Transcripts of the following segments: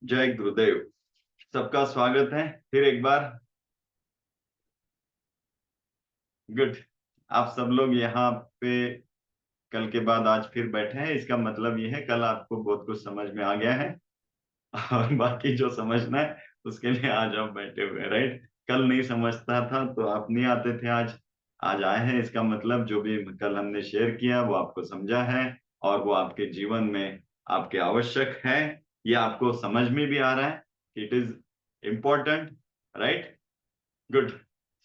जय गुरुदेव। सबका स्वागत है फिर एक बार। गुड। आप सब लोग यहाँ पे कल के बाद आज फिर बैठे हैं, इसका मतलब ये है कल आपको बहुत कुछ समझ में आ गया है और बाकी जो समझना है उसके लिए आज आप बैठे हुए हैं, राइट। कल नहीं समझता था तो आप नहीं आते थे, आज आज आए हैं, इसका मतलब जो भी कल हमने शेयर किया वो आपको समझा है और वो आपके जीवन में आपके आवश्यक है। ये आपको समझ में भी आ रहा है कि it is important, right. Good.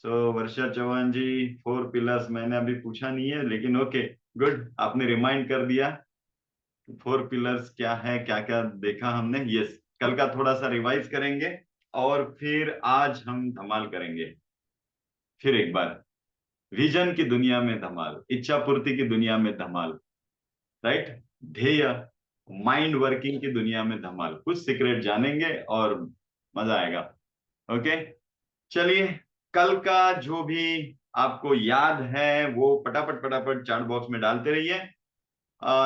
So Varsha Chauhan ji, 4 pillars मैंने अभी पूछा नहीं है लेकिन ओके, गुड, आपने रिमाइंड कर दिया। 4 पिलर्स क्या है, क्या क्या देखा हमने, यस। कल का थोड़ा सा रिवाइज करेंगे और फिर आज हम धमाल करेंगे फिर एक बार। विजन की दुनिया में धमाल, इच्छा पूर्ति की दुनिया में धमाल, राइट। ध्येय, माइंड वर्किंग की दुनिया में धमाल, कुछ सीक्रेट जानेंगे और मजा आएगा। ओके, चलिए। कल का जो भी आपको याद है वो फटाफट फटाफट चैट बॉक्स में डालते रहिए।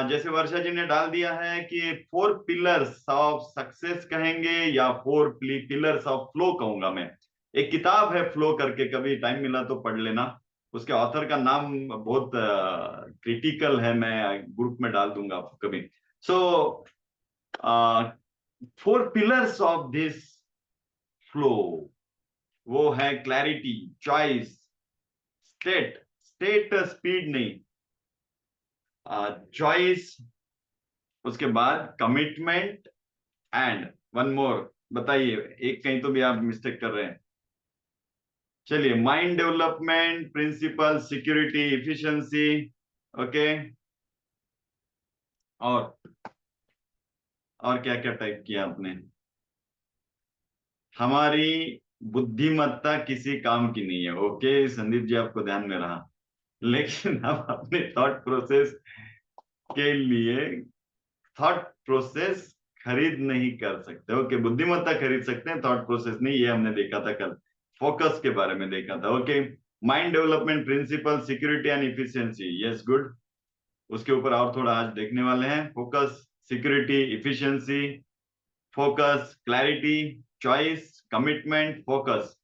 जैसे वर्षा जी ने डाल दिया है कि 4 पिलर्स ऑफ सक्सेस कहेंगे या 4 पिलर्स ऑफ फ्लो कहूंगा मैं। एक किताब है फ्लो करके, कभी टाइम मिला तो पढ़ लेना। उसके ऑथर का नाम बहुत क्रिटिकल है, मैं ग्रुप में डाल दूंगा आपको कभी। सो 4 पिलर्स ऑफ दिस फ्लो, वो है clarity, choice, state, state speed नहीं, चॉइस, उसके बाद कमिटमेंट एंड वन मोर। बताइए, एक कहीं तो भी आप मिस्टेक कर रहे हैं। चलिए, mind development, principle, security, efficiency. Okay. और और क्या क्या टाइप किया आपने। हमारी बुद्धिमत्ता किसी काम की नहीं है, ओके संदीप जी, आपको ध्यान में रहा। लेकिन हम अपने थॉट प्रोसेस के लिए थॉट प्रोसेस खरीद नहीं कर सकते। ओके, बुद्धिमत्ता खरीद सकते हैं, थॉट प्रोसेस नहीं, ये हमने देखा था कल। फोकस के बारे में देखा था। Okay, mind development, principle, security and efficiency, yes good. उसके ऊपर और थोड़ा आज देखने वाले हैं। Focus, security, efficiency, focus, clarity, choice, commitment, focus.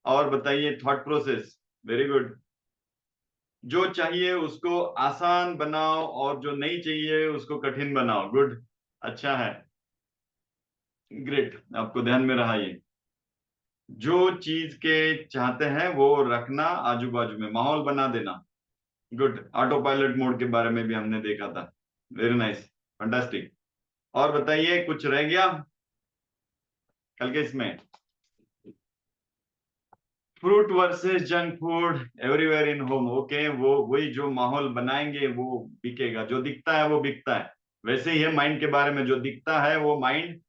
और बताइए थॉट प्रोसेस। Very good. जो चाहिए उसको आसान बनाओ और जो नहीं चाहिए उसको कठिन बनाओ। गुड, अच्छा है, ग्रेट, आपको ध्यान में रहा ये। जो चीज के चाहते हैं वो रखना, आजू बाजू में माहौल बना देना। गुड। ऑटो पायलट मोड के बारे में भी हमने देखा था। Very nice, fantastic. और बताइए कुछ रह गया कल के इसमें। Fruit versus junk food, everywhere in home. Okay, वो वही जो माहौल बनाएंगे वो बिकेगा, जो दिखता है वो बिकता है। वैसे ही है माइंड के बारे में, जो दिखता है वो माइंड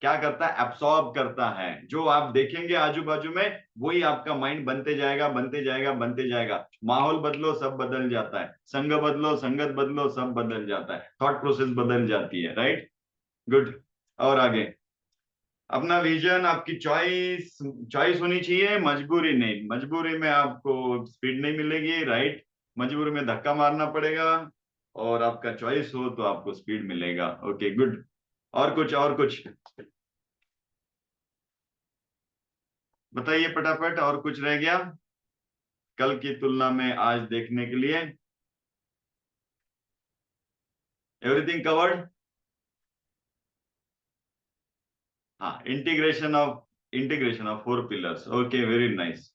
क्या करता है, एब्सॉर्ब करता है। जो आप देखेंगे आजू बाजू में वही आपका माइंड बनते जाएगा, बनते जाएगा, बनते जाएगा। माहौल बदलो सब बदल जाता है, संग बदलो, संगत बदलो, सब बदल जाता है, थॉट प्रोसेस बदल जाती है, राइट। गुड। और आगे, अपना विजन, आपकी चॉइस, चॉइस होनी चाहिए, मजबूरी नहीं। मजबूरी में आपको स्पीड नहीं मिलेगी, राइट। मजबूरी में धक्का मारना पड़ेगा। और आपका चॉइस हो तो आपको स्पीड मिलेगा। Okay, good. और कुछ, और कुछ बताइए फटाफट, और कुछ रह गया कल की तुलना में आज देखने के लिए। Everything covered. हाँ, integration of 4 pillars. Okay, very nice.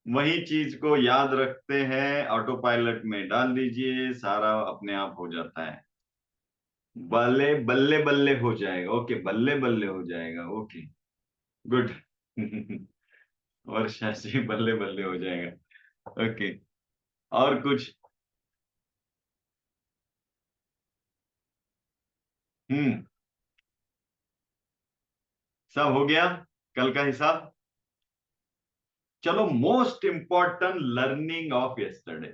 वही चीज को याद रखते हैं, ऑटो पायलट में डाल दीजिए, सारा अपने आप हो जाता है। बल्ले बल्ले बल्ले हो जाएगा। ओके, बल्ले बल्ले हो जाएगा। Okay, good. वर्षा जी, बल्ले बल्ले हो जाएगा। ओके, और कुछ। हम्म, सब हो गया कल का हिसाब। चलो, most important learning of yesterday,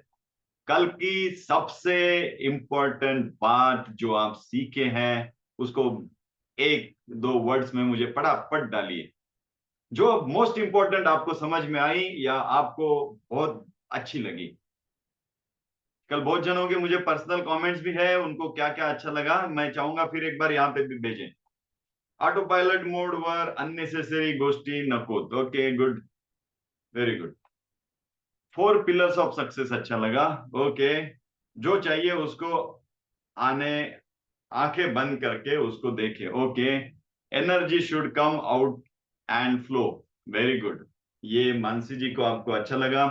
कल की सबसे इंपॉर्टेंट बात जो आप सीखे हैं उसको एक दो वर्ड्स में मुझे फटाफट डालिए। जो मोस्ट इंपॉर्टेंट आपको समझ में आई या आपको बहुत अच्छी लगी। कल बहुत जनों के मुझे पर्सनल कमेंट्स भी है, उनको क्या क्या अच्छा लगा मैं चाहूंगा फिर एक बार यहाँ पे भी भेजें। ऑटो पायलट मोड वर अननेसेसरी गोष्टी नकोत. Okay good, very good. 4 pillars of success अच्छा लगा. ओके, जो चाहिए उसको आने, आंखें बंद करके उसको देखे. Okay, energy should come out and flow. Very good. ये मानसी जी को आपको अच्छा लगा.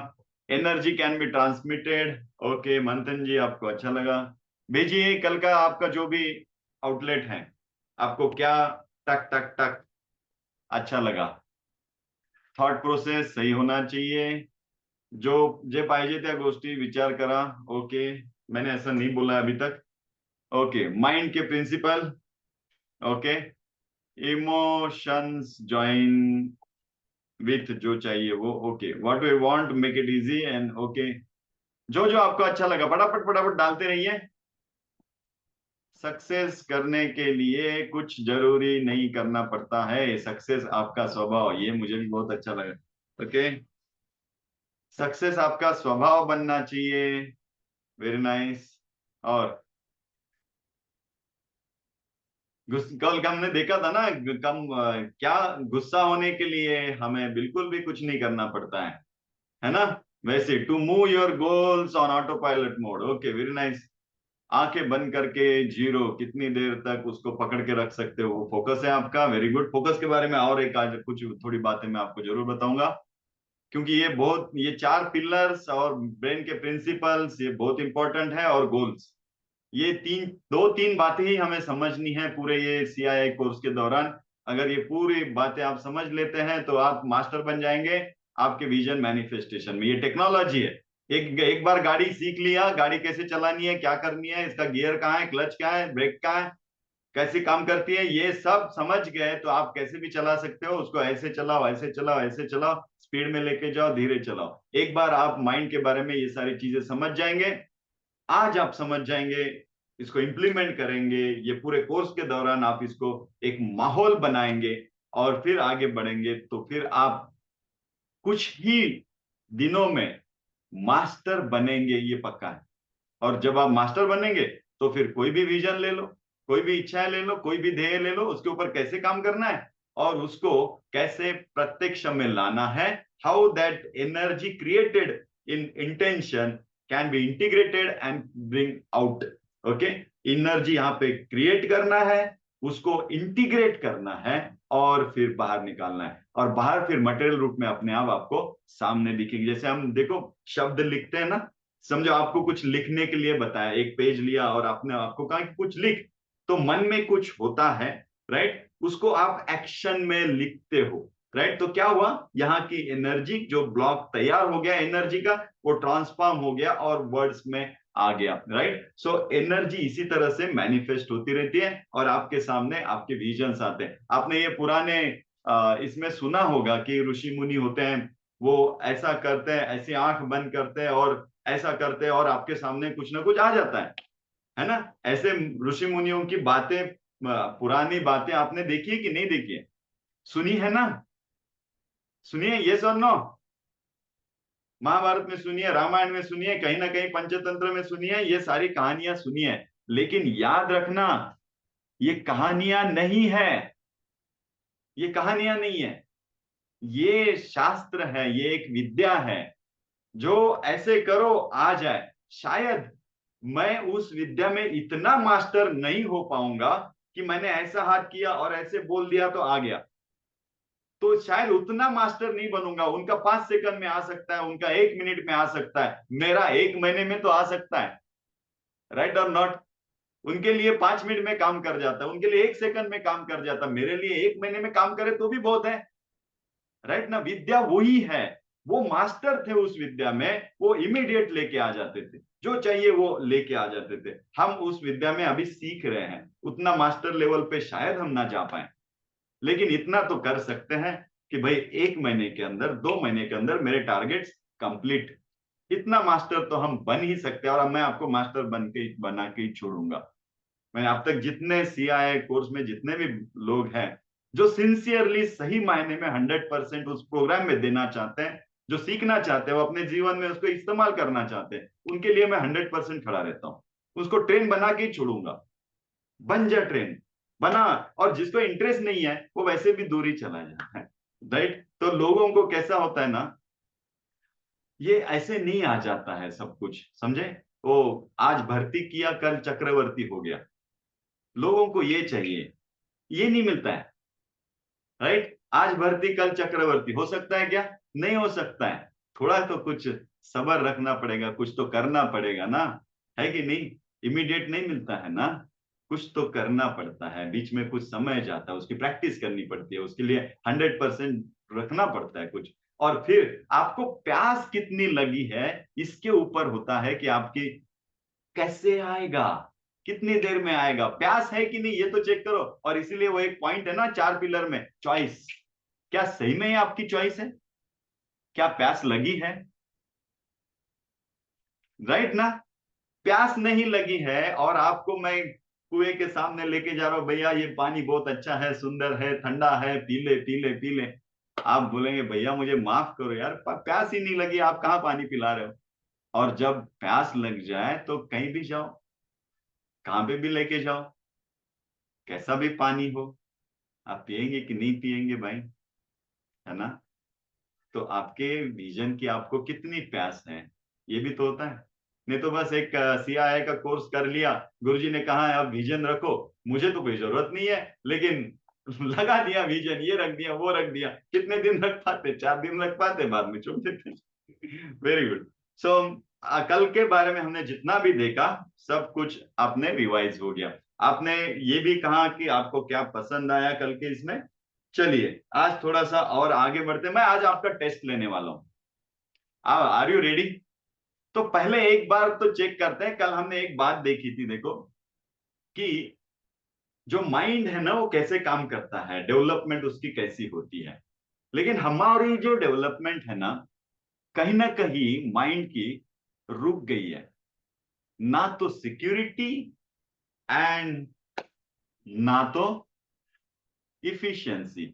Energy can be transmitted. Okay, मंथन जी आपको अच्छा लगा. भेजिए कल का आपका जो भी आउटलेट है, आपको क्या टक टक टक अच्छा लगा. थॉट प्रोसेस सही होना चाहिए. जो जे पाहिजे त्या गोष्टी विचार करा. ओके, मैंने ऐसा नहीं बोला अभी तक. ओके, माइंड के principle. Okay, emotions join with जो चाहिए वो. Okay, what we want make it easy and okay. जो जो आपको अच्छा लगा फटाफट फटाफट डालते रहिए. सक्सेस करने के लिए कुछ जरूरी नहीं करना पड़ता है. सक्सेस आपका स्वभाव, ये मुझे भी बहुत अच्छा लगा. ओके, सक्सेस आपका स्वभाव बनना चाहिए. Very nice. और कल का हमने देखा था ना, क्या गुस्सा होने के लिए हमें बिल्कुल भी कुछ नहीं करना पड़ता है ना. वैसे to move your goals on auto pilot mode. Okay, very nice. आंखें बंद करके जीरो कितनी देर तक उसको पकड़ के रख सकते हो, वो फोकस है आपका. Very good. फोकस के बारे में और एक आज कुछ थोड़ी बातें मैं आपको जरूर बताऊंगा, क्योंकि ये 4 पिलर्स और ब्रेन के प्रिंसिपल्स ये बहुत इंपॉर्टेंट है. और गोल्स, ये दो तीन बातें ही हमें समझनी है पूरे ये सीआईआई कोर्स के दौरान. अगर ये पूरी बातें आप समझ लेते हैं तो आप मास्टर बन जाएंगे आपके विजन मैनिफेस्टेशन में. ये टेक्नोलॉजी है. एक एक बार गाड़ी सीख लिया, गाड़ी कैसे चलानी है, क्या करनी है, इसका गियर कहाँ है, क्लच कहाँ है, ब्रेक कहाँ है, कैसे काम करती है, ये सब समझ गए तो आप कैसे भी चला सकते हो उसको. ऐसे चलाओ, ऐसे चलाओ, ऐसे चलाओ, स्पीड में लेके जाओ, धीरे चलाओ. एक बार आप माइंड के बारे में ये सारी चीजें समझ जाएंगे, आज आप समझ जाएंगे, इसको इंप्लीमेंट करेंगे, ये पूरे कोर्स के दौरान आप इसको एक माहौल बनाएंगे और फिर आगे बढ़ेंगे, तो फिर आप कुछ ही दिनों में मास्टर बनेंगे, ये पक्का है. और जब आप मास्टर बनेंगे तो फिर कोई भी विजन ले लो, कोई भी इच्छाएं ले लो, कोई भी ध्येय ले लो, उसके ऊपर कैसे काम करना है और उसको कैसे प्रत्यक्ष में लाना है. How that energy created in intention can be integrated and bring out. Okay, energy यहाँ पे क्रिएट करना है, उसको इंटीग्रेट करना है और फिर बाहर निकालना है. और बाहर फिर मटेरियल रूप में अपने आप आपको सामने दिखेंगे. जैसे हम देखो शब्द लिखते हैं ना, समझो आपको कुछ लिखने के लिए बताया, एक पेज लिया और आपने आपको कहा कि कुछ लिख, तो मन में कुछ होता है, राइट, उसको आप एक्शन में लिखते हो, राइट. तो क्या हुआ, यहाँ की एनर्जी जो ब्लॉक तैयार हो गया एनर्जी का, वो ट्रांसफॉर्म हो गया और वर्ड्स में आ गया, राइट. सो एनर्जी इसी तरह से मैनिफेस्ट होती रहती है और आपके सामने आपके विजन्स आते हैं. आपने ये पुराने इसमें सुना होगा कि ऋषि मुनि होते हैं, वो ऐसा करते हैं, ऐसी आंख बंद करते हैं और ऐसा करते हैं और आपके सामने कुछ ना कुछ आ जाता है ना. ऐसे ऋषि मुनियों की बातें, पुरानी बातें आपने देखी है कि नहीं देखी है, सुनी है ना, सुनिए, ये सुन नो. महाभारत में सुनिए, रामायण में सुनिए, कहीं ना कहीं पंचतंत्र में सुनिए, ये सारी कहानियां सुनिए. लेकिन याद रखना, ये कहानियां नहीं है, ये कहानियां नहीं है, ये शास्त्र है, ये एक विद्या है. जो ऐसे करो आ जाए. शायद मैं उस विद्या में इतना मास्टर नहीं हो पाऊंगा कि मैंने ऐसा हाथ किया और ऐसे बोल दिया तो आ गया, तो शायद उतना मास्टर नहीं बनूंगा. उनका 5 सेकंड में आ सकता है, उनका 1 मिनट में आ सकता है, मेरा 1 महीने में तो आ सकता है, राइट और नॉट. उनके लिए 5 मिनट में काम कर जाता है, उनके लिए 1 सेकंड में काम कर जाता है, मेरे लिए 1 महीने में काम करे तो भी बहुत है, राइट ना. विद्या वही है, वो मास्टर थे उस विद्या में, वो इमीडिएट लेके आ जाते थे, जो चाहिए वो लेके आ जाते थे. हम उस विद्या में अभी सीख रहे हैं, उतना मास्टर लेवल पे शायद हम ना जा पाए, लेकिन इतना तो कर सकते हैं कि भाई 1 महीने के अंदर, 2 महीने के अंदर मेरे टारगेट्स कंप्लीट. इतना मास्टर तो हम बन ही सकते हैं. और अब मैं आपको मास्टर बना के ही छोड़ूंगा. मैंने अब तक जितने सीआईआई कोर्स में जितने भी लोग हैं जो सिंसियरली सही मायने में 100% उस प्रोग्राम में देना चाहते हैं, जो सीखना चाहते हैं, वो अपने जीवन में उसको इस्तेमाल करना चाहते हैं, उनके लिए मैं 100% खड़ा रहता हूँ. उसको ट्रेन बना के ही छोड़ूंगा. बन जा ट्रेन, बना, और जिसको इंटरेस्ट नहीं है वो वैसे भी दूर ही चला जाता है, राइट। तो लोगों को कैसा होता है ना, ये ऐसे नहीं आ जाता है सब कुछ, समझे। वो आज भर्ती किया कल चक्रवर्ती हो गया, लोगों को ये चाहिए, ये नहीं मिलता है, राइट। आज भर्ती कल चक्रवर्ती हो सकता है क्या? नहीं हो सकता है। थोड़ा तो कुछ सब्र रखना पड़ेगा, कुछ तो करना पड़ेगा ना, है कि नहीं। इमीडिएट नहीं मिलता है ना, कुछ तो करना पड़ता है, बीच में कुछ समय जाता है, उसकी प्रैक्टिस करनी पड़ती है, उसके लिए 100% रखना पड़ता है कुछ। और फिर आपको प्यास कितनी लगी है इसके ऊपर होता है कि आपकी कैसे आएगा, कितनी देर में आएगा, प्यास है कि नहीं ये तो चेक करो। और इसीलिए वो एक पॉइंट है ना 4 पिलर में, चॉइस। क्या सही में ये आपकी चॉइस है? क्या प्यास लगी है? राइट ना। प्यास नहीं लगी है और आपको मैं कुएं के सामने लेके जा रहा हूं, भैया ये पानी बहुत अच्छा है, सुंदर है, ठंडा है, पी ले पी ले पी ले। आप बोलेंगे भैया मुझे माफ करो यार, प्यास ही नहीं लगी, आप कहाँ पानी पिला रहे हो। और जब प्यास लग जाए तो कहीं भी जाओ, कहाँ पे भी लेके जाओ, कैसा भी पानी हो, आप पिएंगे कि नहीं पिएंगे भाई, है ना। तो आपके विजन की आपको कितनी प्यास है, ये भी तो होता है। नहीं तो बस एक सीआईए का कोर्स कर लिया, गुरुजी ने कहा है अब विजन रखो, मुझे तो कोई जरूरत नहीं है, लेकिन लगा दिया विजन, ये रख दिया वो रख दिया, कितने दिन रख पाते, 4 दिन रख पाते, बाद में छोड़ देते। Very good. सो कल के बारे में हमने जितना भी देखा सब कुछ आपने रिवाइज हो गया। आपने ये भी कहा कि आपको क्या पसंद आया कल के इसमें। चलिए आज थोड़ा सा और आगे बढ़ते हैं, मैं आज आपका टेस्ट लेने वाला हूँ। Are you ready? तो पहले एक बार तो चेक करते हैं, कल हमने एक बात देखी थी, देखो कि जो माइंड है ना वो कैसे काम करता है, डेवलपमेंट उसकी कैसी होती है। लेकिन हमारी जो डेवलपमेंट है ना कहीं माइंड की रुक गई है, ना तो सिक्योरिटी एंड ना तो इफिशियंसी।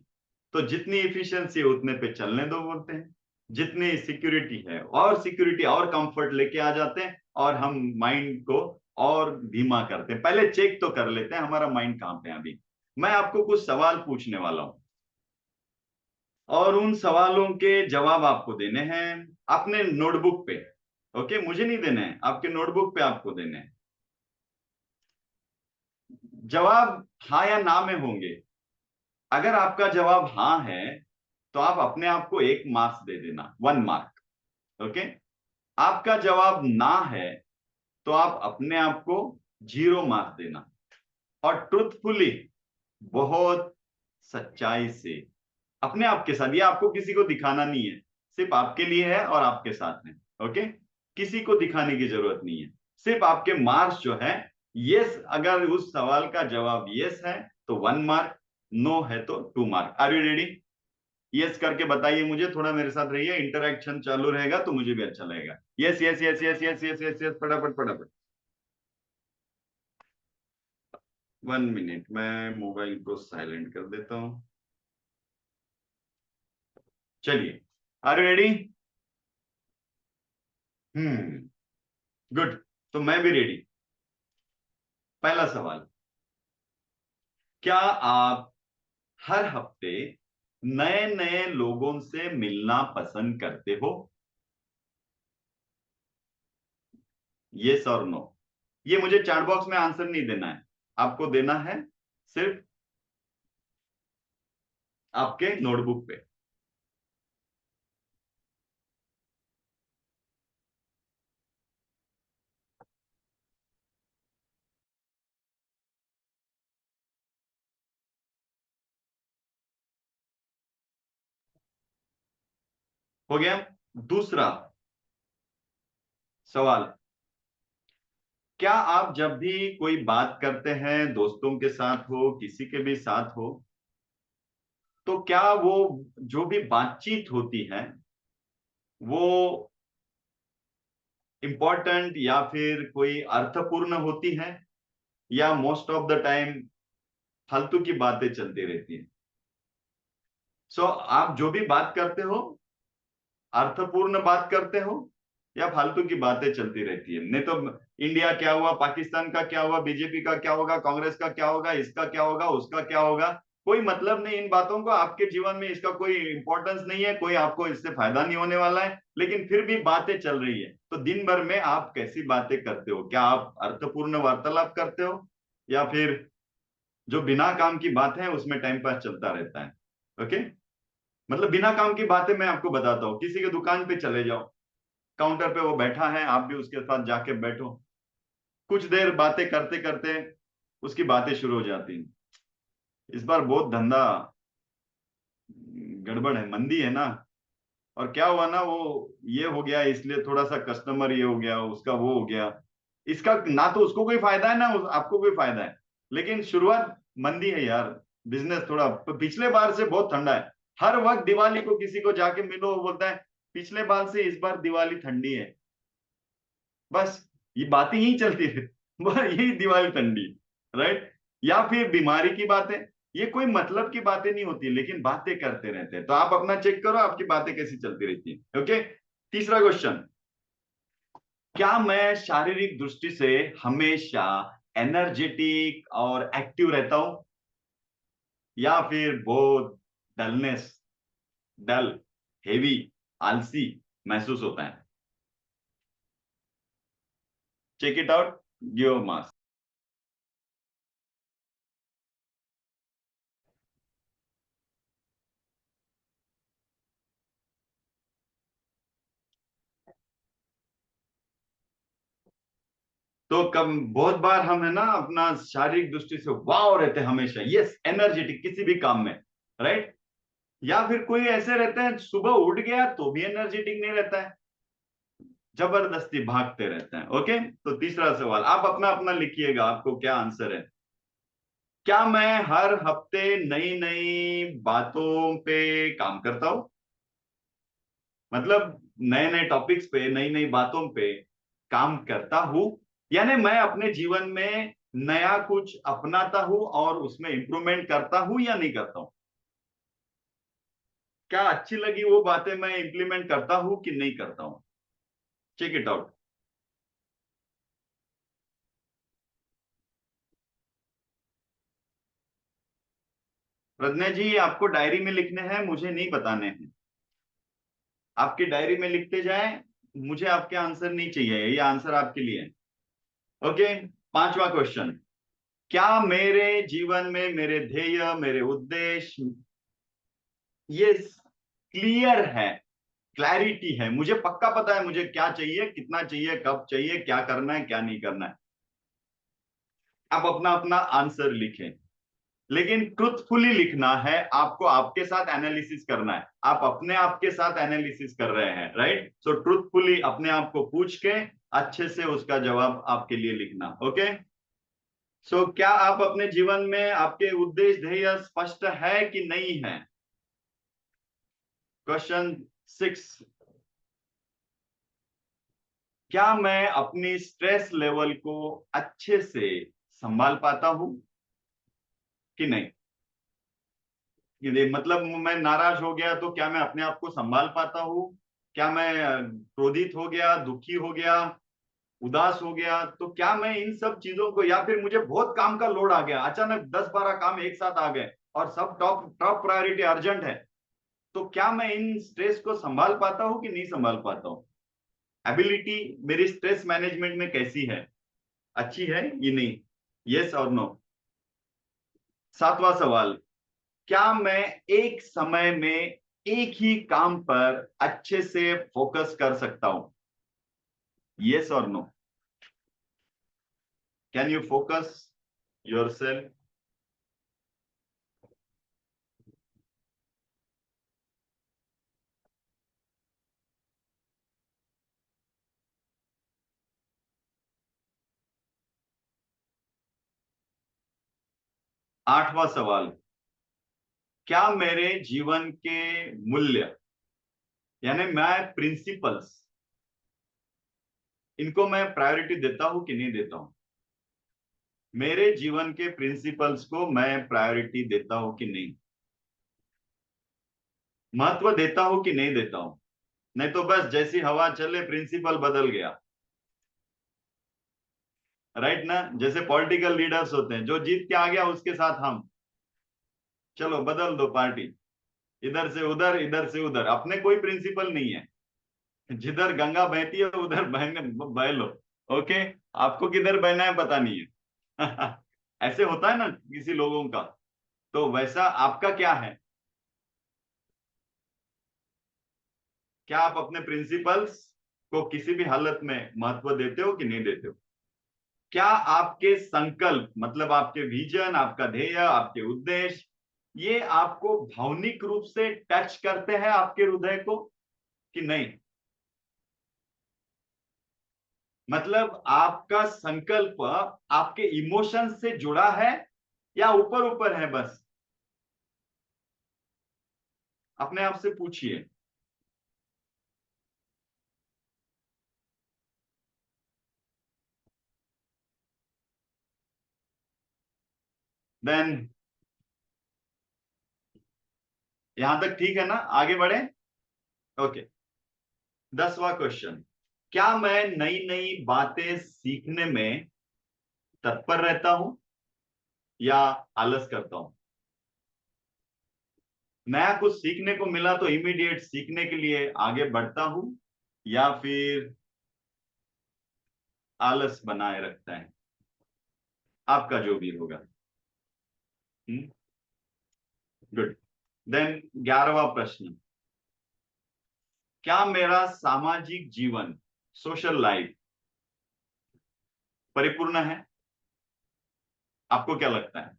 तो जितनी इफिशियंसी है उतने पे चलने दो बोलते हैं, जितनी सिक्योरिटी है और सिक्योरिटी और कंफर्ट लेके आ जाते हैं, और हम माइंड को और धीमा करते हैं। पहले चेक तो कर लेते हैं हमारा माइंड कहाँ पे है अभी। मैं आपको कुछ सवाल पूछने वाला हूं और उन सवालों के जवाब आपको देने हैं अपने नोटबुक पे। ओके, मुझे नहीं देने हैं, आपके नोटबुक पे आपको देने हैं। जवाब हाँ या ना में होंगे। अगर आपका जवाब हाँ है तो आप अपने आप को 1 मार्क्स दे देना, 1 मार्क। ओके। आपका जवाब ना है तो आप अपने आप को 0 मार्क्स देना। और ट्रुथफुली, बहुत सच्चाई से, अपने आप के साथ, ये आपको किसी को दिखाना नहीं है, सिर्फ आपके लिए है और आपके साथ है। ओके, किसी को दिखाने की जरूरत नहीं है, सिर्फ आपके मार्क्स जो है। यस, अगर उस सवाल का जवाब यस है तो 1 मार्क, नो है तो 2 mark. Are you ready? Yes करके बताइए मुझे, थोड़ा मेरे साथ रहिए, इंटरेक्शन चालू रहेगा तो मुझे भी अच्छा लगेगा। Yes yes yes yes yes yes yes yes, फटाफट फटाफट। 1 मिनट, मैं मोबाइल को साइलेंट कर देता हूँ। चलिए, आर यू रेडी? गुड। तो मैं भी रेडी। पहला सवाल, क्या आप हर हफ्ते नए नए लोगों से मिलना पसंद करते हो? यस और नो। ये मुझे चैट बॉक्स में आंसर नहीं देना है, आपको देना है सिर्फ आपके नोटबुक पे। हो गया। दूसरा सवाल, क्या आप जब भी कोई बात करते हैं, दोस्तों के साथ हो किसी के भी साथ हो, तो क्या वो जो भी बातचीत होती है वो इंपॉर्टेंट या फिर कोई अर्थपूर्ण होती है, या मोस्ट ऑफ द टाइम फालतू की बातें चलती रहती है? सो आप जो भी बात करते हो, अर्थपूर्ण बात करते हो या फालतू की बातें चलती रहती है। नहीं तो इंडिया क्या हुआ, पाकिस्तान का क्या हुआ, बीजेपी का क्या होगा, कांग्रेस का क्या होगा, इसका क्या होगा, उसका क्या होगा, कोई मतलब नहीं इन बातों को। आपके जीवन में इसका कोई इंपॉर्टेंस नहीं है, कोई आपको इससे फायदा नहीं होने वाला है, लेकिन फिर भी बातें चल रही है। तो दिन भर में आप कैसी बातें करते हो? क्या आप अर्थपूर्ण वार्तालाप करते हो, या फिर जो बिना काम की बात है उसमें टाइम पास चलता रहता है? ओके, मतलब बिना काम की बातें मैं आपको बताता हूँ। किसी के दुकान पे चले जाओ, काउंटर पे वो बैठा है, आप भी उसके साथ जाके बैठो, कुछ देर बातें करते करते उसकी बातें शुरू हो जाती हैं। इस बार बहुत धंधा गड़बड़ है, मंदी है ना। और क्या हुआ ना, वो ये हो गया इसलिए थोड़ा सा कस्टमर ये हो गया, उसका वो हो गया, इसका ना तो उसको कोई फायदा है ना आपको कोई फायदा है। लेकिन शुरुआत मंदी है यार, बिजनेस थोड़ा पिछले बार से बहुत ठंडा है। हर वक्त दिवाली को किसी को जाके मिलो, वो बोलता है पिछले बार से इस बार दिवाली ठंडी है। बस ये बातें यही चलती है, बस यही दिवाली ठंडी, राइट। या फिर बीमारी की बातें, ये कोई मतलब की बातें नहीं होती, लेकिन बातें करते रहते हैं। तो आप अपना चेक करो आपकी बातें कैसी चलती रहती है। ओके, तीसरा क्वेश्चन, क्या मैं शारीरिक दृष्टि से हमेशा एनर्जेटिक और एक्टिव रहता हूं, या फिर बहुत डलनेस, डल, हेवी, आलसी महसूस होता है? Check it out, give marks. तो कब बहुत बार हम है ना अपना शारीरिक दृष्टि से वाव रहते हैं हमेशा, यस एनर्जेटिक किसी भी काम में, राइट। या फिर कोई ऐसे रहते हैं सुबह उठ गया तो भी एनर्जेटिक नहीं रहता है, जबरदस्ती भागते रहते हैं। ओके, तो तीसरा सवाल आप अपना अपना लिखिएगा, आपको क्या आंसर है। क्या मैं हर हफ्ते नई नई बातों पे काम करता हूं, मतलब नए नए टॉपिक्स पे, नई नई बातों पे काम करता हूं, यानी मैं अपने जीवन में नया कुछ अपनाता हूं और उसमें इंप्रूवमेंट करता हूं या नहीं करता हूं? क्या अच्छी लगी वो बातें मैं इंप्लीमेंट करता हूं कि नहीं करता हूं? Check it out. Pragya ji, आपको डायरी में लिखने हैं, मुझे नहीं बताने हैं। आपकी डायरी में लिखते जाएं, मुझे आपके आंसर नहीं चाहिए, ये आंसर आपके लिए है। ओके, पांचवा क्वेश्चन, क्या मेरे जीवन में मेरे ध्येय, मेरे उद्देश्य ये क्लियर है, क्लैरिटी है, मुझे पक्का पता है मुझे क्या चाहिए, कितना चाहिए, कब चाहिए, क्या करना है, क्या नहीं करना है? आप अपना अपना आंसर लिखें, लेकिन ट्रुथफुली लिखना है आपको, आपके साथ एनालिसिस करना है, आप अपने आप के साथ एनालिसिस कर रहे हैं, राइट। सो ट्रुथफुली अपने आप को पूछ के अच्छे से उसका जवाब आपके लिए लिखना। ओके, सो क्या आप अपने जीवन में आपके उद्देश्य ध्येय स्पष्ट है कि नहीं है? क्वेश्चन 6, क्या मैं अपनी स्ट्रेस लेवल को अच्छे से संभाल पाता हूं कि नहीं? मतलब मैं नाराज हो गया तो क्या मैं अपने आप को संभाल पाता हूँ? क्या मैं क्रोधित हो गया, दुखी हो गया, उदास हो गया, तो क्या मैं इन सब चीजों को, या फिर मुझे बहुत काम का लोड आ गया, अचानक 10-12 काम एक साथ आ गए और सब टॉप टॉप प्रायोरिटी अर्जेंट है, तो क्या मैं इन स्ट्रेस को संभाल पाता हूँ कि नहीं संभाल पाता हूँ? एबिलिटी मेरी स्ट्रेस मैनेजमेंट में कैसी है, अच्छी है कि नहीं? यस और नो। सातवां सवाल, क्या मैं एक समय में एक ही काम पर अच्छे से फोकस कर सकता हूं? यस और no, can you focus yourself? 8वां सवाल, क्या मेरे जीवन के मूल्य, यानी मैं प्रिंसिपल्स, इनको मैं प्रायोरिटी देता हूं कि नहीं देता हूं? मेरे जीवन के प्रिंसिपल्स को मैं प्रायोरिटी देता हूं कि नहीं, महत्व देता हूं कि नहीं देता हूं? नहीं तो बस जैसी हवा चले प्रिंसिपल बदल गया। राइट ना, जैसे पॉलिटिकल लीडर्स होते हैं, जो जीत के आ गया उसके साथ हम, चलो बदल दो पार्टी, इधर से उधर इधर से उधर, अपने कोई प्रिंसिपल नहीं है। जिधर गंगा बहती है उधर बहने बह लो। ओके, आपको किधर बहना है पता नहीं है। ऐसे होता है ना किसी लोगों का। तो वैसा आपका क्या है? क्या आप अपने प्रिंसिपल्स को किसी भी हालत में महत्व देते हो कि नहीं देते हो? क्या आपके संकल्प, मतलब आपके विजन, आपका ध्येय, आपके उद्देश्य, ये आपको भावनिक रूप से टच करते हैं आपके हृदय को कि नहीं? मतलब आपका संकल्प आपके इमोशन से जुड़ा है या ऊपर ऊपर है बस? अपने आप से पूछिए। देन यहां तक ठीक है ना, आगे बढ़े। ओके, 10वां क्वेश्चन। क्या मैं नई नई बातें सीखने में तत्पर रहता हूं या आलस करता हूं? नया कुछ सीखने को मिला तो इमीडिएट सीखने के लिए आगे बढ़ता हूं, या फिर आलस बनाए रखता है? आपका जो भी होगा। गुड। देन 11वां प्रश्न। क्या मेरा सामाजिक जीवन, सोशल लाइफ, परिपूर्ण है? आपको क्या लगता है?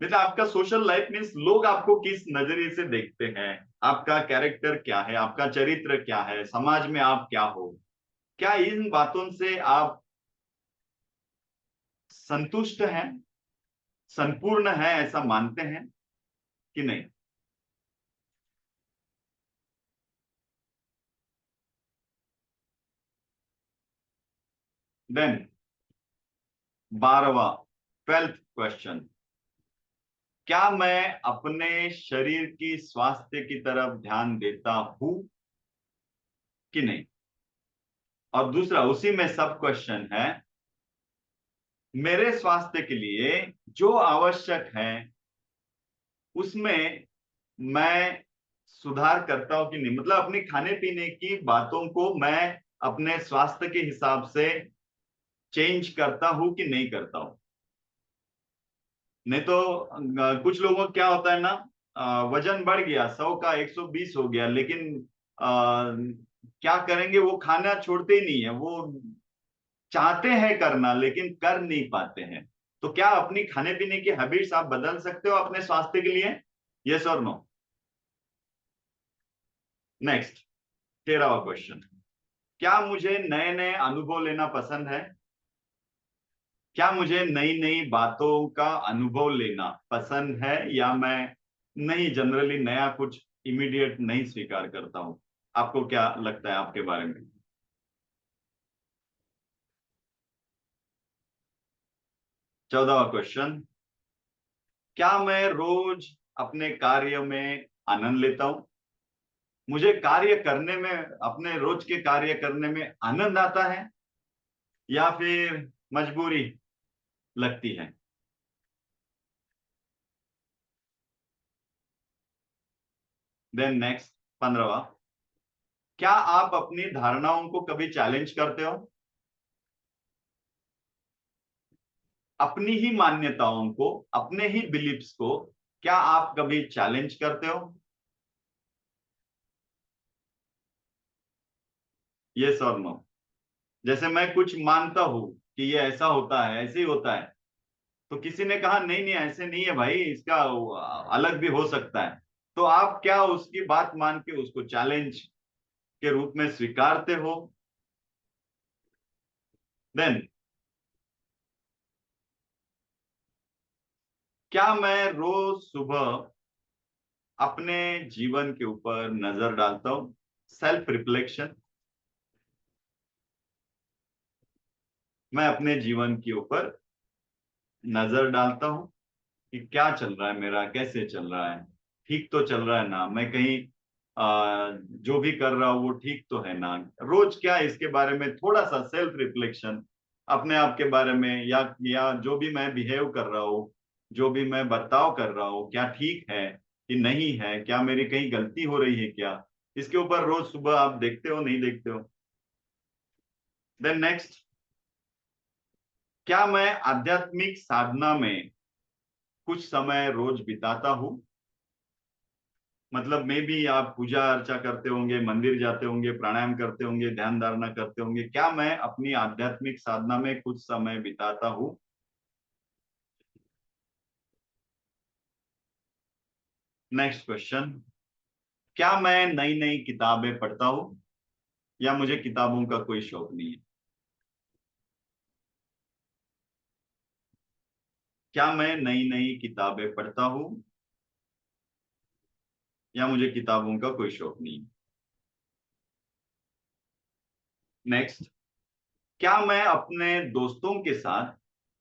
मतलब आपका सोशल लाइफ मीन्स लोग आपको किस नजरिए से देखते हैं, आपका कैरेक्टर क्या है, आपका चरित्र क्या है, समाज में आप क्या हो, क्या इन बातों से आप संतुष्ट हैं, संपूर्ण है, ऐसा मानते हैं कि नहीं? देन 12वां, 12th क्वेश्चन। क्या मैं अपने शरीर की स्वास्थ्य की तरफ ध्यान देता हूं कि नहीं? और दूसरा उसी में सब क्वेश्चन है, मेरे स्वास्थ्य के लिए जो आवश्यक है उसमें मैं सुधार करता हूं कि नहीं, मतलब अपनी खाने पीने की बातों को मैं अपने स्वास्थ्य के हिसाब से चेंज करता हूं कि नहीं करता हूं? नहीं तो कुछ लोगों का क्या होता है ना, वजन बढ़ गया, 100 का 120 हो गया, लेकिन क्या करेंगे, वो खाना छोड़ते ही नहीं है, वो चाहते हैं करना लेकिन कर नहीं पाते हैं। तो क्या अपनी खाने पीने की हैबिट्स आप बदल सकते हो अपने स्वास्थ्य के लिए? यस और नो? Next, 13वां question. क्या मुझे नए नए अनुभव लेना पसंद है? क्या मुझे नई नई बातों का अनुभव लेना पसंद है, या मैं नहीं, जनरली नया कुछ इमीडिएट नहीं स्वीकार करता हूं? आपको क्या लगता है आपके बारे में? 14वां क्वेश्चन। क्या मैं रोज अपने कार्य में आनंद लेता हूं? मुझे कार्य करने में, अपने रोज के कार्य करने में आनंद आता है या फिर मजबूरी लगती है? देन नेक्स्ट, 15वां। क्या आप अपनी धारणाओं को कभी चैलेंज करते हो? अपनी ही मान्यताओं को, अपने ही बिलीफ्स को क्या आप कभी चैलेंज करते हो? यस और नो? जैसे मैं कुछ मानता हूं कि ये ऐसा होता है, ऐसे ही होता है, तो किसी ने कहा नहीं नहीं ऐसे नहीं है भाई, इसका अलग भी हो सकता है, तो आप क्या उसकी बात मान के उसको चैलेंज के रूप में स्वीकारते हो? देन, क्या मैं रोज सुबह अपने जीवन के ऊपर नजर डालता हूं, सेल्फ रिफ्लेक्शन? मैं अपने जीवन के ऊपर नजर डालता हूं कि क्या चल रहा है मेरा, कैसे चल रहा है, ठीक तो चल रहा है ना, मैं कहीं जो भी कर रहा हूँ वो ठीक तो है ना। रोज क्या इसके बारे में थोड़ा सा सेल्फ रिफ्लेक्शन, अपने आप के बारे में, या जो भी मैं बिहेव कर रहा हूँ, जो भी मैं बर्ताव कर रहा हूँ, क्या ठीक है कि नहीं है, क्या मेरी कहीं गलती हो रही है क्या, इसके ऊपर रोज सुबह आप देखते हो नहीं देखते हो। देन नेक्स्ट, क्या मैं आध्यात्मिक साधना में कुछ समय रोज बिताता हूँ। मतलब मे भी आप पूजा अर्चा करते होंगे, मंदिर जाते होंगे, प्राणायाम करते होंगे, ध्यान धारणा करते होंगे, क्या मैं अपनी आध्यात्मिक साधना में कुछ समय बिताता हूँ। नेक्स्ट क्वेश्चन, क्या मैं नई नई किताबें पढ़ता हूँ, या मुझे किताबों का कोई शौक नहीं है। क्या मैं नई नई किताबें पढ़ता हूँ, या मुझे किताबों का कोई शौक नहीं है। नेक्स्ट, क्या मैं अपने दोस्तों के साथ,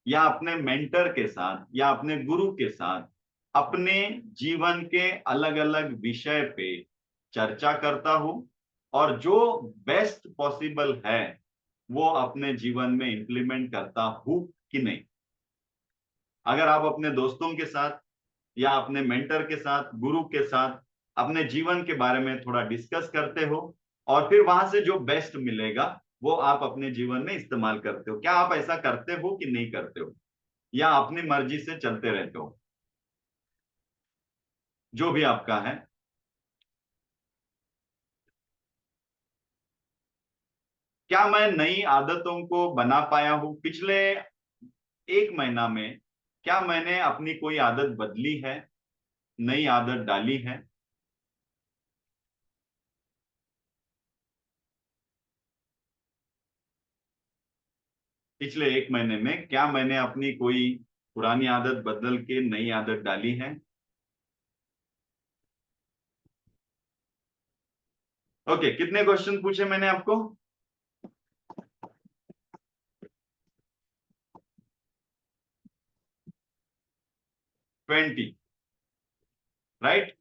या अपने मेंटर के साथ, या अपने गुरु के साथ अपने जीवन के अलग अलग विषय पे चर्चा करता हूं, और जो बेस्ट पॉसिबल है वो अपने जीवन में इंप्लीमेंट करता हूं कि नहीं। अगर आप अपने दोस्तों के साथ, या अपने मेंटर के साथ, गुरु के साथ अपने जीवन के बारे में थोड़ा डिस्कस करते हो, और फिर वहां से जो बेस्ट मिलेगा वो आप अपने जीवन में इस्तेमाल करते हो, क्या आप ऐसा करते हो कि नहीं करते हो, या अपनी मर्जी से चलते रहते हो, जो भी आपका है। क्या मैं नई आदतों को बना पाया हूं पिछले 1 महीना में। क्या मैंने अपनी कोई आदत बदली है, नई आदत डाली है। पिछले 1 महीने में क्या मैंने अपनी कोई पुरानी आदत बदल के नई आदत डाली है। ओके, कितने क्वेश्चन पूछे मैंने आपको। 20, राइट।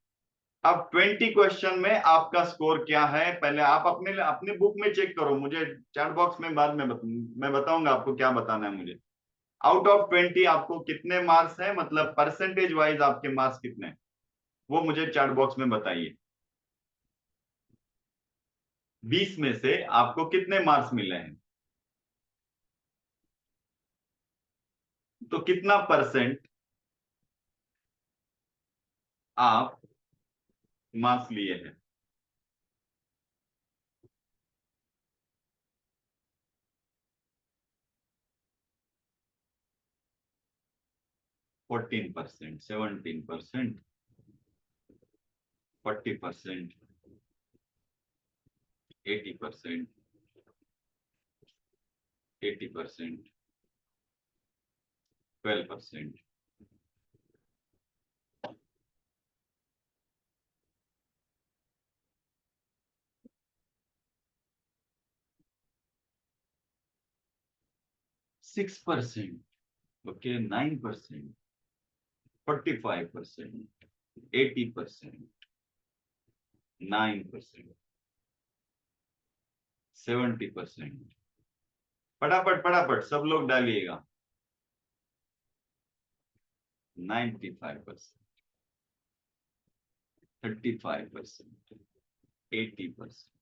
अब 20 क्वेश्चन में आपका स्कोर क्या है, पहले आप अपने अपने बुक में चेक करो, मुझे चैट बॉक्स में बाद में मैं बताऊंगा आपको क्या बताना है मुझे। आउट ऑफ 20 आपको कितने मार्क्स है, मतलब परसेंटेज वाइज आपके मार्क्स कितने हैं, वो मुझे चैट बॉक्स में बताइए। 20 में से आपको कितने मार्क्स मिले हैं, तो कितना परसेंट आप मार्क्स लिए हैं। 14%, 17%, 40%, 80%, 80%, 12%। 6%, ओके, 9%, 45%, 80%, 9%, 70%। फटाफट फटाफट सब लोग डालिएगा। 95%, 35%, 80%,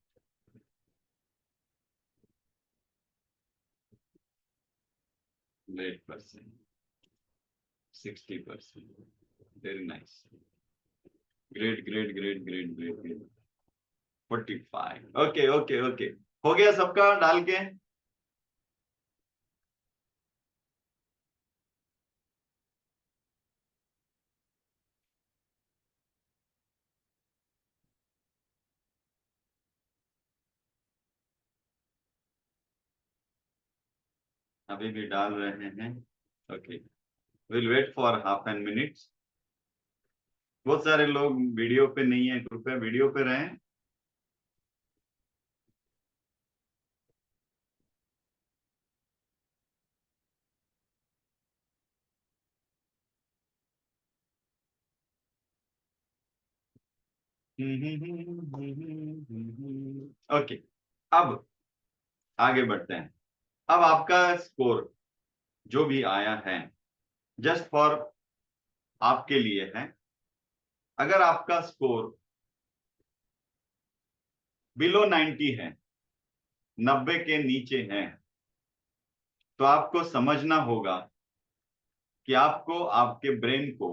8%, 60%। Very nice, great great great great great great. 45, okay okay okay, हो गया सबका डाल के। अभी भी डाल रहे हैं। Okay, will wait for half an minutes. बहुत सारे लोग वीडियो पे नहीं है, कृपया वीडियो पे रहें। ओके, अब आगे बढ़ते हैं। अब आपका स्कोर जो भी आया है, जस्ट फॉर आपके लिए है। अगर आपका स्कोर बिलो 90 है, 90 के नीचे है, तो आपको समझना होगा कि आपको आपके ब्रेन को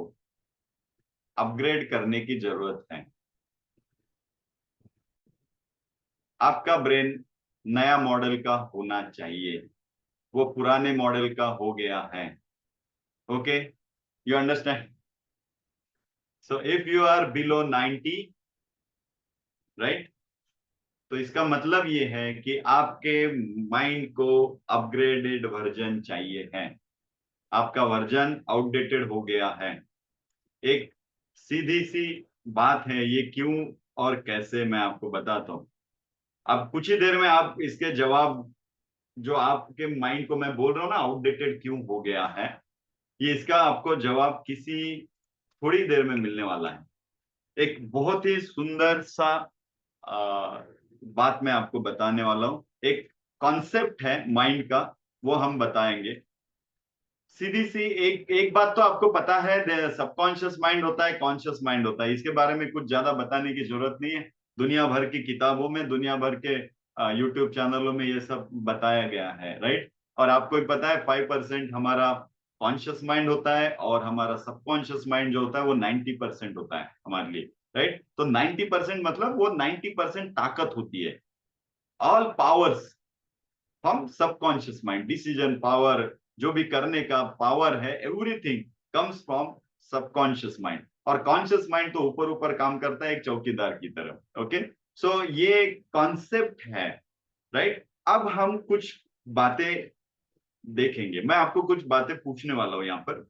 अपग्रेड करने की जरूरत है। आपका ब्रेन नया मॉडल का होना चाहिए, वो पुराने मॉडल का हो गया है। Okay, you understand? So if you are below 90, right, तो इसका मतलब ये है कि आपके माइंड को अपग्रेडेड वर्जन चाहिए है। आपका वर्जन आउटडेटेड हो गया है। एक सीधी सी बात है, ये क्यों और कैसे मैं आपको बताता हूँ। अब कुछ ही देर में आप इसके जवाब, जो आपके माइंड को मैं बोल रहा हूँ ना आउटडेटेड क्यों हो गया है, ये इसका आपको जवाब किसी थोड़ी देर में मिलने वाला है। एक बहुत ही सुंदर सा आ, बात मैं आपको बताने वाला हूँ। एक कॉन्सेप्ट है माइंड का, वो हम बताएंगे। सीधी सी एक एक बात तो आपको पता है, सबकॉन्शियस माइंड होता है, कॉन्शियस माइंड होता है। इसके बारे में कुछ ज्यादा बताने की जरूरत नहीं है। दुनिया भर की किताबों में, दुनिया भर के यूट्यूब चैनलों में ये सब बताया गया है, राइट। और आपको भी पता है 5% हमारा कॉन्शियस माइंड होता है, और हमारा सबकॉन्शियस माइंड जो होता है वो 90% होता है हमारे लिए, राइट। तो 90% मतलब वो 90% ताकत होती है। All powers from subconscious mind, decision power, जो भी करने का पावर है, everything comes from subconscious mind. और कॉन्शियस माइंड तो ऊपर ऊपर काम करता है एक चौकीदार की तरह। ओके, सो ये कॉन्सेप्ट है, राइट। अब हम कुछ बातें देखेंगे, मैं आपको कुछ बातें पूछने वाला हूं यहाँ पर।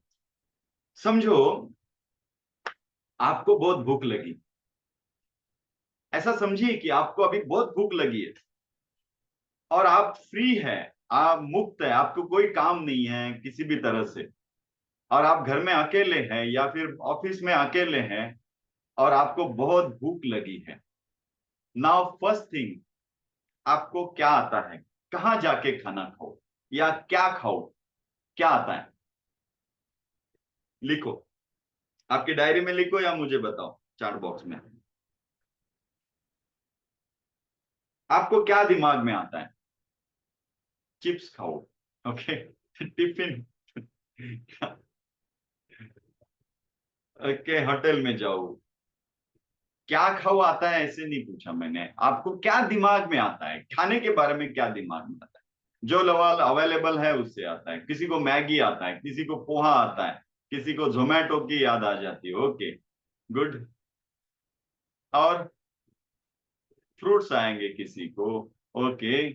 समझो आपको बहुत भूख लगी। ऐसा समझिए कि आपको अभी बहुत भूख लगी है, और आप फ्री है, आप मुक्त है, आपको कोई काम नहीं है किसी भी तरह से, और आप घर में अकेले हैं या फिर ऑफिस में अकेले हैं, और आपको बहुत भूख लगी है। नाउ फर्स्ट थिंग, आपको क्या आता है? कहाँ जाके खाना खाओ या क्या खाओ? क्या आता है? लिखो, आपकी डायरी में लिखो या मुझे बताओ चैट बॉक्स में। आपको क्या दिमाग में आता है? चिप्स खाओ, ओके। टिफिन, ओके, होटल में जाओ। क्या खाओ आता है ऐसे नहीं पूछा मैंने, आपको क्या दिमाग में आता है, खाने के बारे में क्या दिमाग में आता है? जो लेवल अवेलेबल है उससे आता है। किसी को मैगी आता है, किसी को पोहा आता है, किसी को जोमेटो की याद आ जाती है। Okay, good. और फ्रूट्स आएंगे किसी को, ओके।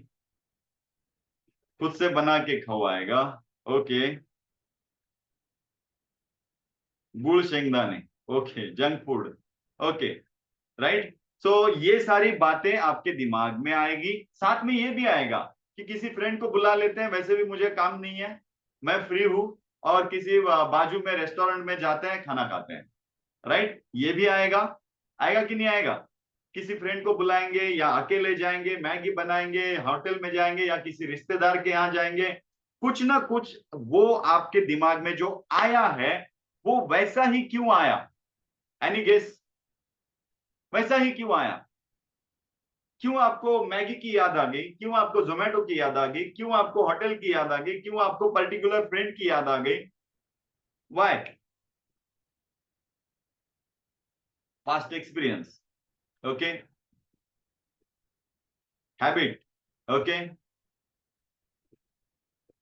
खुद से बना के खवाएगा, ओके। गुड़ शेंगदाने, okay, junk food, okay, right. So ये सारी बातें आपके दिमाग में आएगी। साथ में ये भी आएगा कि किसी फ्रेंड को बुला लेते हैं, वैसे भी मुझे काम नहीं है, मैं फ्री हूं, और किसी बाजू में रेस्टोरेंट में जाते हैं, खाना खाते हैं, राइट। ये भी आएगा। आएगा कि नहीं आएगा? किसी फ्रेंड को बुलाएंगे या अकेले जाएंगे, मैगी बनाएंगे, होटल में जाएंगे या किसी रिश्तेदार के यहाँ जाएंगे, कुछ ना कुछ वो आपके दिमाग में जो आया है, वो वैसा ही क्यों आया? Any guess? वैसा ही क्यों आया? क्यों आपको मैगी की याद आ गई? क्यों आपको जोमेटो की याद आ गई? क्यों आपको होटल की याद आ गई? क्यों आपको पर्टिकुलर फ्रेंड की याद आ गई? Why? Past experience, okay. Habit, okay.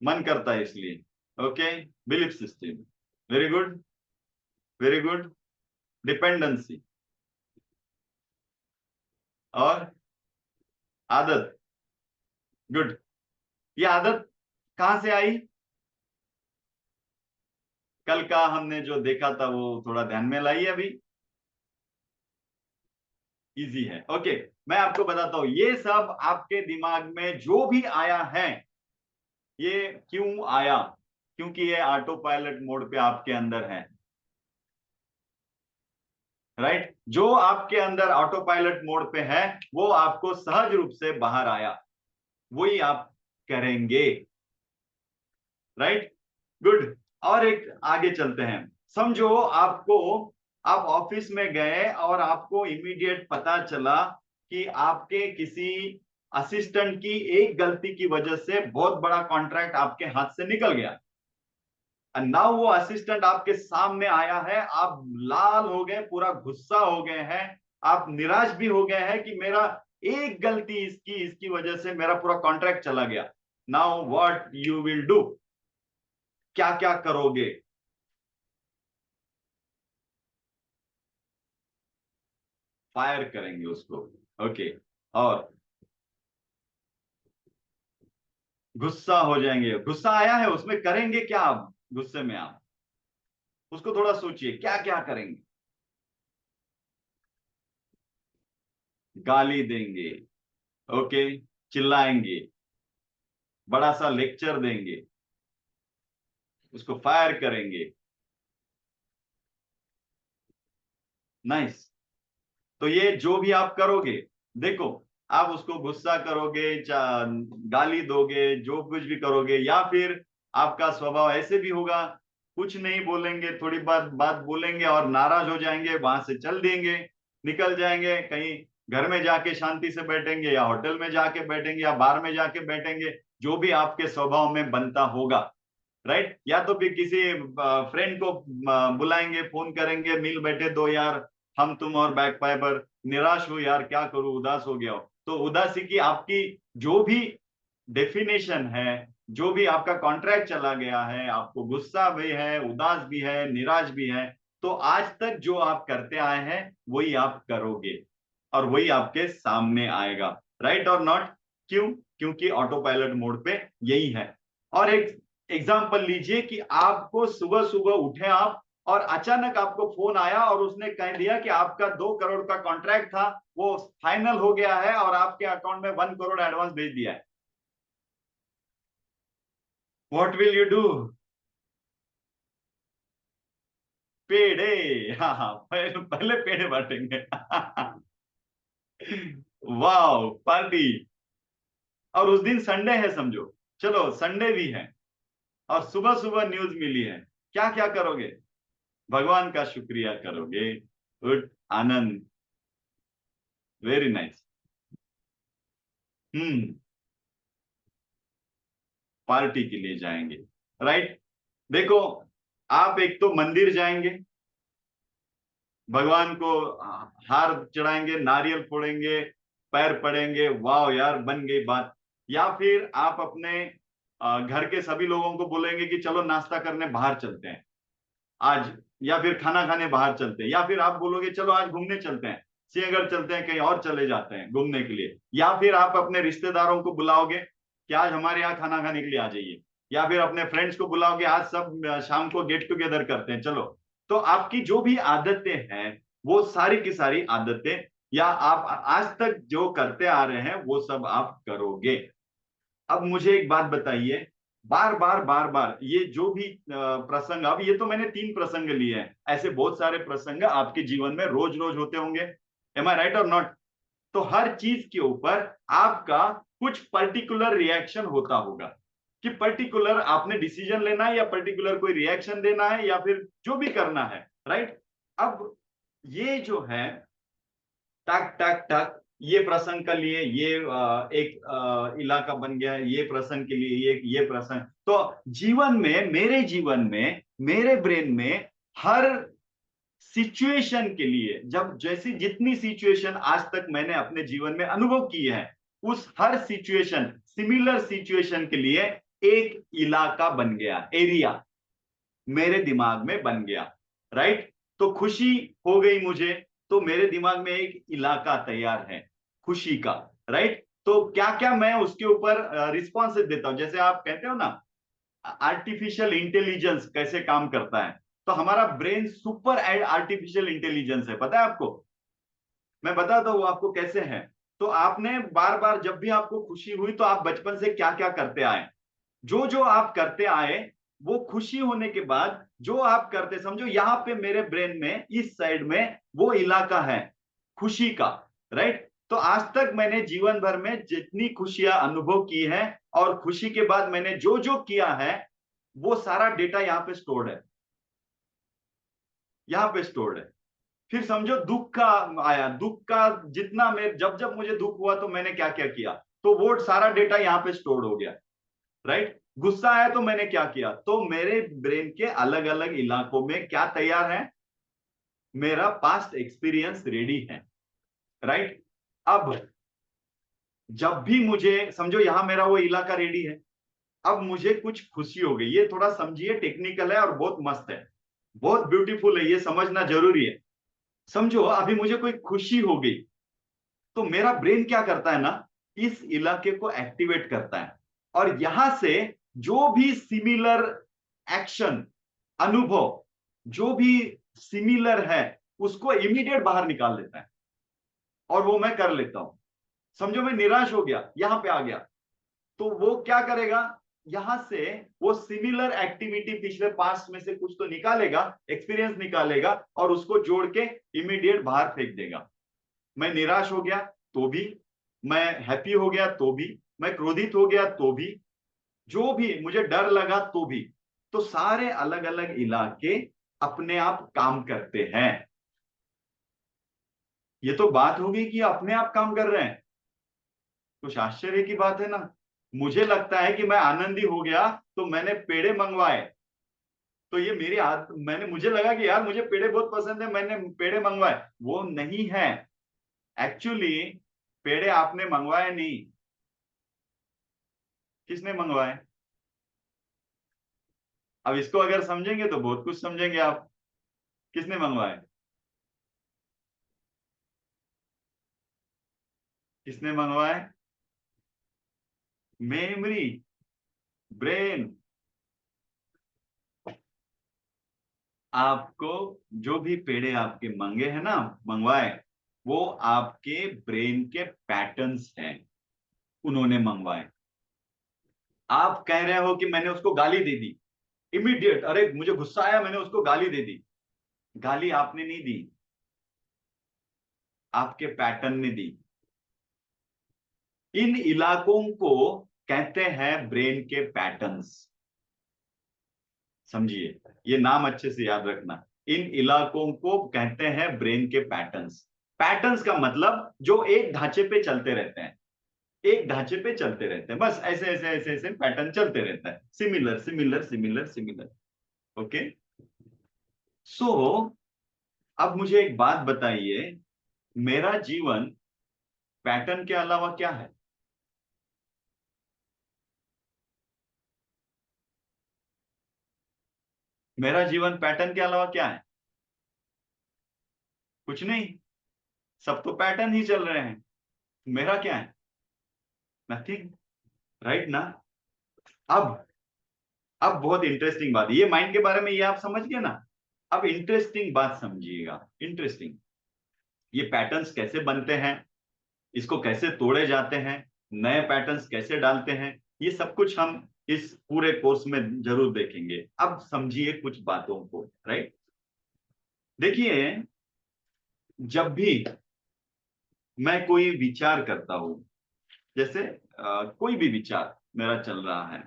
मन करता है इसलिए, okay. Belief system, very good, very good. Dependency, और आदत, गुड। ये आदत कहां से आई? कल का हमने जो देखा था वो थोड़ा ध्यान में लाइए अभी। इजी है, ओके। मैं आपको बताता हूं, ये सब आपके दिमाग में जो भी आया है, ये क्यों आया? क्योंकि ये ऑटो पायलट मोड पे आपके अंदर है। राइट। जो आपके अंदर ऑटो पायलट मोड पे है वो आपको सहज रूप से बाहर आया, वही आप करेंगे। Right, good. और एक आगे चलते हैं। समझो आपको, आप ऑफिस में गए और आपको इमीडिएट पता चला कि आपके किसी असिस्टेंट की एक गलती की वजह से बहुत बड़ा कॉन्ट्रैक्ट आपके हाथ से निकल गया। नाउ वो असिस्टेंट आपके सामने आया है, आप लाल हो गए, पूरा गुस्सा हो गए हैं, आप निराश भी हो गए हैं कि मेरा एक गलती इसकी इसकी वजह से मेरा पूरा कॉन्ट्रैक्ट चला गया। Now what you will do, क्या क्या करोगे? फायर करेंगे उसको। ओके। और गुस्सा हो जाएंगे, गुस्सा आया है उसमें, करेंगे क्या आप गुस्से में? आप उसको थोड़ा सोचिए, क्या क्या करेंगे? गाली देंगे, ओके, चिल्लाएंगे, बड़ा सा लेक्चर देंगे, उसको फायर करेंगे। नाइस। तो ये जो भी आप करोगे, देखो, आप उसको गुस्सा करोगे, गाली दोगे, जो कुछ भी करोगे, या फिर आपका स्वभाव ऐसे भी होगा, कुछ नहीं बोलेंगे, थोड़ी बात बात बोलेंगे और नाराज हो जाएंगे, वहां से चल देंगे, निकल जाएंगे कहीं, घर में जाके शांति से बैठेंगे, या होटल में जाके बैठेंगे, या बार में जाके बैठेंगे, जो भी आपके स्वभाव में बनता होगा। राइट। या तो फिर किसी फ्रेंड को बुलाएंगे, फोन करेंगे, मिल बैठे दो यार, हम तुम और बैक पाइपर, निराश हो यार, क्या करूं, उदास हो गया हो। तो उदासी की आपकी जो भी डेफिनेशन है, जो भी आपका कॉन्ट्रैक्ट चला गया है, आपको गुस्सा भी है, उदास भी है, निराश भी है, तो आज तक जो आप करते आए हैं वही आप करोगे, और वही आपके सामने आएगा। राइट और नॉट? क्यों? क्योंकि ऑटो पायलट मोड पे यही है। और एक एग्जाम्पल लीजिए कि आपको सुबह सुबह उठे आप, और अचानक आपको फोन आया और उसने कह दिया कि आपका 2 करोड़ का कॉन्ट्रैक्ट था, वो फाइनल हो गया है और आपके अकाउंट में 1 करोड़ एडवांस भेज दिया है। What will you do? पेड़े, हाँ हाँ, पहले पेड़े बांटेंगे। वाह, पार्टी। और उस दिन संडे है समझो, चलो संडे भी है, और सुबह सुबह न्यूज मिली है, क्या क्या करोगे? भगवान का शुक्रिया करोगे। गुड, आनंद, वेरी नाइस। हम्म, पार्टी के लिए जाएंगे। राइट। देखो, आप एक तो मंदिर जाएंगे, भगवान को हार चढ़ाएंगे, नारियल फोड़ेंगे, पैर पड़ेंगे, वाह यार बन गई बात। या फिर आप अपने घर के सभी लोगों को बोलेंगे कि चलो नाश्ता करने बाहर चलते हैं आज, या फिर खाना खाने बाहर चलते हैं, या फिर आप बोलोगे चलो आज घूमने चलते हैं, सिंहगढ़ चलते हैं, कहीं और चले जाते हैं घूमने के लिए। या फिर आप अपने रिश्तेदारों को बुलाओगे कि आज हमारे यहाँ खाना खाने के लिए आ जाइए, या फिर अपने फ्रेंड्स को बुलाओगे, आज सब शाम को गेट टुगेदर करते हैं चलो। तो आपकी जो भी आदतें हैं, वो सारी की सारी आदतें, या आप आज तक जो करते आ रहे हैं वो सब आप करोगे। अब मुझे एक बात बताइए, बार बार बार बार ये जो भी प्रसंग, अब ये तो मैंने 3 प्रसंग लिए हैं, ऐसे बहुत सारे प्रसंग आपके जीवन में रोज रोज होते होंगे। एम आई राइट और नॉट? तो हर चीज के ऊपर आपका कुछ पर्टिकुलर रिएक्शन होता होगा, कि पर्टिकुलर आपने डिसीजन लेना है, या पर्टिकुलर कोई रिएक्शन देना है, या फिर जो भी करना है। राइट। अब ये जो है, टक टक टक, ये प्रसंग के लिए ये एक इलाका बन गया, ये प्रसंग के लिए ये प्रसंग। तो जीवन में, मेरे जीवन में, मेरे ब्रेन में हर सिचुएशन के लिए, जब जैसी जितनी सिचुएशन आज तक मैंने अपने जीवन में अनुभव की है, उस हर सिचुएशन, सिमिलर सिचुएशन के लिए एक इलाका बन गया, एरिया मेरे दिमाग में बन गया। राइट। तो खुशी हो गई मुझे, तो मेरे दिमाग में एक इलाका तैयार है खुशी का। राइट। तो क्या क्या मैं उसके ऊपर रिस्पॉन्सेस देता हूं, जैसे आप कहते हो ना, आर्टिफिशियल इंटेलिजेंस कैसे काम करता है, तो हमारा ब्रेन सुपर आर्टिफिशियल इंटेलिजेंस है, पता है आपको? मैं बताता हूँ आपको कैसे है। तो आपने बार बार जब भी आपको खुशी हुई, तो आप बचपन से क्या क्या करते आए, जो जो आप करते आए, वो खुशी होने के बाद जो आप करते, समझो यहाँ पे मेरे ब्रेन में इस साइड में वो इलाका है खुशी का, राइट। तो आज तक मैंने जीवन भर में जितनी खुशियां अनुभव की है और खुशी के बाद मैंने जो जो किया है, वो सारा डेटा यहाँ पे स्टोर्ड है, यहाँ पे स्टोर्ड है। फिर समझो दुख का आया, दुख का जितना मैं, जब जब मुझे दुख हुआ तो मैंने क्या क्या किया, तो वो सारा डेटा यहाँ पे स्टोर्ड हो गया, राइट। गुस्सा आया तो मैंने क्या किया, तो मेरे ब्रेन के अलग अलग इलाकों में क्या तैयार है, मेरा पास्ट एक्सपीरियंस रेडी है, राइट। अब जब भी मुझे, समझो यहां मेरा वो इलाका रेडी है, अब मुझे कुछ खुशी हो गई, ये थोड़ा समझिए टेक्निकल है और बहुत मस्त है, बहुत ब्यूटीफुल है, ये समझना जरूरी है। समझो अभी मुझे कोई खुशी हो गई, तो मेरा ब्रेन क्या करता है ना, इस इलाके को एक्टिवेट करता है, और यहां से जो भी सिमिलर एक्शन, अनुभव, जो भी सिमिलर है, उसको इमीडिएट बाहर निकाल देता है, और वो मैं कर लेता हूं। समझो मैं निराश हो गया, यहां पे आ गया, तो वो क्या करेगा, यहां से वो सिमिलर एक्टिविटी पिछले पास्ट में से कुछ तो निकालेगा, एक्सपीरियंस निकालेगा, और उसको जोड़ के इमीडिएट बाहर फेंक देगा। मैं निराश हो गया तो भी, मैं हैप्पी हो गया तो भी, मैं क्रोधित हो गया तो भी, जो भी मुझे डर लगा तो भी, तो सारे अलग अलग इलाके अपने आप काम करते हैं। ये तो बात होगी कि अपने आप काम कर रहे हैं, कुछ आश्चर्य की बात है ना। मुझे लगता है कि मैं आनंदी हो गया तो मैंने पेड़े मंगवाए, तो ये मेरी आदत, मैंने, मुझे लगा कि यार मुझे पेड़े बहुत पसंद है, मैंने पेड़े मंगवाए, वो नहीं है। एक्चुअली पेड़े आपने मंगवाए नहीं, किसने मंगवाए। अब इसको अगर समझेंगे तो बहुत कुछ समझेंगे आप। किसने मंगवाए, किसने मंगवाए, मेमोरी, ब्रेन। आपको जो भी पेड़े आपके मंगे हैं ना, मंगवाए, वो आपके ब्रेन के पैटर्न्स हैं, उन्होंने मंगवाए। आप कह रहे हो कि मैंने उसको गाली दे दी, इमीडिएट, अरे मुझे गुस्सा आया मैंने उसको गाली दे दी, गाली आपने नहीं दी, आपके पैटर्न ने दी। इन इलाकों को कहते हैं ब्रेन के पैटर्न्स, समझिए, ये नाम अच्छे से याद रखना। इन इलाकों को कहते हैं ब्रेन के पैटर्न्स। पैटर्न्स का मतलब जो एक ढांचे पे चलते रहते हैं, एक ढांचे पे चलते रहते हैं, बस ऐसे ऐसे ऐसे ऐसे पैटर्न चलते रहता है, similar similar similar similar. Okay, so अब मुझे एक बात बताइए, मेरा जीवन पैटर्न के अलावा क्या है। मेरा जीवन पैटर्न के अलावा क्या है, कुछ नहीं, सब तो पैटर्न ही चल रहे हैं, मेरा क्या है, नथिंग, राइट ना। अब अब बहुत इंटरेस्टिंग बात है, ये माइंड के बारे में ये आप समझ गए ना। अब इंटरेस्टिंग बात समझिएगा, इंटरेस्टिंग, ये पैटर्न्स कैसे बनते हैं, इसको कैसे तोड़े जाते हैं, नए पैटर्न्स कैसे डालते हैं, ये सब कुछ हम इस पूरे कोर्स में जरूर देखेंगे। अब समझिए कुछ बातों को, राइट। देखिए, जब भी मैं कोई विचार करता हूं, जैसे कोई भी विचार मेरा चल रहा है,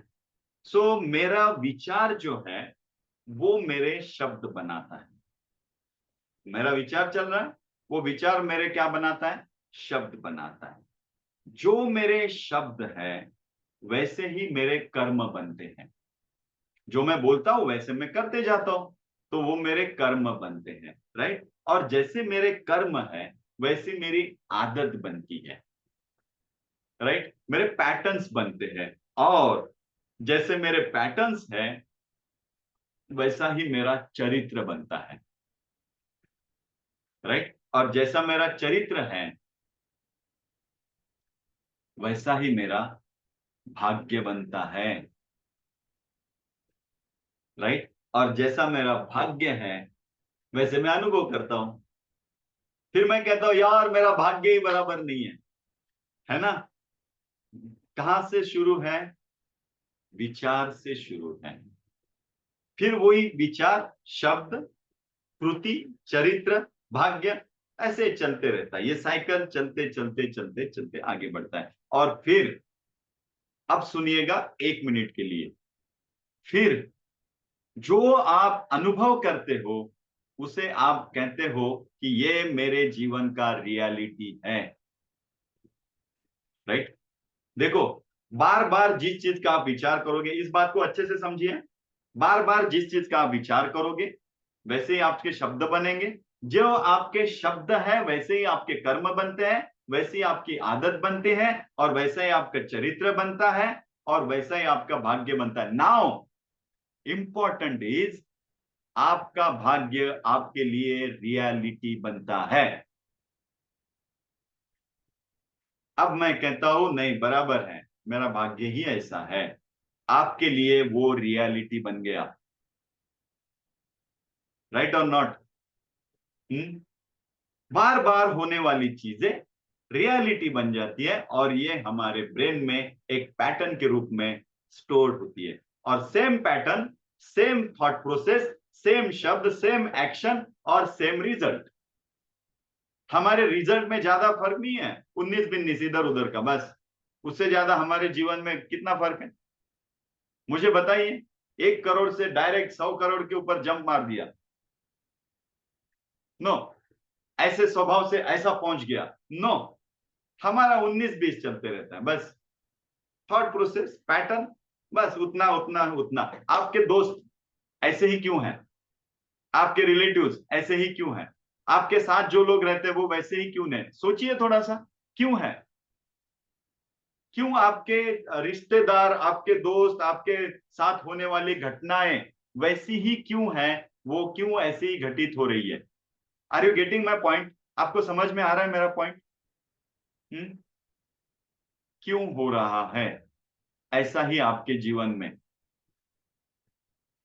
सो मेरा विचार जो है वो मेरे शब्द बनाता है। मेरा विचार चल रहा है, वो विचार मेरे क्या बनाता है, शब्द बनाता है। जो मेरे शब्द है वैसे ही मेरे कर्म बनते हैं, जो मैं बोलता हूं वैसे मैं करते जाता हूं, तो वो मेरे कर्म बनते हैं, राइट। और जैसे मेरे कर्म है वैसे मेरी आदत बनती है, राइट, मेरे पैटर्न्स बनते हैं, और जैसे मेरे पैटर्न्स है वैसा ही मेरा चरित्र बनता है, राइट। और जैसा मेरा चरित्र है वैसा ही मेरा भाग्य बनता है, राइट। और जैसा मेरा भाग्य है वैसे मैं अनुभव करता हूं, फिर मैं कहता हूं यार मेरा भाग्य ही बराबर नहीं है ना। कहां से शुरू है, विचार से शुरू है, फिर वही विचार, शब्द, कृति, चरित्र, भाग्य, ऐसे चलते रहता है। ये साइकिल चलते चलते चलते चलते आगे बढ़ता है। और फिर अब सुनिएगा 1 मिनट के लिए, फिर जो आप अनुभव करते हो उसे आप कहते हो कि ये मेरे जीवन का रियलिटी है। राइट? देखो, बार बार जिस चीज का आप विचार करोगे, इस बात को अच्छे से समझिए, बार बार जिस चीज का आप विचार करोगे वैसे ही आपके शब्द बनेंगे। जो आपके शब्द है वैसे ही आपके कर्म बनते हैं, वैसे ही आपकी आदत बनती है, और वैसा ही आपका चरित्र बनता है, और वैसा ही आपका भाग्य बनता है। नाउ इंपॉर्टेंट इज, आपका भाग्य आपके लिए रियलिटी बनता है। अब मैं कहता हूं नहीं, बराबर है, मेरा भाग्य ही ऐसा है, आपके लिए वो रियलिटी बन गया। राइट और नॉट? बार बार होने वाली चीजें रियलिटी बन जाती है, और ये हमारे ब्रेन में एक पैटर्न के रूप में स्टोर होती है। और same pattern, same thought process, same शब्द, सेम एक्शन और सेम रिजल्ट। हमारे रिजल्ट में ज्यादा फर्क नहीं है, 19-20 इधर उधर का, बस। उससे ज्यादा हमारे जीवन में कितना फर्क है मुझे बताइए। 1 करोड़ से डायरेक्ट 100 करोड़ के ऊपर जंप मार दिया, नो। ऐसे स्वभाव से ऐसा पहुंच गया, नो। हमारा 19-20 चलते रहता है, बस। थॉट प्रोसेस, पैटर्न, बस उतना उतना उतना। आपके दोस्त ऐसे ही क्यों हैं? आपके रिलेटिव्स ऐसे ही क्यों हैं? आपके साथ जो लोग रहते हैं वो वैसे ही क्यों नहीं? सोचिए थोड़ा सा, क्यों है? क्यों आपके रिश्तेदार, आपके दोस्त, आपके साथ होने वाली घटनाएं वैसी ही क्यों है? वो क्यों ऐसे ही घटित हो रही है? Are you getting my point? आपको समझ में आ रहा है मेरा पॉइंट? क्यों हो रहा है ऐसा ही आपके जीवन में?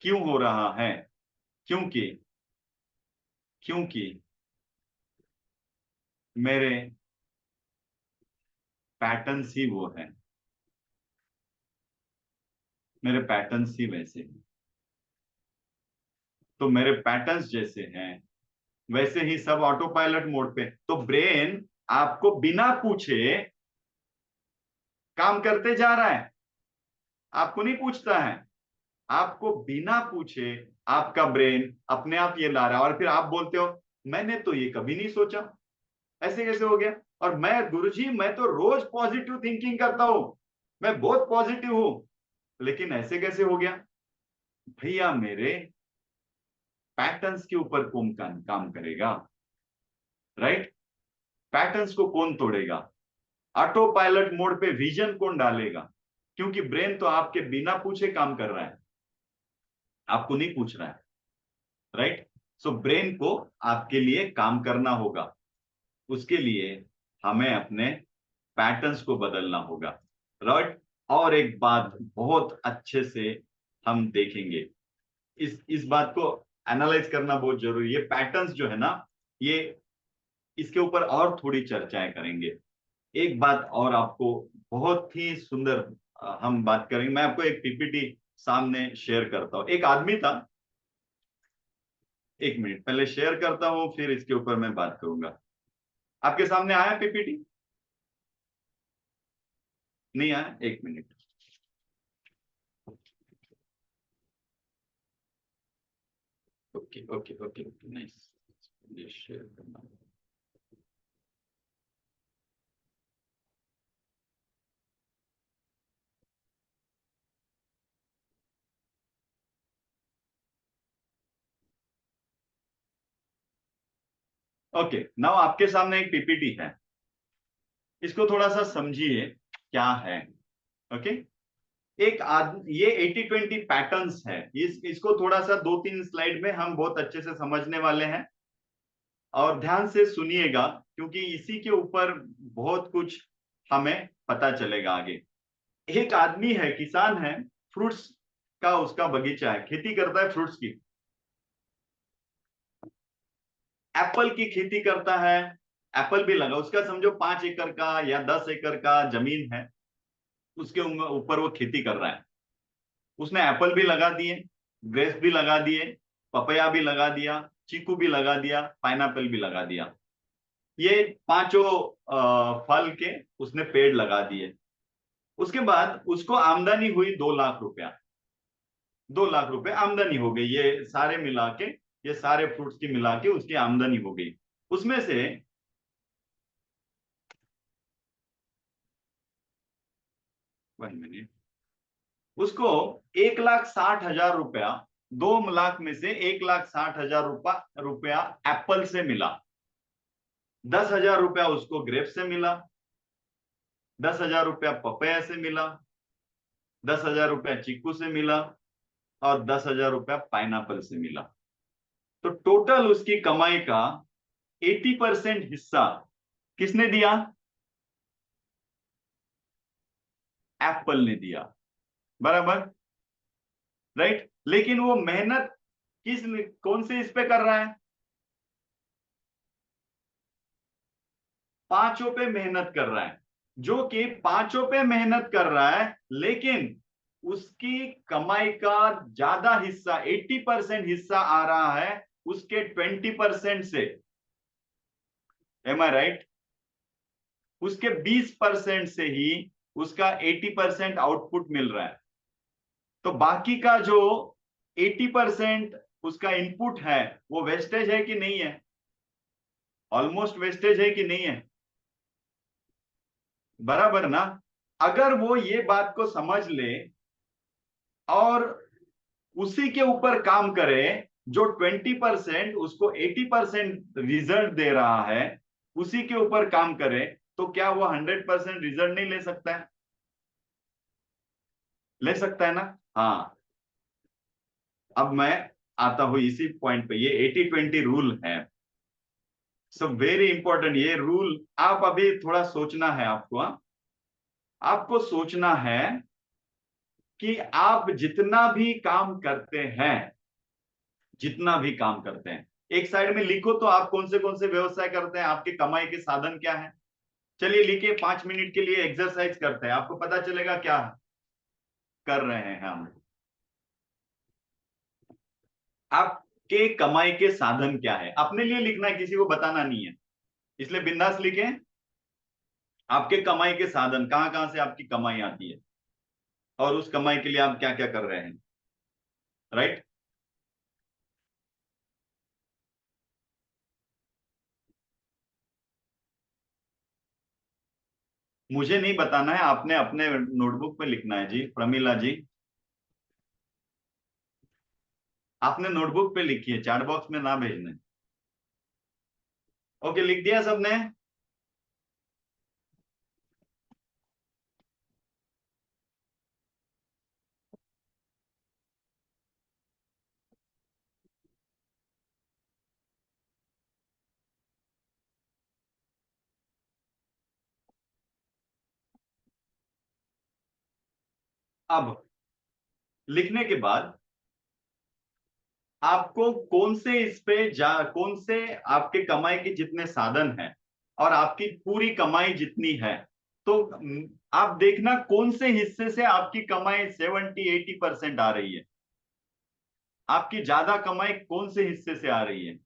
क्यों हो रहा है? क्योंकि क्योंकि मेरे पैटर्न्स ही वो है, मेरे पैटर्न्स ही वैसे हैं। तो मेरे पैटर्न्स जैसे हैं वैसे ही सब ऑटो पायलट मोड पे। तो ब्रेन आपको बिना पूछे काम करते जा रहा है, आपको नहीं पूछता है। आपको बिना पूछे आपका ब्रेन अपने आप ये ला रहा है, और फिर आप बोलते हो मैंने तो ये कभी नहीं सोचा, ऐसे कैसे हो गया? और मैं, गुरुजी, मैं तो रोज पॉजिटिव थिंकिंग करता हूं, मैं बहुत पॉजिटिव हूं, लेकिन ऐसे कैसे हो गया? भैया मेरे, पैटर्न्स के ऊपर कौन काम करेगा? राइट? पैटर्न्स को कौन तोड़ेगा? ऑटो पायलट मोड पे विजन कौन डालेगा? क्योंकि ब्रेन तो आपके बिना पूछे काम कर रहा है, आपको नहीं पूछ रहा है। राइट? सो ब्रेन को आपके लिए काम करना होगा, उसके लिए हमें अपने पैटर्न्स को बदलना होगा। राइट? और एक बात बहुत अच्छे से हम देखेंगे, इस बात को एनालाइज करना बहुत जरूरी है। पैटर्न्स जो है ना, ये, इसके ऊपर और थोड़ी चर्चाएं करेंगे। एक बात और आपको बहुत ही सुंदर हम बात करेंगे। मैं आपको एक पीपीटी सामने शेयर करता हूं। एक आदमी था, 1 मिनट पहले शेयर करता हूं, फिर इसके ऊपर मैं बात करूंगा। आपके सामने आया पीपीटी? नहीं आया? 1 minute. Okay okay okay okay, nice. ये शेयर करना। ओके, नाउ आपके सामने एक पीपीटी है, इसको थोड़ा सा समझिए क्या है। ओके, एक आदमी, ये 80-20 पैटर्न्स है, इसको थोड़ा सा 2-3 स्लाइड में हम बहुत अच्छे से समझने वाले हैं, और ध्यान से सुनिएगा, क्योंकि इसी के ऊपर बहुत कुछ हमें पता चलेगा आगे। एक आदमी है, किसान है, फ्रूट्स का उसका बगीचा है, खेती करता है फ्रूट्स की। एप्पल की खेती करता है, एप्पल भी लगा, उसका समझो 5 एकड़ का या 10 एकड़ का जमीन है, उसके ऊपर वो खेती कर रहा है। उसने एप्पल भी लगा दिए, ग्रेप्स भी लगा दिए, पपया भी लगा दिया, चीकू भी लगा दिया, पाइनएप्पल भी लगा दिया। ये पांचों फल के उसने पेड़ लगा दिए। उसके बाद उसको आमदनी हुई 2 लाख रुपया। 2 लाख रुपए आमदनी हो गई, ये सारे मिला के, ये सारे फ्रूट्स की मिला के उसकी आमदनी हो गई। उसमें से 1 मिनट, उसको 1,60,000 रुपया, 2 लाख में से 1,60,000 रुपया एप्पल से मिला। 10,000 रुपया उसको ग्रेप से मिला, 10,000 रुपया पपया से मिला, 10,000 रुपया चीकू से मिला, और 10,000 रुपया पाइनएप्पल से मिला। तो टोटल उसकी कमाई का 80% हिस्सा किसने दिया? एप्पल ने दिया। बराबर, राइट। लेकिन वो मेहनत किस, कौन से इस पे कर रहा है? पांचों पे मेहनत कर रहा है, जो कि पांचों पे मेहनत कर रहा है, लेकिन उसकी कमाई का ज्यादा हिस्सा, 80% हिस्सा आ रहा है उसके 20% से। M I right? उसके 20% से ही उसका 80% आउटपुट मिल रहा है। तो बाकी का जो 80% उसका इनपुट है, वो वेस्टेज है कि नहीं है? ऑलमोस्ट वेस्टेज है कि नहीं है? बराबर ना? अगर वो ये बात को समझ ले और उसी के ऊपर काम करे, जो 20% उसको 80% रिजल्ट दे रहा है, उसी के ऊपर काम करे, तो क्या वो 100% रिजल्ट नहीं ले सकता है? ले सकता है ना? हाँ। अब मैं आता हूं इसी पॉइंट पे, ये 80-20 रूल है। सो वेरी इंपॉर्टेंट ये रूल। आप अभी थोड़ा सोचना है आपको, हाँ? आपको सोचना है कि आप जितना भी काम करते हैं, जितना भी काम करते हैं, एक साइड में लिखो तो आप कौन से व्यवसाय करते हैं, आपके कमाई के साधन क्या है। चलिए लिखिए, 5 मिनट के लिए एक्सरसाइज करते हैं, आपको पता चलेगा क्या कर रहे हैं हम। आपके कमाई के साधन क्या है, अपने लिए लिखना है, किसी को बताना नहीं है, इसलिए बिंदास लिखें। आपके कमाई के साधन, कहाँ कहाँ से आपकी कमाई आती है, और उस कमाई के लिए आप क्या क्या कर रहे हैं, राइट। मुझे नहीं बताना है, आपने अपने नोटबुक पे लिखना है जी, प्रमिला जी। आपने नोटबुक पे लिखी है, चैट बॉक्स में ना भेजना। ओके, लिख दिया सबने? अब लिखने के बाद आपको कौन से इस पे कौन से आपके कमाई के जितने साधन हैं, और आपकी पूरी कमाई जितनी है, तो आप देखना कौन से हिस्से से आपकी कमाई 70-80% आ रही है। आपकी ज्यादा कमाई कौन से हिस्से से आ रही है?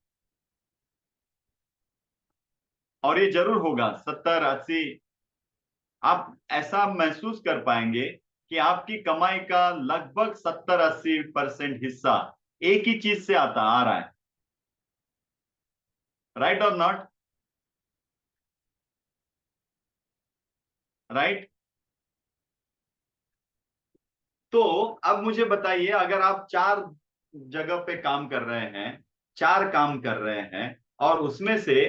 और ये जरूर होगा 70-80। आप ऐसा महसूस कर पाएंगे कि आपकी कमाई का लगभग 70-80% हिस्सा एक ही चीज से आता आ रहा है। राइट और नॉट? राइट। तो अब मुझे बताइए, अगर आप 4 जगह पे काम कर रहे हैं, 4 काम कर रहे हैं, और उसमें से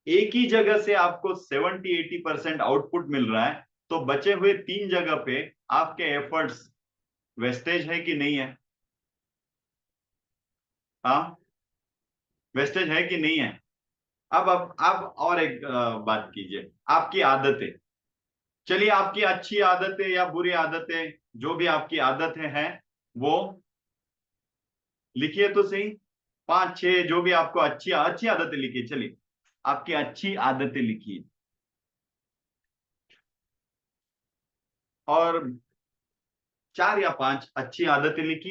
एक ही जगह से आपको 70-80% आउटपुट मिल रहा है, तो बचे हुए 3 जगह पे आपके एफर्ट्स वेस्टेज है कि नहीं है? हाँ, वेस्टेज है कि नहीं है? अब और एक बात कीजिए, आपकी आदतें। चलिए, आपकी अच्छी आदतें या बुरी आदतें, जो भी आपकी आदतें हैं, वो लिखिए तो सही। 5-6 जो भी आपको अच्छी अच्छी आदतें लिखिए, चलिए आपकी अच्छी आदतें लिखिए। और 4 या 5 अच्छी आदतें लिखी,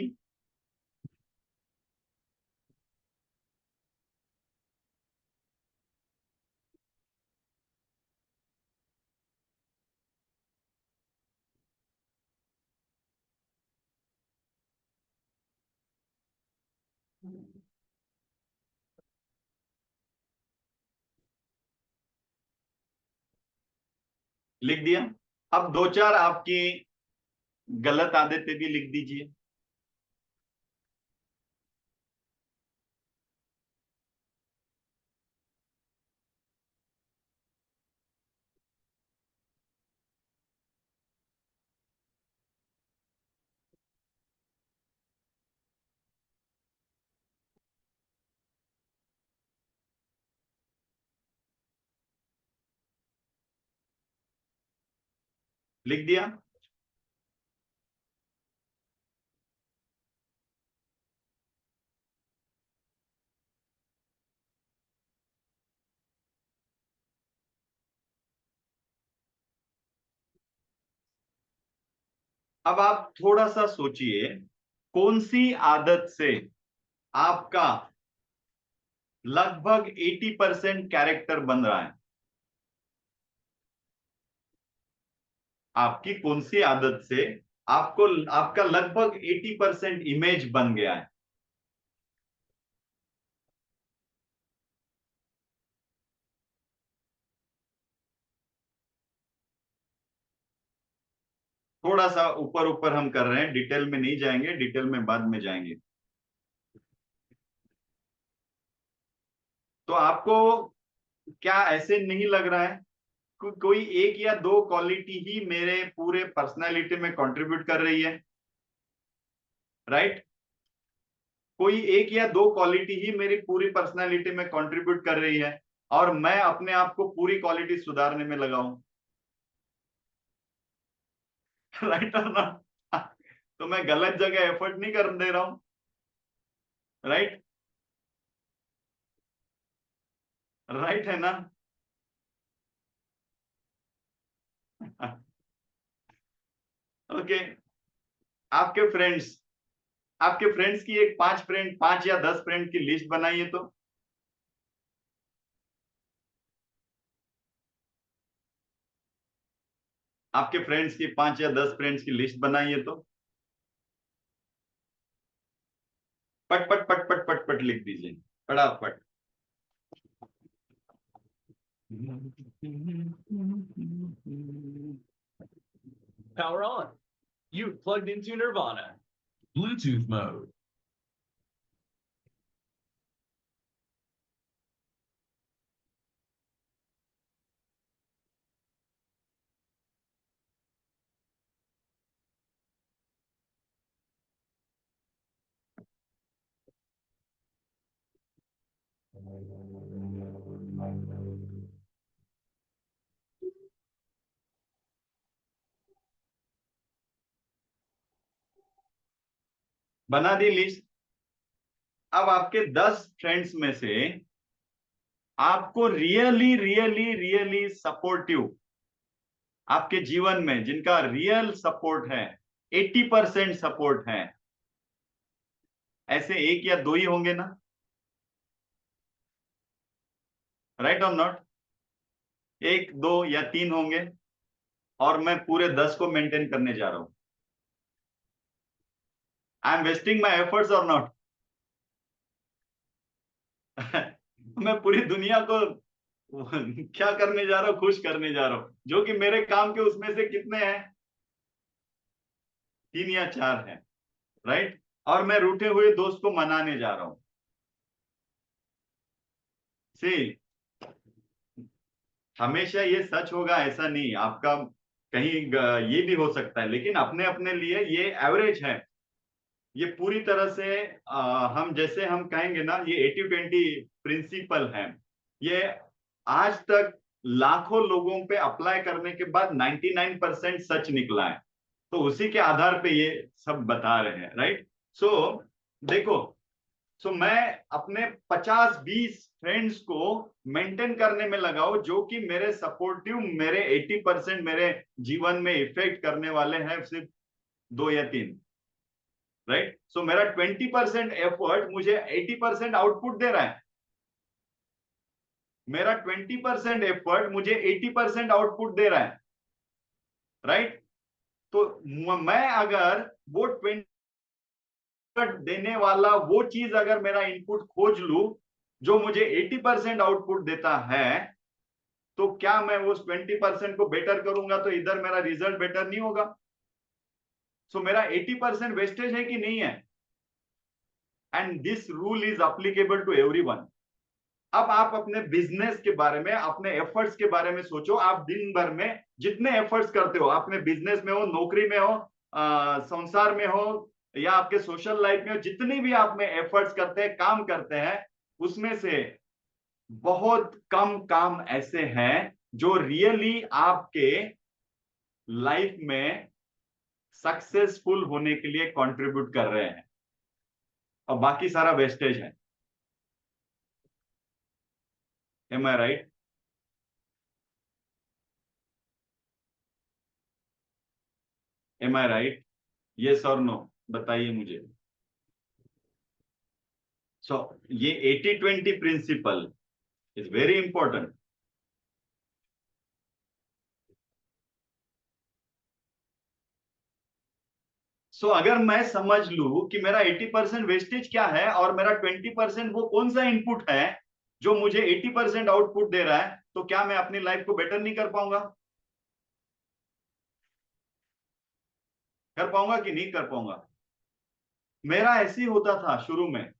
लिख दिया। अब दो चार आपकी गलत आदतें भी लिख दीजिए। लिख दिया। अब आप थोड़ा सा सोचिए, कौन सी आदत से आपका लगभग 80% कैरेक्टर बन रहा है। आपकी कौन सी आदत से आपको आपका लगभग 80% इमेज बन गया है। थोड़ा सा ऊपर ऊपर हम कर रहे हैं, डिटेल में नहीं जाएंगे, डिटेल में बाद में जाएंगे। तो आपको क्या ऐसे नहीं लग रहा है कोई एक या दो क्वालिटी ही मेरे पूरे पर्सनालिटी में कंट्रीब्यूट कर रही है? राइट। कोई एक या दो क्वालिटी ही मेरी पूरी पर्सनालिटी में कंट्रीब्यूट कर रही है, और मैं अपने आप को पूरी क्वालिटी सुधारने में लगाऊं। राइट और नॉट? तो मैं गलत जगह एफर्ट नहीं कर दे रहा हूं। राइट। राइट है ना? ओके। आपके फ्रेंड्स आपके फ्रेंड्स की एक पांच या 10 फ्रेंड की लिस्ट बनाइए तो। आपके फ्रेंड्स की 5 या 10 फ्रेंड्स की लिस्ट बनाइए तो। पट पट पट पट पट पट लिख दीजिए, फटाफट। Power on. You've plugged into Nirvana. Bluetooth mode. बना दी लिस्ट। अब आपके 10 फ्रेंड्स में से आपको रियली रियली रियली सपोर्टिव, आपके जीवन में जिनका रियल सपोर्ट है, 80% सपोर्ट है, ऐसे एक या दो ही होंगे ना? राइट और नॉट? एक दो या तीन होंगे, और मैं पूरे 10 को मेंटेन करने जा रहा हूं। I am wasting my efforts और नॉट? मैं पूरी दुनिया को क्या करने जा रहा हूँ? खुश करने जा रहा हूँ, जो कि मेरे काम के उसमें से कितने हैं? 3 या 4 हैं। राइट। और मैं रूठे हुए दोस्त को मनाने जा रहा हूँ। सी, हमेशा ये सच होगा ऐसा नहीं, आपका कहीं ये भी हो सकता है, लेकिन अपने अपने लिए ये एवरेज है। ये पूरी तरह से हम जैसे हम कहेंगे ना, ये 80-20 प्रिंसिपल है। ये आज तक लाखों लोगों पे अप्लाई करने के बाद 99% सच निकला है। तो उसी के आधार पे ये सब बता रहे हैं। राइट। सो देखो, मैं अपने 50-20 फ्रेंड्स को मेंटेन करने में लगाओ, जो कि मेरे सपोर्टिव, मेरे 80% मेरे जीवन में इफेक्ट करने वाले हैं, सिर्फ दो या तीन। राइट। सो मेरा 20% एफर्ट मुझे 80% आउटपुट दे रहा है। मेरा 20% एफर्ट मुझे 80% आउटपुट दे रहा है। राइट। तो मैं अगर वो देने वाला वो चीज अगर मेरा इनपुट खोज लूं जो मुझे 80% आउटपुट देता है, तो क्या मैं उस 20% को बेटर करूंगा तो इधर मेरा रिजल्ट बेटर नहीं होगा? सो मेरा 80% वेस्टेज है कि नहीं है? And this rule is applicable to everyone. अब आप अपने बिजनेस के बारे में, अपने एफर्ट्स के बारे में सोचो। आप दिन भर में जितने एफर्ट्स करते हो, अपने बिजनेस में हो, नौकरी में हो, संसार में हो, या आपके सोशल लाइफ में हो, जितनी भी आप में एफर्ट्स करते हैं, काम करते हैं, उसमें से बहुत कम काम ऐसे हैं जो रियली आपके लाइफ में सक्सेसफुल होने के लिए कंट्रीब्यूट कर रहे हैं, और बाकी सारा वेस्टेज है। M I right? M I right? Yes और नो, बताइए मुझे। सो ये 80-20 प्रिंसिपल इज वेरी इंपॉर्टेंट। अगर मैं समझ लूं कि मेरा 80% वेस्टेज क्या है और मेरा 20% वो कौन सा इनपुट है जो मुझे 80% आउटपुट दे रहा है, तो क्या मैं अपनी लाइफ को बेटर नहीं कर पाऊंगा? कर पाऊंगा कि नहीं कर पाऊंगा? मेरा ऐसे ही होता था शुरू में।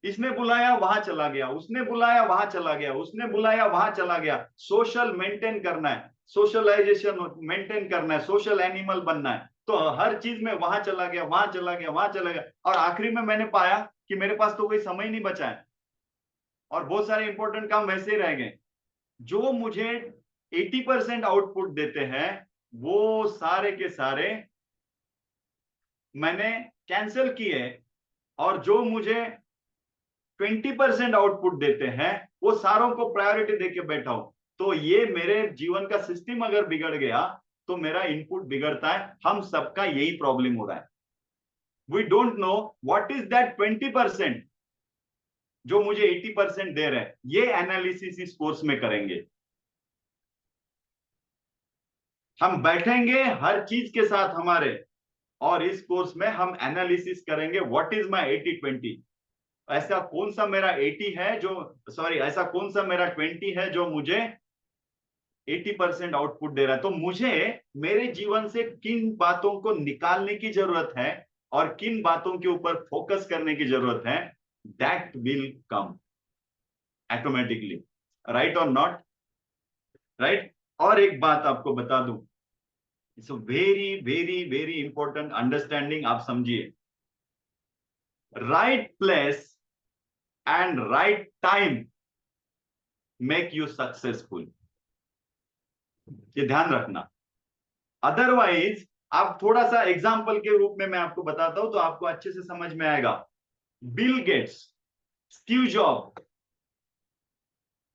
इसने बुलाया वहां चला गया, उसने बुलाया वहां चला गया, उसने बुलाया वहां चला गया। सोशल मेंटेन करना है, सोशलाइजेशन मेंटेन करना है, सोशल एनिमल बनना है, तो हर चीज में वहां चला गया, वहां चला गया, वहां चला गया, और आखिरी में मैंने पाया कि मेरे पास तो कोई समय नहीं बचा है और बहुत सारे इंपॉर्टेंट काम वैसे ही रह गए। जो मुझे 80% आउटपुट देते हैं वो सारे के सारे मैंने कैंसिल किए, और जो मुझे 20% आउटपुट देते हैं वो सारों को प्रायोरिटी देके बैठा हूं। तो ये मेरे जीवन का सिस्टम अगर बिगड़ गया तो मेरा इनपुट बिगड़ता है। हम सबका यही प्रॉब्लम हो रहा है। We don't know what is that 20% जो मुझे 80% दे रहे हैं। ये एनालिसिस इस कोर्स में करेंगे। हम बैठेंगे हर चीज के साथ हमारे, और इस कोर्स में हम एनालिसिस करेंगे व्हाट इज माय 80-20। ऐसा कौन सा मेरा 80 है जो, सॉरी, ऐसा कौन सा मेरा 20 है जो मुझे 80% आउटपुट दे रहा है। तो मुझे मेरे जीवन से किन बातों को निकालने की जरूरत है और किन बातों के ऊपर फोकस करने की जरूरत है, that will come automatically. Right और नॉट? राइट। और एक बात आपको बता दूं, it's very very very important understanding, आप समझिए। Right place and right time make you successful. ये ध्यान रखना। अदरवाइज, आप थोड़ा सा एग्जाम्पल के रूप में मैं आपको बताता हूं तो आपको अच्छे से समझ में आएगा। Bill Gates, Steve job,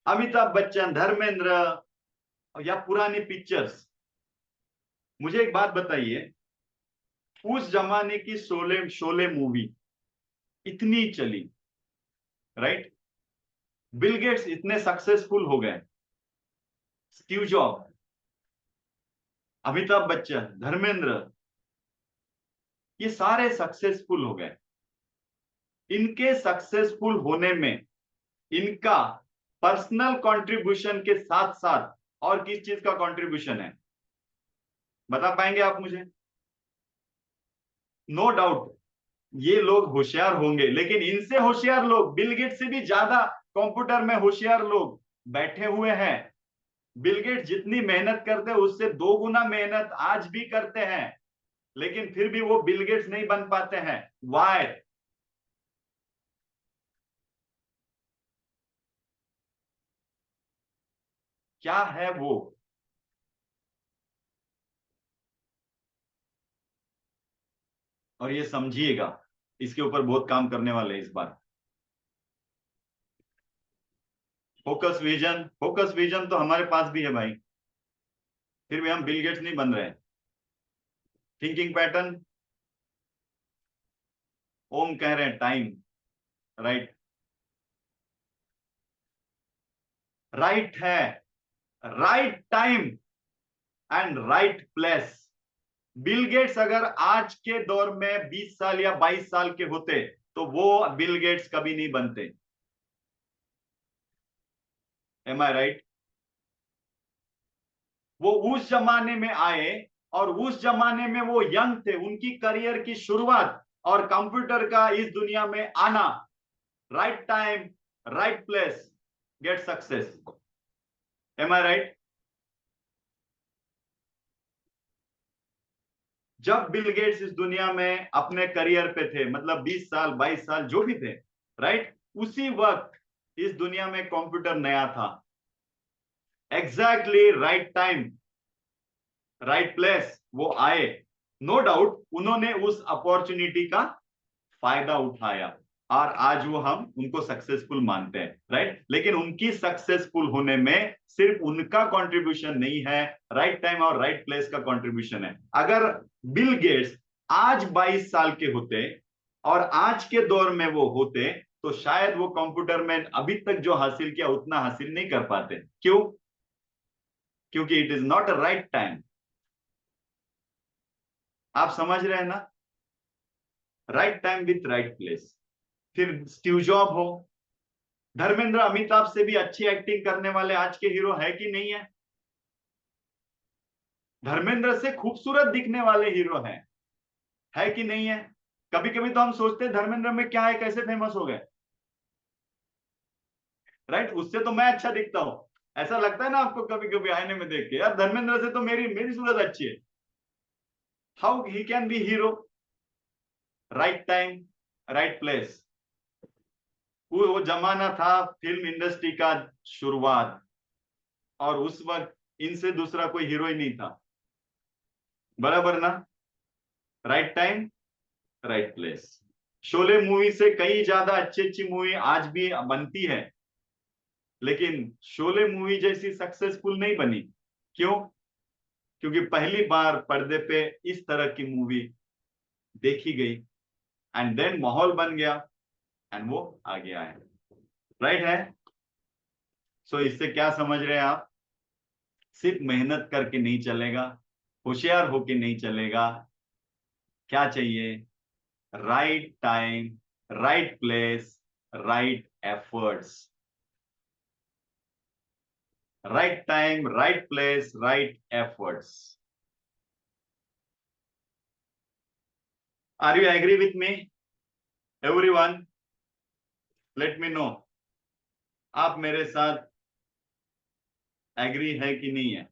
Amitabh Bachchan, Dharmendra, या पुरानी पिक्चर्स, मुझे एक बात बताइए, उस जमाने की शोले शोले मूवी इतनी चली, राइट? बिल गेट्स इतने सक्सेसफुल हो गए, स्टीव जॉब, अमिताभ बच्चन, धर्मेंद्र, ये सारे सक्सेसफुल हो गए। इनके सक्सेसफुल होने में इनका पर्सनल कंट्रीब्यूशन के साथ साथ और किस चीज का कंट्रीब्यूशन है, बता पाएंगे आप मुझे? नो डाउट ये लोग होशियार होंगे, लेकिन इनसे होशियार लोग, बिल गेट से भी ज्यादा कंप्यूटर में होशियार लोग बैठे हुए हैं। बिल गेट जितनी मेहनत करते हैं उससे 2 गुना मेहनत आज भी करते हैं, लेकिन फिर भी वो बिल गेट्स नहीं बन पाते हैं। वाई? क्या है वो? और ये समझिएगा, इसके ऊपर बहुत काम करने वाले हैं इस बार। फोकस विजन, फोकस विजन तो हमारे पास भी है भाई, फिर भी हम बिल गेट्स नहीं बन रहे हैं। थिंकिंग पैटर्न, ओम कह रहे हैं टाइम, राइट? राइट है, right time and right place Bill Gates अगर आज के दौर में 20 साल या 22 साल के होते तो वो बिल गेट्स कभी नहीं बनते। M I right? वो उस जमाने में आए और उस जमाने में वो यंग थे, उनकी करियर की शुरुआत और कंप्यूटर का इस दुनिया में आना, right time right place get success. Am I right? जब बिल गेट्स इस दुनिया में अपने करियर पे थे, मतलब 20 साल 22 साल जो भी थे, राइट, उसी वक्त इस दुनिया में कंप्यूटर नया था। Exactly right time right place वो आए। नो डाउट उन्होंने उस अपॉर्चुनिटी का फायदा उठाया और आज वो हम उनको सक्सेसफुल मानते हैं, राइट। लेकिन उनकी सक्सेसफुल होने में सिर्फ उनका कंट्रीब्यूशन नहीं है, राइट टाइम और राइट प्लेस का कंट्रीब्यूशन है। अगर बिल गेट्स आज 22 साल के होते और आज के दौर में वो होते तो शायद वो कंप्यूटर में अभी तक जो हासिल किया उतना हासिल नहीं कर पाते। क्यों? क्योंकि it is not a right time. आप समझ रहे हैं ना? Right time with right place. फिर स्टीव जॉब हो, धर्मेंद्र अमिताभ से भी अच्छी एक्टिंग करने वाले आज के हीरो है कि नहीं है? धर्मेंद्र से खूबसूरत दिखने वाले हीरो हैं, है कि नहीं है? कभी कभी तो हम सोचते हैं धर्मेंद्र में क्या है, कैसे फेमस हो गए, राइट। उससे तो मैं अच्छा दिखता हूं, ऐसा लगता है ना आपको कभी कभी आईने में देख के, यार धर्मेंद्र से तो मेरी मेरी सूरत अच्छी है। How he can be hero? Right time right place. वो जमाना था फिल्म इंडस्ट्री का शुरुआत, और उस वक्त इनसे दूसरा कोई हीरो ही नहीं था, बराबर ना? Right time right place. Sholay movie से कई ज्यादा अच्छी अच्छी मूवी आज भी बनती है, लेकिन शोले मूवी जैसी सक्सेसफुल नहीं बनी। क्यों? क्योंकि पहली बार पर्दे पे इस तरह की मूवी देखी गई एंड देन माहौल बन गया एंड वो आगे आए, राइट है? सो इससे क्या समझ रहे हैं आप? सिर्फ मेहनत करके नहीं चलेगा, होशियार होके नहीं चलेगा। क्या चाहिए? Right time right place right efforts. Right time right place right efforts. Are you agree with me everyone? Let me know, आप मेरे साथ एग्री है कि नहीं है?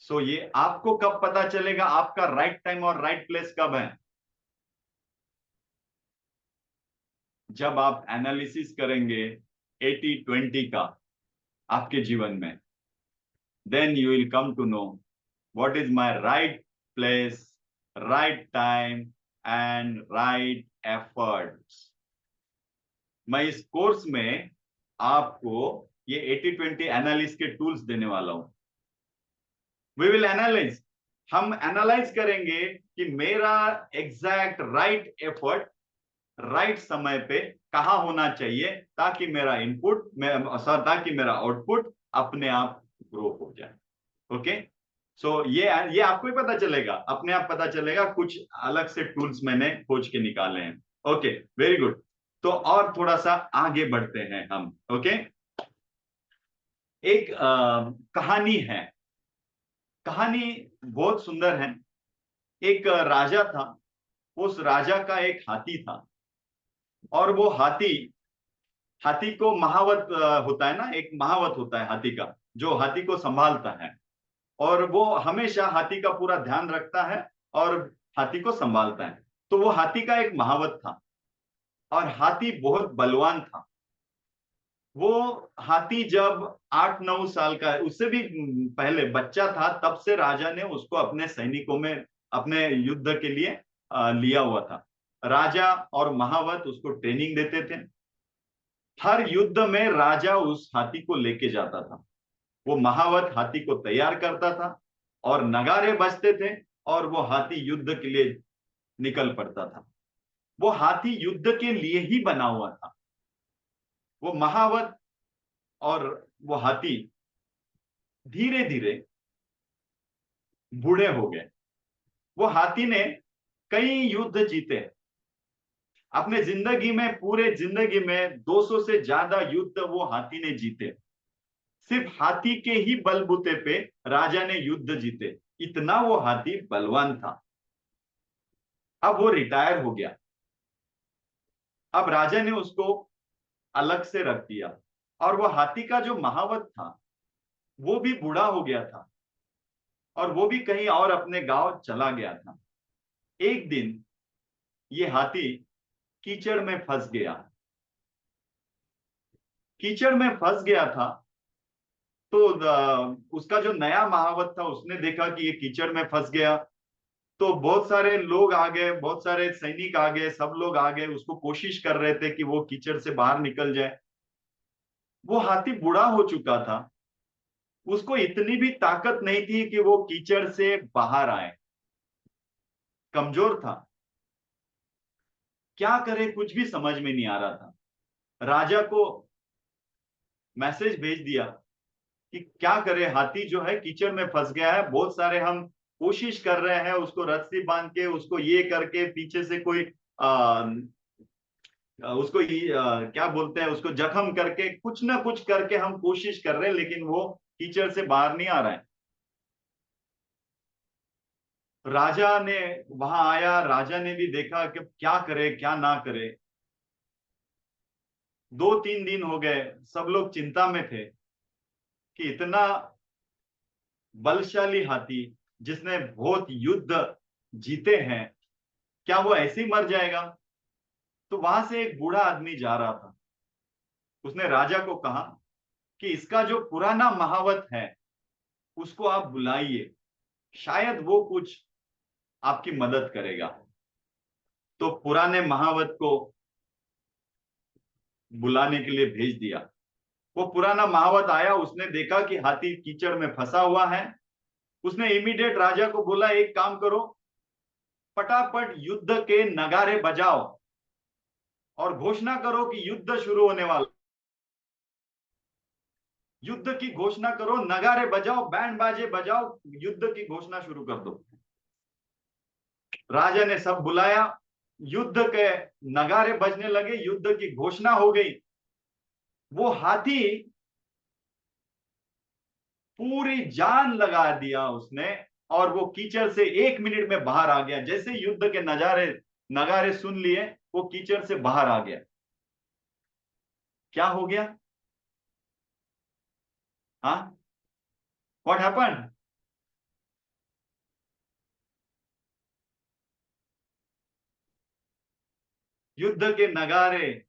सो ये आपको कब पता चलेगा आपका राइट टाइम और राइट प्लेस कब है? जब आप एनालिसिस करेंगे 80-20 का आपके जीवन में, then you will come to know what is my right place, right time and right efforts. मैं इस कोर्स में आपको ये 80-20 एनालिसिस के टूल्स देने वाला हूं। वी विल एनालाइज, हम एनालाइज करेंगे कि मेरा एग्जैक्ट राइट एफर्ट राइट समय पे कहाँ होना चाहिए ताकि मेरा इनपुट ताकि मेरा आउटपुट अपने आप ग्रो हो जाए। ओके, सो ये आपको ही पता चलेगा, अपने आप पता चलेगा। कुछ अलग से टूल्स मैंने खोज के निकाले हैं। Okay, very good. तो और थोड़ा सा आगे बढ़ते हैं हम। ओके, एक कहानी है, कहानी बहुत सुंदर है। एक राजा था, उस राजा का एक हाथी था, और वो हाथी, हाथी को महावत होता है ना, एक महावत होता है हाथी का, जो हाथी को संभालता है, और वो हमेशा हाथी का पूरा ध्यान रखता है और हाथी को संभालता है। तो वो हाथी का एक महावत था, और हाथी बहुत बलवान था। वो हाथी जब 8-9 साल का, उससे भी पहले बच्चा था, तब से राजा ने उसको अपने सैनिकों में, अपने युद्ध के लिए लिया हुआ था। राजा और महावत उसको ट्रेनिंग देते थे। हर युद्ध में राजा उस हाथी को लेके जाता था, वो महावत हाथी को तैयार करता था, और नगारे बजते थे, और वो हाथी युद्ध के लिए निकल पड़ता था। वो हाथी युद्ध के लिए ही बना हुआ था। वो महावत और वो हाथी धीरे धीरे बूढ़े हो गए। वो हाथी ने कई युद्ध जीते अपने जिंदगी में, पूरे जिंदगी में 200 से ज्यादा युद्ध वो हाथी ने जीते। सिर्फ हाथी के ही बलबूते पे राजा ने युद्ध जीते, इतना वो हाथी बलवान था। अब वो रिटायर हो गया। अब राजा ने उसको अलग से रख दिया, और वो हाथी का जो महावत था वो भी बूढ़ा हो गया था, और वो भी कहीं और अपने गांव चला गया था। एक दिन ये हाथी कीचड़ में फंस गया। कीचड़ में फंस गया था, तो उसका जो नया महावत था उसने देखा कि ये कीचड़ में फंस गया। तो बहुत सारे लोग आ गए, बहुत सारे सैनिक आ गए, सब लोग आ गए, उसको कोशिश कर रहे थे कि वो कीचड़ से बाहर निकल जाए। वो हाथी बूढ़ा हो चुका था, उसको इतनी भी ताकत नहीं थी कि वो कीचड़ से बाहर आए, कमजोर था। क्या करे कुछ भी समझ में नहीं आ रहा था। राजा को मैसेज भेज दिया कि क्या करे, हाथी जो है कीचड़ में फंस गया है, बहुत सारे हम कोशिश कर रहे हैं उसको रस्सी बांध के, उसको ये करके, पीछे से कोई आ, उसको क्या बोलते हैं, उसको जख्म करके, कुछ ना कुछ करके हम कोशिश कर रहे हैं, लेकिन वो कीचड़ से बाहर नहीं आ रहा है। राजा ने वहां आया, राजा ने भी देखा कि क्या करे क्या ना करे। 2-3 दिन हो गए, सब लोग चिंता में थे कि इतना बलशाली हाथी जिसने बहुत युद्ध जीते हैं, क्या वो ऐसे ही मर जाएगा। तो वहां से एक बूढ़ा आदमी जा रहा था। उसने राजा को कहा कि इसका जो पुराना महावत है उसको आप बुलाइए, शायद वो कुछ आपकी मदद करेगा। तो पुराने महावत को बुलाने के लिए भेज दिया। वो पुराना महावत आया, उसने देखा कि हाथी कीचड़ में फंसा हुआ है। उसने इमीडिएट राजा को बोला, एक काम करो, फटाफट युद्ध के नगारे बजाओ और घोषणा करो कि युद्ध शुरू होने वाला। युद्ध की घोषणा करो, नगारे बजाओ, बैंड बाजे बजाओ, युद्ध की घोषणा शुरू कर दो। राजा ने सब बुलाया, युद्ध के नगारे बजने लगे, युद्ध की घोषणा हो गई। वो हाथी पूरी जान लगा दिया उसने, और वो कीचड़ से 1 मिनट में बाहर आ गया। जैसे युद्ध के नजारे नगारे सुन लिए, वो कीचड़ से बाहर आ गया। क्या हो गया? हाँ, व्हाट हैपेंड? युद्ध के नगारे,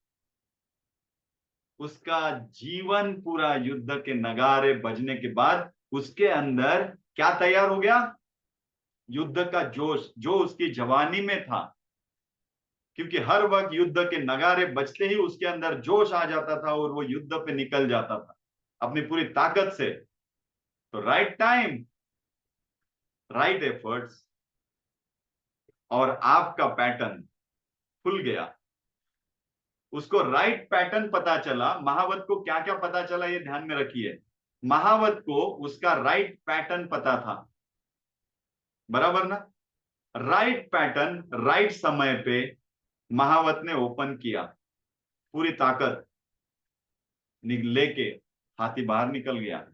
उसका जीवन पूरा युद्ध के नगारे बजने के बाद उसके अंदर क्या तैयार हो गया? युद्ध का जोश, जो उसकी जवानी में था। क्योंकि हर वक्त युद्ध के नगारे बजते ही उसके अंदर जोश आ जाता था और वो युद्ध पे निकल जाता था अपनी पूरी ताकत से। तो राइट टाइम, राइट एफर्ट्स, और आपका पैटर्न खुल गया। उसको राइट पैटर्न पता चला। महावत को क्या क्या पता चला, ये ध्यान में रखिए। महावत को उसका राइट पैटर्न पता था, बराबर ना? राइट पैटर्न राइट समय पे महावत ने ओपन किया, पूरी ताकत लेके हाथी बाहर निकल गया।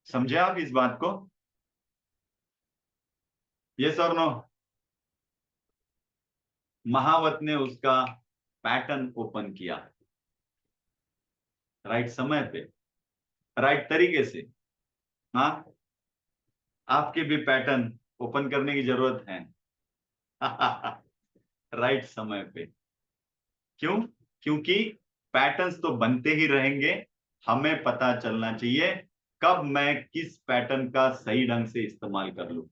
समझे आप इस बात को? यस और नो? महावत ने उसका पैटर्न ओपन किया राइट समय पे, राइट तरीके से। हाँ, आपके भी पैटर्न ओपन करने की जरूरत है। राइट समय पे। क्यों? क्योंकि पैटर्न्स तो बनते ही रहेंगे, हमें पता चलना चाहिए कब मैं किस पैटर्न का सही ढंग से इस्तेमाल कर लूं।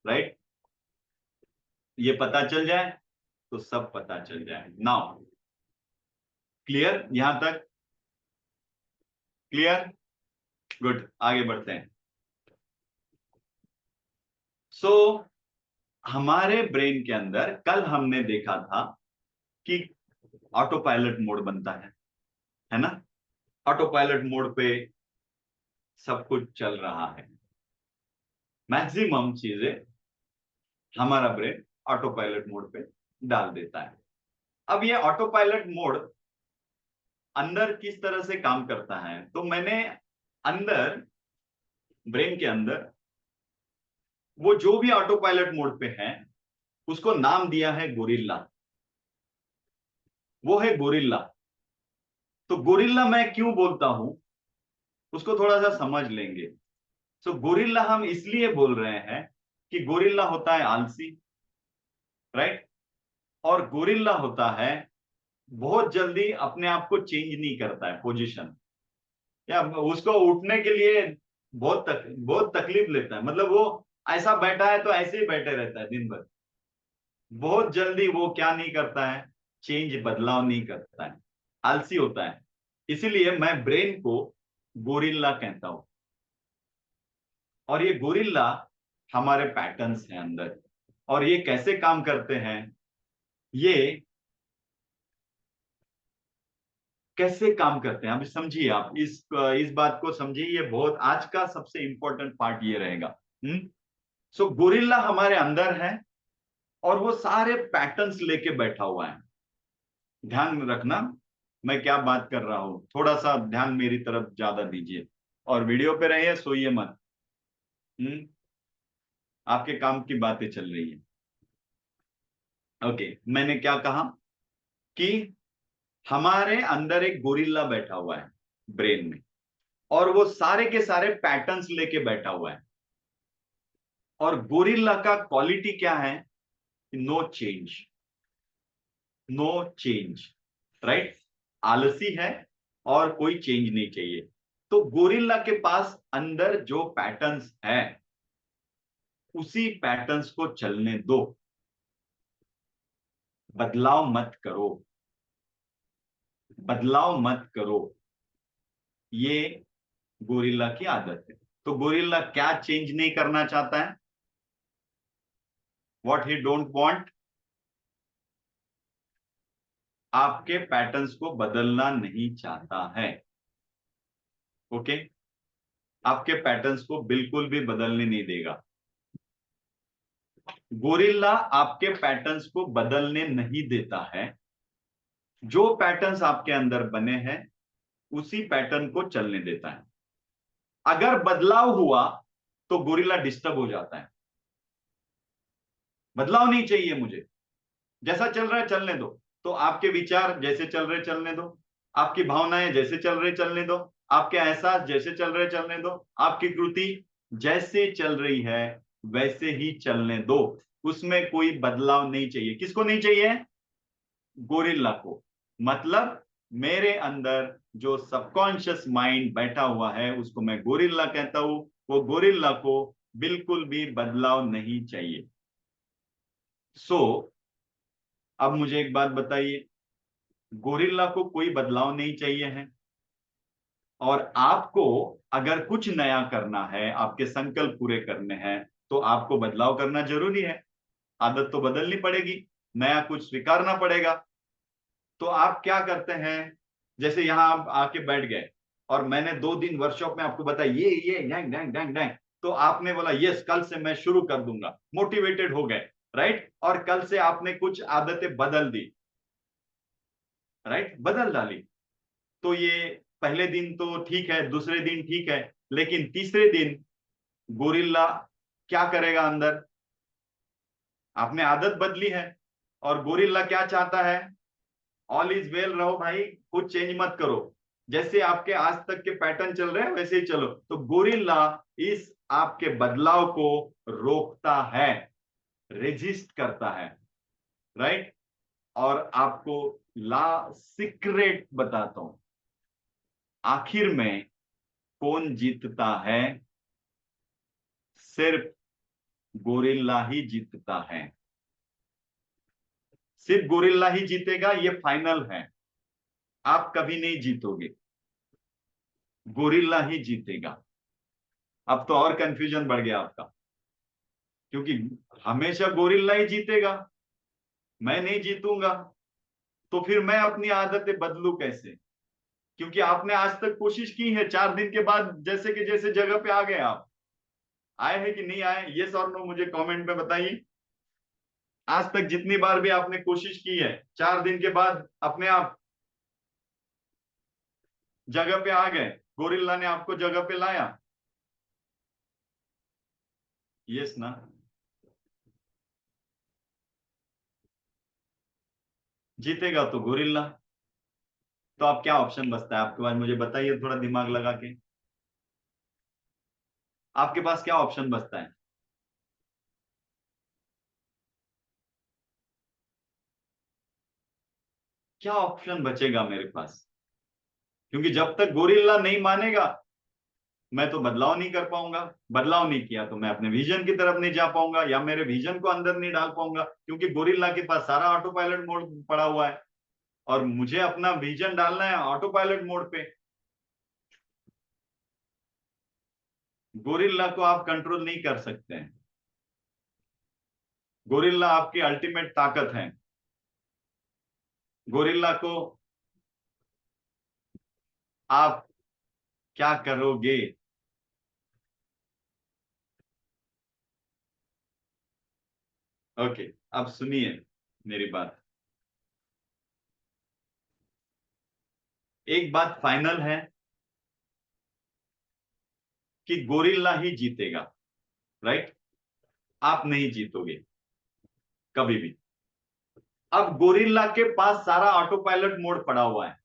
राइट? ये पता चल जाए तो सब पता चल जाए। नाउ क्लियर यहां तक? क्लियर? गुड, आगे बढ़ते हैं। सो हमारे ब्रेन के अंदर कल हमने देखा था कि ऑटो पायलट मोड बनता है ना? ऑटो पायलट मोड पे सब कुछ चल रहा है। मैक्सिमम चीजें हमारा ब्रेन ऑटो पायलट मोड पे डाल देता है। अब ये ऑटो पायलट मोड अंदर किस तरह से काम करता है, तो मैंने अंदर, ब्रेन के अंदर, वो जो भी ऑटो पायलट मोड पे है उसको नाम दिया है गोरिल्ला। वो है गोरिल्ला। तो गोरिल्ला मैं क्यों बोलता हूं उसको थोड़ा सा समझ लेंगे। तो गोरिल्ला हम इसलिए बोल रहे हैं कि गोरिल्ला होता है आलसी, राइट। और गोरिल्ला होता है बहुत जल्दी अपने आप को चेंज नहीं करता है पोजीशन, या उसको उठने के लिए बहुत तकलीफ लेता है। मतलब वो ऐसा बैठा है तो ऐसे ही बैठे रहता है दिन भर। बहुत जल्दी वो क्या नहीं करता है, चेंज, बदलाव नहीं करता है, आलसी होता है। इसीलिए मैं ब्रेन को गोरिल्ला कहता हूं। और ये गोरिल्ला हमारे पैटर्न्स हैं अंदर। और ये कैसे काम करते हैं, ये कैसे काम करते हैं, अभी समझिए आप इस बात को समझिए। ये बहुत आज का सबसे इंपॉर्टेंट पार्ट ये रहेगा। सो गोरिल्ला हमारे अंदर है और वो सारे पैटर्न्स लेके बैठा हुआ है। ध्यान रखना मैं क्या बात कर रहा हूं, थोड़ा सा ध्यान मेरी तरफ ज्यादा दीजिए। और वीडियो पे रहिए, सोइए मत। आपके काम की बातें चल रही है। ओके, मैंने क्या कहा कि हमारे अंदर एक गोरिल्ला बैठा हुआ है ब्रेन में, और वो सारे के सारे पैटर्न्स लेके बैठा हुआ है। और गोरिल्ला का क्वालिटी क्या है, no change, no change, right. आलसी है और कोई चेंज नहीं चाहिए। तो गोरिल्ला के पास अंदर जो पैटर्न्स है उसी पैटर्न्स को चलने दो, बदलाव मत करो, बदलाव मत करो। ये गोरिल्ला की आदत है। तो गोरिल्ला क्या चेंज नहीं करना चाहता है, व्हाट ही डोंट वांट, आपके पैटर्न्स को बदलना नहीं चाहता है। ओके, आपके पैटर्न्स को बिल्कुल भी बदलने नहीं देगा। गोरिल्ला आपके पैटर्न्स को बदलने नहीं देता है। जो पैटर्न्स आपके अंदर बने हैं उसी पैटर्न को चलने देता है। अगर बदलाव हुआ तो गोरिल्ला डिस्टर्ब हो जाता है। बदलाव नहीं चाहिए मुझे, जैसा चल रहा है चलने दो। तो आपके विचार जैसे चल रहे चलने दो, आपकी भावनाएं जैसे चल रहे चलने दो, आपके एहसास जैसे चल रहे चलने दो, आपकी कृति जैसे चल रही है वैसे ही चलने दो। उसमें कोई बदलाव नहीं चाहिए। किसको नहीं चाहिए, गोरिल्ला को। मतलब मेरे अंदर जो सबकॉन्शियस माइंड बैठा हुआ है उसको मैं गोरिल्ला कहता हूं। वो गोरिल्ला को बिल्कुल भी बदलाव नहीं चाहिए। सो अब मुझे एक बात बताइए, गोरिल्ला को कोई बदलाव नहीं चाहिए है, और आपको अगर कुछ नया करना है, आपके संकल्प पूरे करने हैं, तो आपको बदलाव करना जरूरी है। आदत तो बदलनी पड़ेगी, नया कुछ स्वीकारना पड़ेगा। तो आप क्या करते हैं, जैसे यहां आप आके बैठ गए और मैंने 2 दिन वर्कशॉप में आपको बताया ये डैंग डैंग डैंग डैंग, तो आपने बोला यस कल से मैं शुरू कर दूंगा, मोटिवेटेड हो गए, राइट। और कल से आपने कुछ आदतें बदल दी, राइट, बदल डाली। तो ये पहले दिन तो ठीक है, दूसरे दिन ठीक है, लेकिन तीसरे दिन गोरिल्ला क्या करेगा अंदर, आपने आदत बदली है और गोरिल्ला क्या चाहता है, ऑल इज वेल रहो भाई, कुछ चेंज मत करो, जैसे आपके आज तक के पैटर्न चल रहे हैं वैसे ही चलो। तो गोरिल्ला इस आपके बदलाव को रोकता है, रेजिस्ट करता है, राइट। और आपको ला सीक्रेट बताता हूं, आखिर में कौन जीतता है, सिर्फ गोरिल्ला ही जीतता है। सिर्फ गोरिल्ला ही जीतेगा, ये फाइनल है। आप कभी नहीं जीतोगे, गोरिल्ला ही जीतेगा। अब तो और कंफ्यूजन बढ़ गया आपका, क्योंकि हमेशा गोरिल्ला ही जीतेगा, मैं नहीं जीतूंगा, तो फिर मैं अपनी आदतें बदलूं कैसे। क्योंकि आपने आज तक कोशिश की है, 4 दिन के बाद जैसे कि जैसे जगह पे आ गए आप, आए हैं कि नहीं आए, यस और नो मुझे कमेंट में बताइए। आज तक जितनी बार भी आपने कोशिश की है, 4 दिन के बाद अपने आप जगह पे आ गए, गोरिल्ला ने आपको जगह पे लाया, यस ना? जीतेगा तो गोरिल्ला। तो अब क्या ऑप्शन बचता है आपके पास, मुझे बताइए थोड़ा दिमाग लगा के, आपके पास क्या ऑप्शन बचता है? क्या ऑप्शन बचेगा मेरे पास? क्योंकि जब तक गोरिल्ला नहीं मानेगा, मैं तो बदलाव नहीं कर पाऊंगा। बदलाव नहीं किया तो मैं अपने विजन की तरफ नहीं जा पाऊंगा, या मेरे विजन को अंदर नहीं डाल पाऊंगा, क्योंकि गोरिल्ला के पास सारा ऑटो पायलट मोड पड़ा हुआ है, और मुझे अपना विजन डालना है ऑटो पायलट मोड पे। गोरिल्ला को आप कंट्रोल नहीं कर सकते हैं। गोरिल्ला आपकी अल्टीमेट ताकत है। गोरिल्ला को आप क्या करोगे? ओके, अब सुनिए मेरी बात। एक बात फाइनल है कि गोरिल्ला ही जीतेगा, राइट? आप नहीं जीतोगे कभी भी। अब गोरिल्ला के पास सारा ऑटो पायलट मोड पड़ा हुआ है,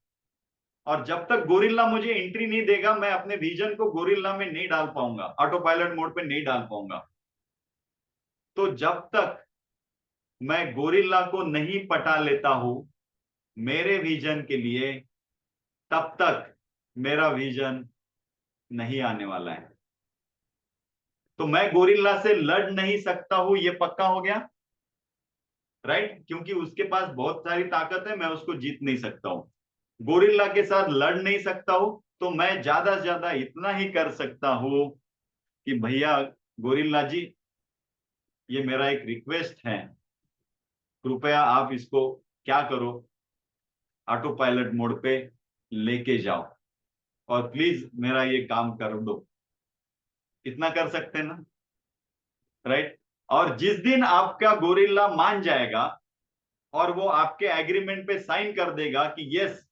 और जब तक गोरिल्ला मुझे एंट्री नहीं देगा, मैं अपने विजन को गोरिल्ला में नहीं डाल पाऊंगा, ऑटो पायलट मोड पे नहीं डाल पाऊंगा। तो जब तक मैं गोरिल्ला को नहीं पटा लेता हूं मेरे विजन के लिए, तब तक मेरा विजन नहीं आने वाला है। तो मैं गोरिल्ला से लड़ नहीं सकता हूं, ये पक्का हो गया, राइट? क्योंकि उसके पास बहुत सारी ताकत है, मैं उसको जीत नहीं सकता हूं। गोरिल्ला के साथ लड़ नहीं सकता हूं, तो मैं ज्यादा से ज्यादा इतना ही कर सकता हूं कि भैया गोरिल्ला जी, ये मेरा एक रिक्वेस्ट है, कृपया आप इसको क्या करो, ऑटो पायलट मोड पे लेके जाओ, और प्लीज मेरा ये काम कर दो। इतना कर सकते हैं ना, राइट? और जिस दिन आपका गोरिल्ला मान जाएगा और वो आपके एग्रीमेंट पे साइन कर देगा कि यस,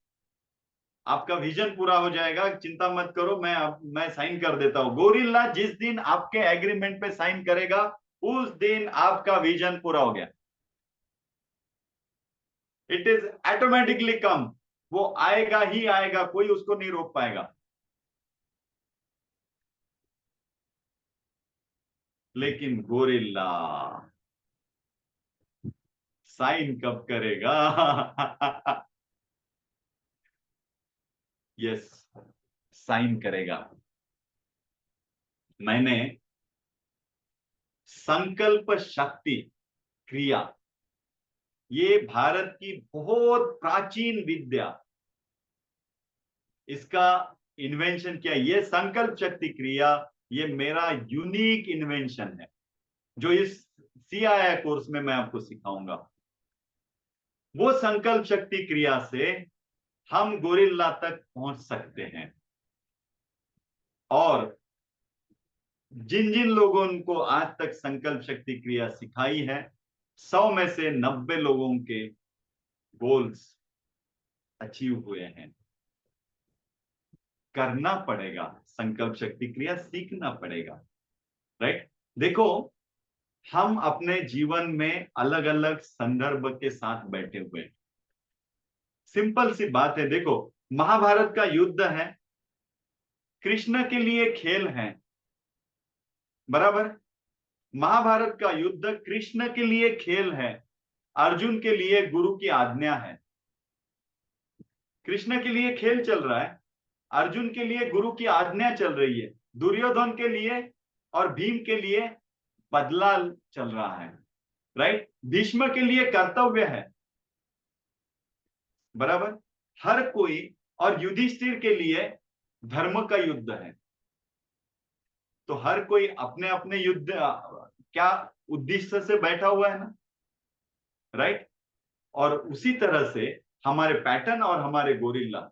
आपका विजन पूरा हो जाएगा, चिंता मत करो, मैं साइन कर देता हूं, गोरिल्ला जिस दिन आपके एग्रीमेंट पे साइन करेगा, उस दिन आपका विजन पूरा हो गया। इट इज ऑटोमेटिकली कम, वो आएगा ही आएगा, कोई उसको नहीं रोक पाएगा। लेकिन गोरिल्ला साइन कब करेगा? यस, साइन करेगा। मैंने संकल्प शक्ति क्रिया, ये भारत की बहुत प्राचीन विद्या, इसका इन्वेंशन किया ये संकल्प शक्ति क्रिया, ये मेरा यूनिक इन्वेंशन है, जो इस सीआईआई कोर्स में मैं आपको सिखाऊंगा। वो संकल्प शक्ति क्रिया से हम गोरिल्ला तक पहुंच सकते हैं। और जिन जिन लोगों को आज तक संकल्प शक्ति क्रिया सिखाई है, 100 में से 90 लोगों के गोल्स अचीव हुए हैं। करना पड़ेगा, संकल्प शक्ति क्रिया सीखना पड़ेगा, राइट? देखो, हम अपने जीवन में अलग अलग संदर्भ के साथ बैठे हुए हैं। सिंपल सी बात है, देखो, महाभारत का युद्ध है, कृष्ण के लिए खेल है, बराबर? महाभारत का युद्ध कृष्ण के लिए खेल है, अर्जुन के लिए गुरु की आज्ञा है। कृष्ण के लिए खेल चल रहा है, अर्जुन के लिए गुरु की आज्ञा चल रही है, दुर्योधन के लिए और भीम के लिए बदला चल रहा है, राइट? भीष्म के लिए कर्तव्य है, बराबर? हर कोई, और युधिष्ठिर के लिए धर्म का युद्ध है। तो हर कोई अपने अपने युद्ध क्या उद्देश्य से बैठा हुआ है ना, राइट? और उसी तरह से हमारे पैटर्न और हमारे गोरिल्ला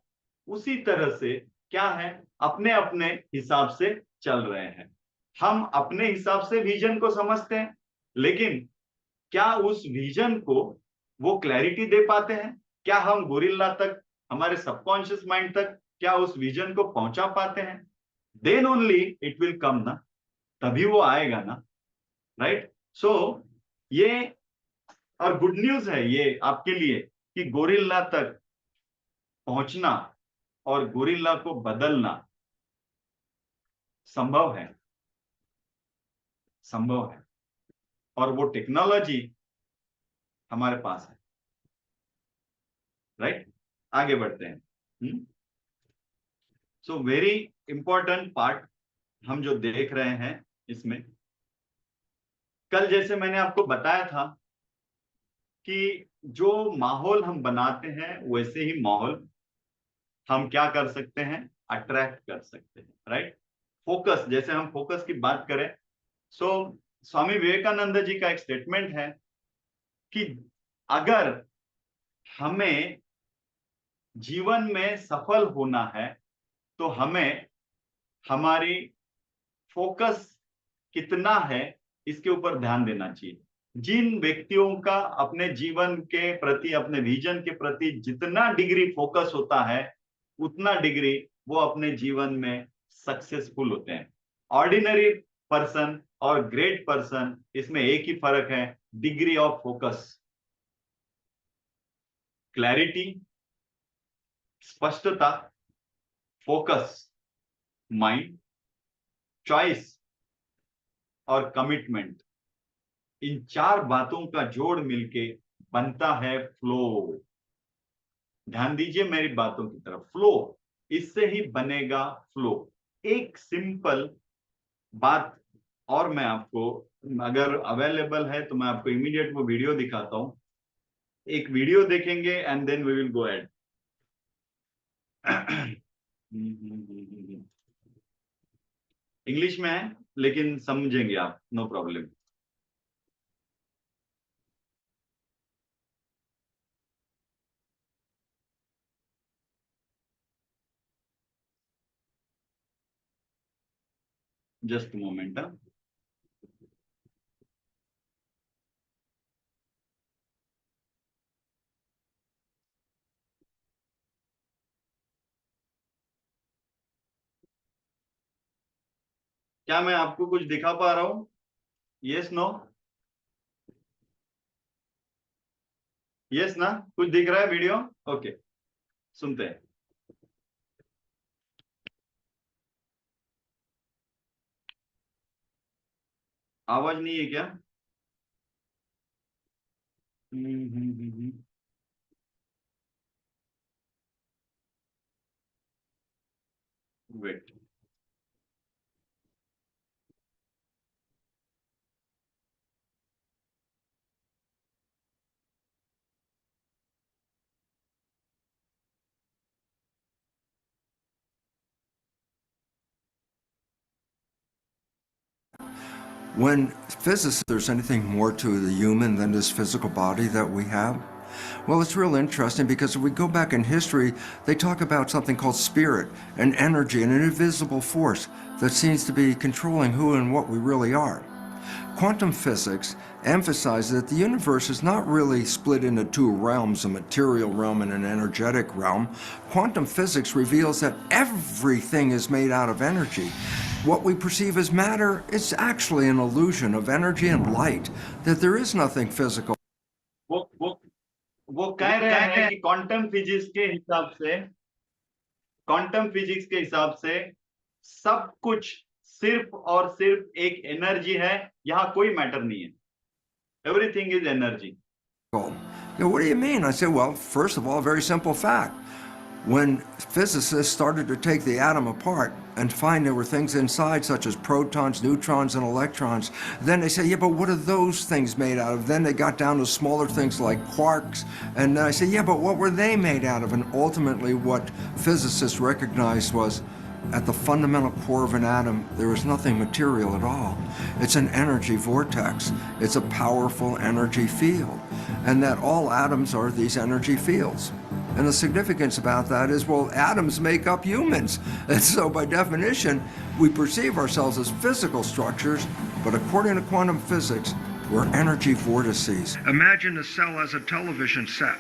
उसी तरह से क्या है, अपने अपने हिसाब से चल रहे हैं। हम अपने हिसाब से विजन को समझते हैं, लेकिन क्या उस विजन को वो क्लैरिटी दे पाते हैं? क्या हम गोरिल्ला तक, हमारे सबकॉन्शियस माइंड तक, क्या उस विजन को पहुंचा पाते हैं? Then only it will come ना, तभी वो आएगा ना, राइट? सो ये, और गुड न्यूज है ये आपके लिए कि गोरिल्ला तक पहुंचना और गोरिल्ला को बदलना संभव है, संभव है, और वो टेक्नोलॉजी हमारे पास है, राइट? आगे बढ़ते हैं। सो वेरी इंपॉर्टेंट पार्ट हम जो देख रहे हैं इसमें, कल जैसे मैंने आपको बताया था कि जो माहौल हम बनाते हैं वैसे ही माहौल हम क्या कर सकते हैं, अट्रैक्ट कर सकते हैं, राइट? फोकस, जैसे हम फोकस की बात करें, सो स्वामी विवेकानंद जी का एक स्टेटमेंट है कि अगर हमें जीवन में सफल होना है तो हमें हमारी फोकस कितना है इसके ऊपर ध्यान देना चाहिए। जिन व्यक्तियों का अपने जीवन के प्रति, अपने विजन के प्रति जितना डिग्री फोकस होता है, उतना डिग्री वो अपने जीवन में सक्सेसफुल होते हैं। ऑर्डिनरी पर्सन और ग्रेट पर्सन, इसमें एक ही फर्क है, डिग्री ऑफ फोकस, क्लैरिटी, स्पष्टता, फोकस, माइंड, चॉइस और कमिटमेंट, इन चार बातों का जोड़ मिलके बनता है फ्लो। ध्यान दीजिए मेरी बातों की तरफ, फ्लो, इससे ही बनेगा फ्लो। एक सिंपल बात और मैं आपको, अगर अवेलेबल है तो मैं आपको इमीडिएट वो वीडियो दिखाता हूं। एक वीडियो देखेंगे and then we will go ahead. English में है लेकिन समझेंगे आप, नो प्रॉब्लम। Just moment. क्या मैं आपको कुछ दिखा पा रहा हूं? Yes no? यस ना? कुछ दिख रहा है वीडियो? ओके, सुनते हैं। आवाज नहीं है क्या? Wait. When physicists, there's anything more to the human than this physical body that we have? Well, it's real interesting because if we go back in history, they talk about something called spirit, an energy, an invisible force that seems to be controlling who and what we really are. Quantum physics emphasizes that the universe is not really split into two realms, a material realm and an energetic realm. Quantum physics reveals that everything is made out of energy. What we perceive as matter is actually an illusion of energy and light, that there is nothing physical. वो कह रहे हैं कि quantum physics के हिसाब से, quantum physics के हिसाब से सब कुछ सिर्फ और सिर्फ एक एनर्जी है, यहाँ कोई मैटर नहीं है, everything is energy. What do you mean? I said, well, first of all, a very simple fact. When physicists started to take the atom apart and find there were things inside such as protons, neutrons, and electrons, then they say, yeah, but what are those things made out of? Then they got down to smaller things like quarks, and I say, yeah, but what were they made out of? And ultimately what physicists recognized was at the fundamental core of an atom, there is nothing material at all. It's an energy vortex. It's a powerful energy field, and that all atoms are these energy fields. And the significance about that is, well, atoms make up humans. And so by definition, we perceive ourselves as physical structures, but according to quantum physics, we're energy vortices. Imagine a cell as a television set,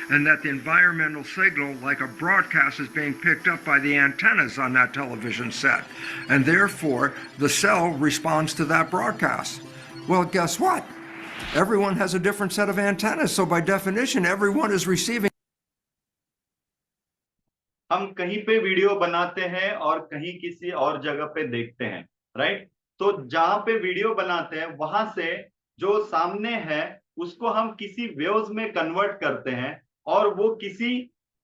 and that the environmental signal, like a broadcast, is being picked up by the antennas on that television set. And therefore, the cell responds to that broadcast. Well, guess what? Everyone has a different set of antennas, so by definition, everyone is receiving. हम कहीं पे video बनाते हैं और कहीं किसी और जगह पे देखते हैं, राइट? तो जहां पे वीडियो बनाते हैं वहां से जो सामने है उसको हम किसी वेव्स में कन्वर्ट करते हैं और वो किसी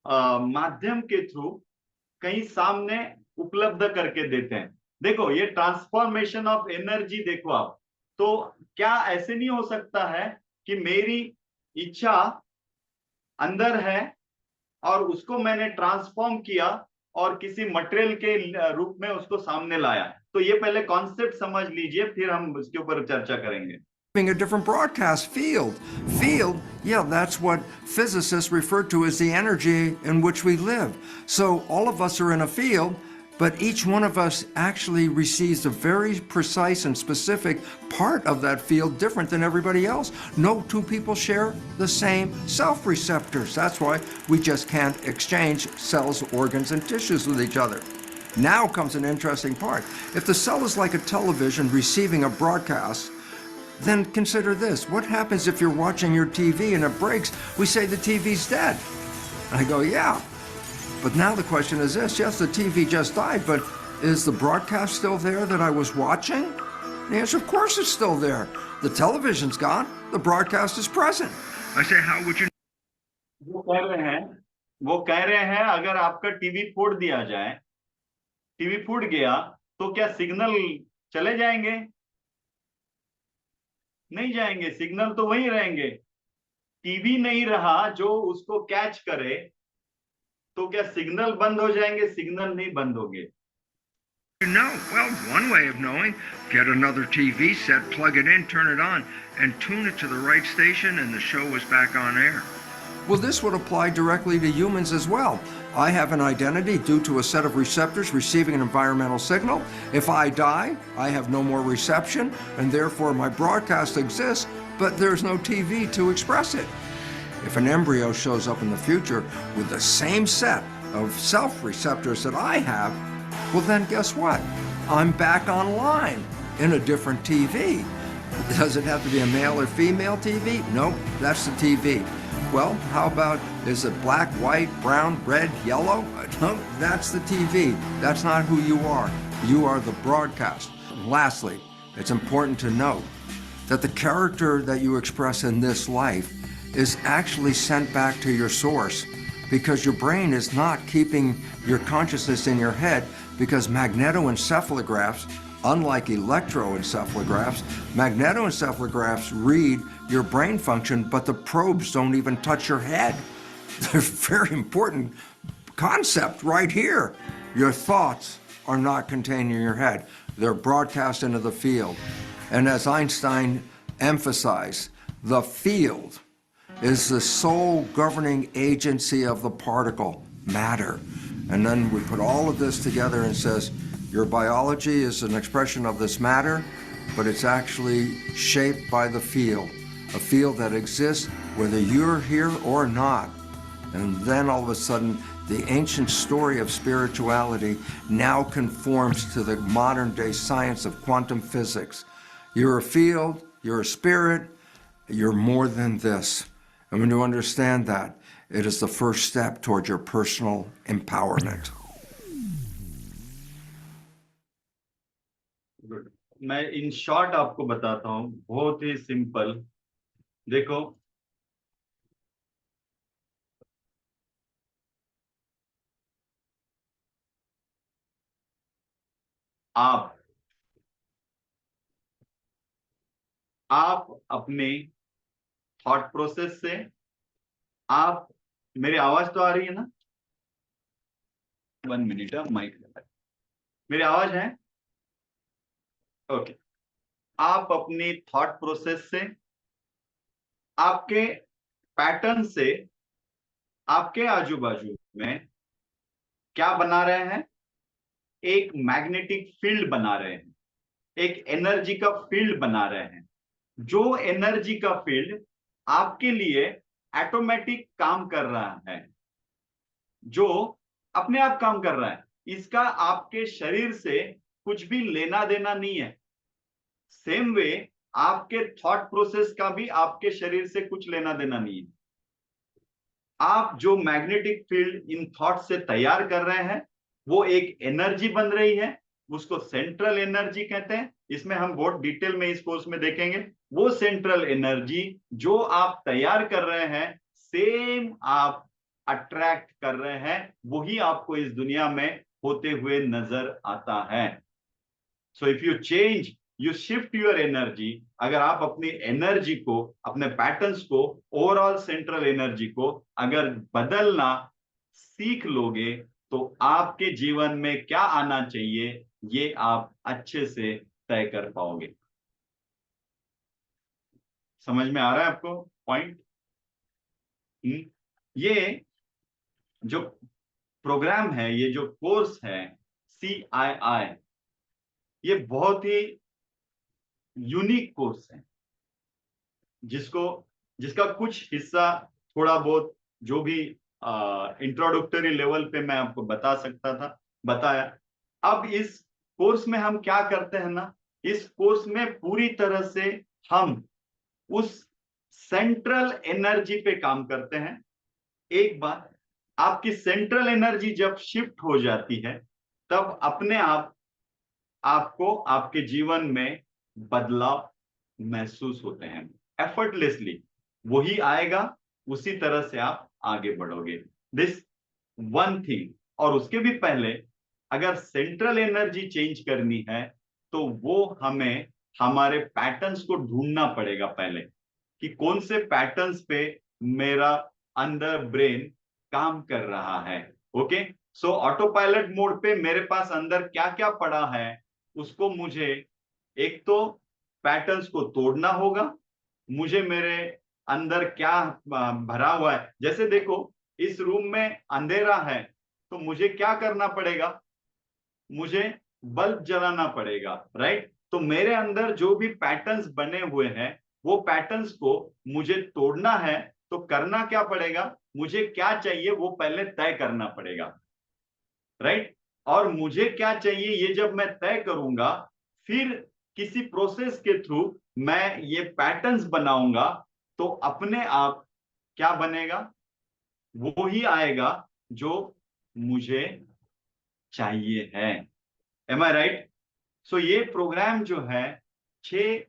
माध्यम के थ्रू कहीं सामने उपलब्ध करके देते हैं। देखो ये ट्रांसफॉर्मेशन ऑफ एनर्जी देखो आप। तो क्या ऐसे नहीं हो सकता है कि मेरी इच्छा अंदर है और उसको मैंने ट्रांसफॉर्म किया और किसी मटेरियल के रूप में उसको सामने लाया? तो ये पहले कॉन्सेप्ट समझ लीजिए, फिर हम इसके ऊपर चर्चा करेंगे। A different broadcast field. Field, yeah, that's what physicists refer to as the energy in which we live. So all of us are in a field, but each one of us actually receives a very precise and specific part of that field different than everybody else. No two people share the same self-receptors. That's why we just can't exchange cells, organs, and tissues with each other. Now comes an interesting part. If the cell is like a television receiving a broadcast, then consider this. What happens if you're watching your TV and it breaks? We say the TV's dead. I go, yeah. But now the question is this. Yes, the TV just died, but is the broadcast still there that I was watching? The answer, of course it's still there. The television's gone. The broadcast is present. I say, how would you... वो कह रहे हैं अगर आपका TV फोड़ दिया जाए, TV फूट गया, तो क्या सिग्नल चले जाएंगे? नहीं जाएंगे, सिग्नल तो वहीं रहेंगे। टीवी नहीं रहा जो उसको कैच करे, तो क्या सिग्नल बंद हो जाएंगे? सिग्नल नहीं बंद होंगे। No, well, one way of knowing, get another TV set, plug it in, turn it on, and tune it to the right station, and the show is back on air. Well, this would apply directly to humans as well. I have an identity due to a set of receptors receiving an environmental signal. If I die, I have no more reception, and therefore my broadcast exists, but there's no TV to express it. If an embryo shows up in the future with the same set of self-receptors that I have, well then guess what? I'm back online in a different TV. Does it have to be a male or female TV? Nope, that's the TV. Well, how about, is it black, white, brown, red, yellow? No, that's the TV. That's not who you are. You are the broadcast. And lastly, it's important to note that the character that you express in this life is actually sent back to your source, because your brain is not keeping your consciousness in your head, because magnetoencephalographs, unlike electroencephalographs, magnetoencephalographs read your brain function, but the probes don't even touch your head. There's a very important concept right here. Your thoughts are not contained in your head. They're broadcast into the field. And as Einstein emphasized, the field is the sole governing agency of the particle, matter. And then we put all of this together and says, your biology is an expression of this matter, but it's actually shaped by the field, a field that exists whether you're here or not. And then all of a sudden, the ancient story of spirituality now conforms to the modern day science of quantum physics. You're a field, you're a spirit, you're more than this. And when you understand that, it is the first step towards your personal empowerment. मैं in short आपको बताता हूं, बहुत ही simple. देखो, आप अपने thought process से, आप, मेरी आवाज तो आ रही है ना? 1 मिनट, माइक, मेरी आवाज है? ओके। आप अपनी थॉट प्रोसेस से, आपके पैटर्न से आपके आजू बाजू में क्या बना रहे हैं? एक मैग्नेटिक फील्ड बना रहे हैं, एक एनर्जी का फील्ड बना रहे हैं। जो एनर्जी का फील्ड आपके लिए ऑटोमेटिक काम कर रहा है, जो अपने आप काम कर रहा है, इसका आपके शरीर से कुछ भी लेना देना नहीं है। सेम वे आपके थॉट प्रोसेस का भी आपके शरीर से कुछ लेना देना नहीं है। आप जो मैग्नेटिक फील्ड इन थॉट से तैयार कर रहे हैं, वो एक एनर्जी बन रही है, उसको सेंट्रल एनर्जी कहते हैं। इसमें हम बहुत डिटेल में इस कोर्स में देखेंगे। वो सेंट्रल एनर्जी जो आप तैयार कर रहे हैं, सेम आप अट्रैक्ट कर रहे हैं, वही आपको इस दुनिया में होते हुए नजर आता है। सो if you change, you shift your energy, अगर आप अपनी एनर्जी को, अपने पैटर्न्स को, ओवरऑल सेंट्रल एनर्जी को अगर बदलना सीख लोगे, तो आपके जीवन में क्या आना चाहिए ये आप अच्छे से तय कर पाओगे। समझ में आ रहा है आपको पॉइंट? ये जो प्रोग्राम है, ये जो कोर्स है CII, ये बहुत ही यूनिक कोर्स है, जिसका कुछ हिस्सा थोड़ा बहुत जो भी इंट्रोडक्टरी लेवल पे मैं आपको बता सकता था, बताया। अब इस कोर्स में हम क्या करते हैं ना, इस कोर्स में पूरी तरह से हम उस सेंट्रल एनर्जी पे काम करते हैं। एक बार आपकी सेंट्रल एनर्जी जब शिफ्ट हो जाती है, तब अपने आप आपको आपके जीवन में बदलाव महसूस होते हैं, एफर्टलेसली वही आएगा, उसी तरह से आप आगे बढ़ोगे। This one thing. और उसके भी पहले अगर सेंट्रल एनर्जी चेंज करनी है, तो वो हमें हमारे पैटर्न्स को ढूंढना पड़ेगा पहले, कि कौन से पैटर्न्स पे मेरा अंदर ब्रेन काम कर रहा है। ओके, सो ऑटो पायलट मोड पे मेरे पास अंदर क्या क्या पड़ा है, उसको मुझे एक तो पैटर्न्स को तोड़ना होगा। मुझे मेरे अंदर क्या भरा हुआ है, जैसे देखो इस रूम में अंधेरा है, तो मुझे क्या करना पड़ेगा? मुझे बल्ब जलाना पड़ेगा, राइट? तो मेरे अंदर जो भी पैटर्न्स बने हुए हैं, वो पैटर्न्स को मुझे तोड़ना है, तो करना क्या पड़ेगा? मुझे क्या चाहिए वो पहले तय करना पड़ेगा, राइट? और मुझे क्या चाहिए ये जब मैं तय करूंगा, फिर किसी प्रोसेस के थ्रू मैं ये पैटर्न्स बनाऊंगा, तो अपने आप क्या बनेगा? वो ही आएगा जो मुझे चाहिए है। M I right? सो ये प्रोग्राम जो है 6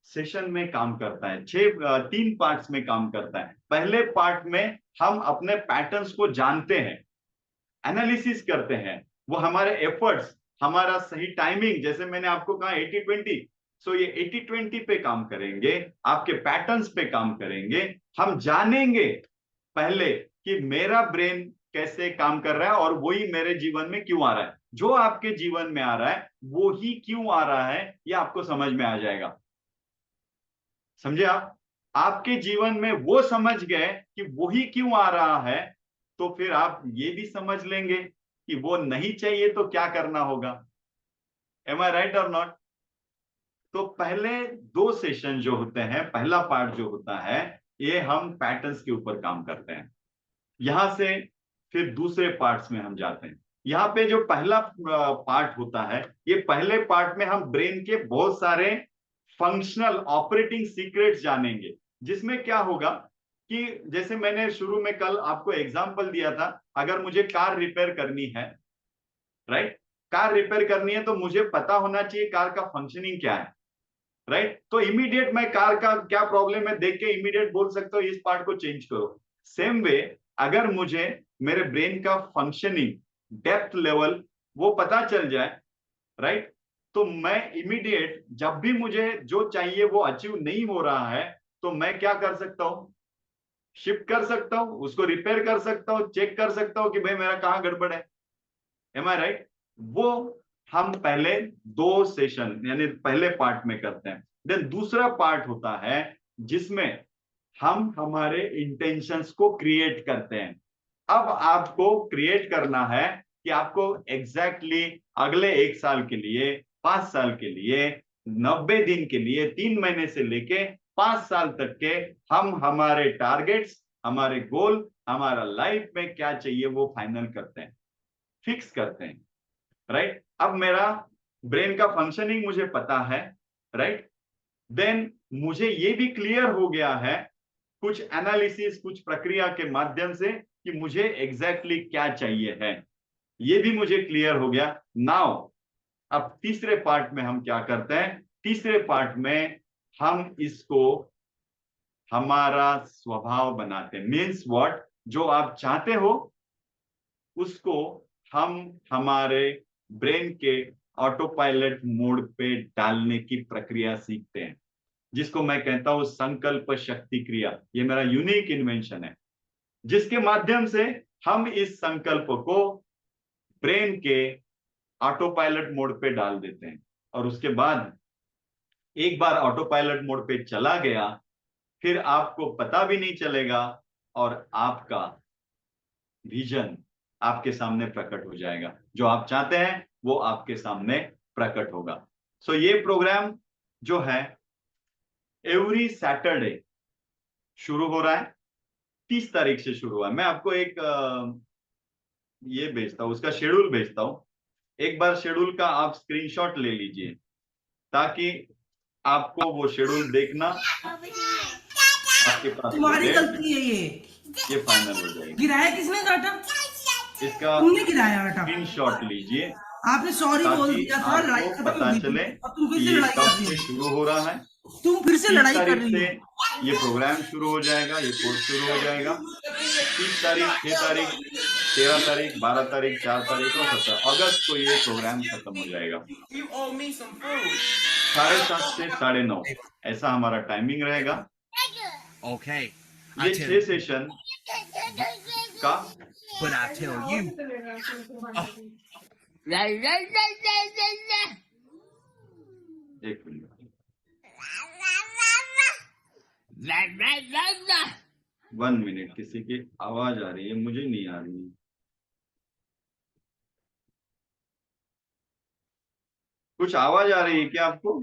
सेशन में काम करता है, 3 पार्ट्स में काम करता है। पहले पार्ट में हम अपने पैटर्न्स को जानते हैं, एनालिसिस करते हैं, वो हमारे एफर्ट्स, हमारा सही टाइमिंग, जैसे मैंने आपको कहा 80-20, सो ये 80-20 पे काम करेंगे, आपके पैटर्न्स पे काम करेंगे। हम जानेंगे पहले कि मेरा ब्रेन कैसे काम कर रहा है और वही मेरे जीवन में क्यों आ रहा है। जो आपके जीवन में आ रहा है वो ही क्यों आ रहा है, ये आपको समझ में आ जाएगा। समझे आप? आपके जीवन में वो समझ गए कि वही क्यों आ रहा है, तो फिर आप ये भी समझ लेंगे कि वो नहीं चाहिए तो क्या करना होगा। एम आई राइट और नॉट? तो पहले 2 सेशन जो होते हैं, पहला पार्ट जो होता है, ये हम पैटर्न्स के ऊपर काम करते हैं। यहां से फिर दूसरे पार्ट्स में हम जाते हैं। यहाँ पे जो पहला पार्ट होता है, ये पहले पार्ट में हम ब्रेन के बहुत सारे फंक्शनल ऑपरेटिंग सीक्रेट्स जानेंगे, जिसमें क्या होगा कि जैसे मैंने शुरू में कल आपको एग्जांपल दिया था, अगर मुझे कार रिपेयर करनी है, राइट? कार रिपेयर करनी है तो मुझे पता होना चाहिए कार का फंक्शनिंग क्या है, राइट? तो इमीडिएट मैं कार का क्या प्रॉब्लम है देख के इमीडिएट बोल सकता हूँ इस पार्ट को चेंज करो। सेम वे अगर मुझे मेरे ब्रेन का फंक्शनिंग डेप्थ लेवल वो पता चल जाए, राइट, तो मैं इमीडिएट जब भी मुझे जो चाहिए वो अचीव नहीं हो रहा है, तो मैं क्या कर सकता हूं? शिफ्ट कर सकता हूं, उसको रिपेयर कर सकता हूं, चेक कर सकता हूं कि भाई मेरा कहां गड़बड़ है। M I right? वो हम पहले 2 सेशन यानी पहले पार्ट में करते हैं। देन दूसरा पार्ट होता है जिसमें हम हमारे इंटेंशंस को क्रिएट करते हैं। अब आपको क्रिएट करना है कि आपको एग्जैक्टली अगले 1 साल के लिए, 5 साल के लिए, 90 दिन के लिए, 3 महीने से लेके 5 साल तक के हम हमारे टारगेट्स, हमारे गोल, हमारा लाइफ में क्या चाहिए वो फाइनल करते हैं, फिक्स करते हैं, राइट। अब मेरा ब्रेन का फंक्शनिंग मुझे पता है, राइट। देन मुझे ये भी क्लियर हो गया है कुछ एनालिसिस, कुछ प्रक्रिया के माध्यम से कि मुझे एग्जैक्टली क्या चाहिए है, ये भी मुझे क्लियर हो गया। नाउ अब तीसरे पार्ट में हम क्या करते हैं, तीसरे पार्ट में हम इसको हमारा स्वभाव बनाते हैं। मीन्स व्हाट, जो आप चाहते हो उसको हम हमारे ब्रेन के ऑटो पायलट मोड पे डालने की प्रक्रिया सीखते हैं, जिसको मैं कहता हूं संकल्प शक्ति क्रिया। ये मेरा यूनिक इन्वेंशन है, जिसके माध्यम से हम इस संकल्प को ब्रेन के ऑटो पायलट मोड पे डाल देते हैं, और उसके बाद एक बार ऑटो पायलट मोड पे चला गया, फिर आपको पता भी नहीं चलेगा और आपका विजन आपके सामने प्रकट हो जाएगा। जो आप चाहते हैं वो आपके सामने प्रकट होगा। सो ये प्रोग्राम जो है एवरी सैटरडे शुरू हो रहा है, 30 तारीख से शुरू हुआ है। मैं आपको एक ये भेजता हूं, उसका शेड्यूल भेजता हूं। एक बार शेड्यूल का आप स्क्रीनशॉट ले लीजिए, ताकि आपको वो शेड्यूल देखना आपके पास तुम्हारी गलती है ये फाइनल हो जाएगी। गिराया किसने आटा? इसका तुमने गिराया आटा। स्क्रीनशॉट लीजिए, आपने सॉरी बोल ताकि दिया था, लड़ाई आपको खत्म पता हो गई। चले अब तुम फिर कि से ये लड़ाई कब कर से रही हो। शुरू हो रहा है। तुम फिर से 30 लड़ाई कर तारीख रही से हो। ये प्रोग्राम शुरू हो जाएगा, ये कोर्स शुरू हो जाएगा। 30 तारीख, 6 तारीख, 13 तारीख, 12 तारीख, 4 तारीख और 17 अगस्त को ये प्रोग्राम खत्म हो जाएगा। 7:30 से 9:30 ऐसा हमारा टाइमिंग रहेगा। Okay, ये 6 सेशन का but I tell you, एक मिनट, 1 मिनट, किसी की आवाज आ रही है, मुझे नहीं आ रही है। कुछ आवाज आ रही है क्या आपको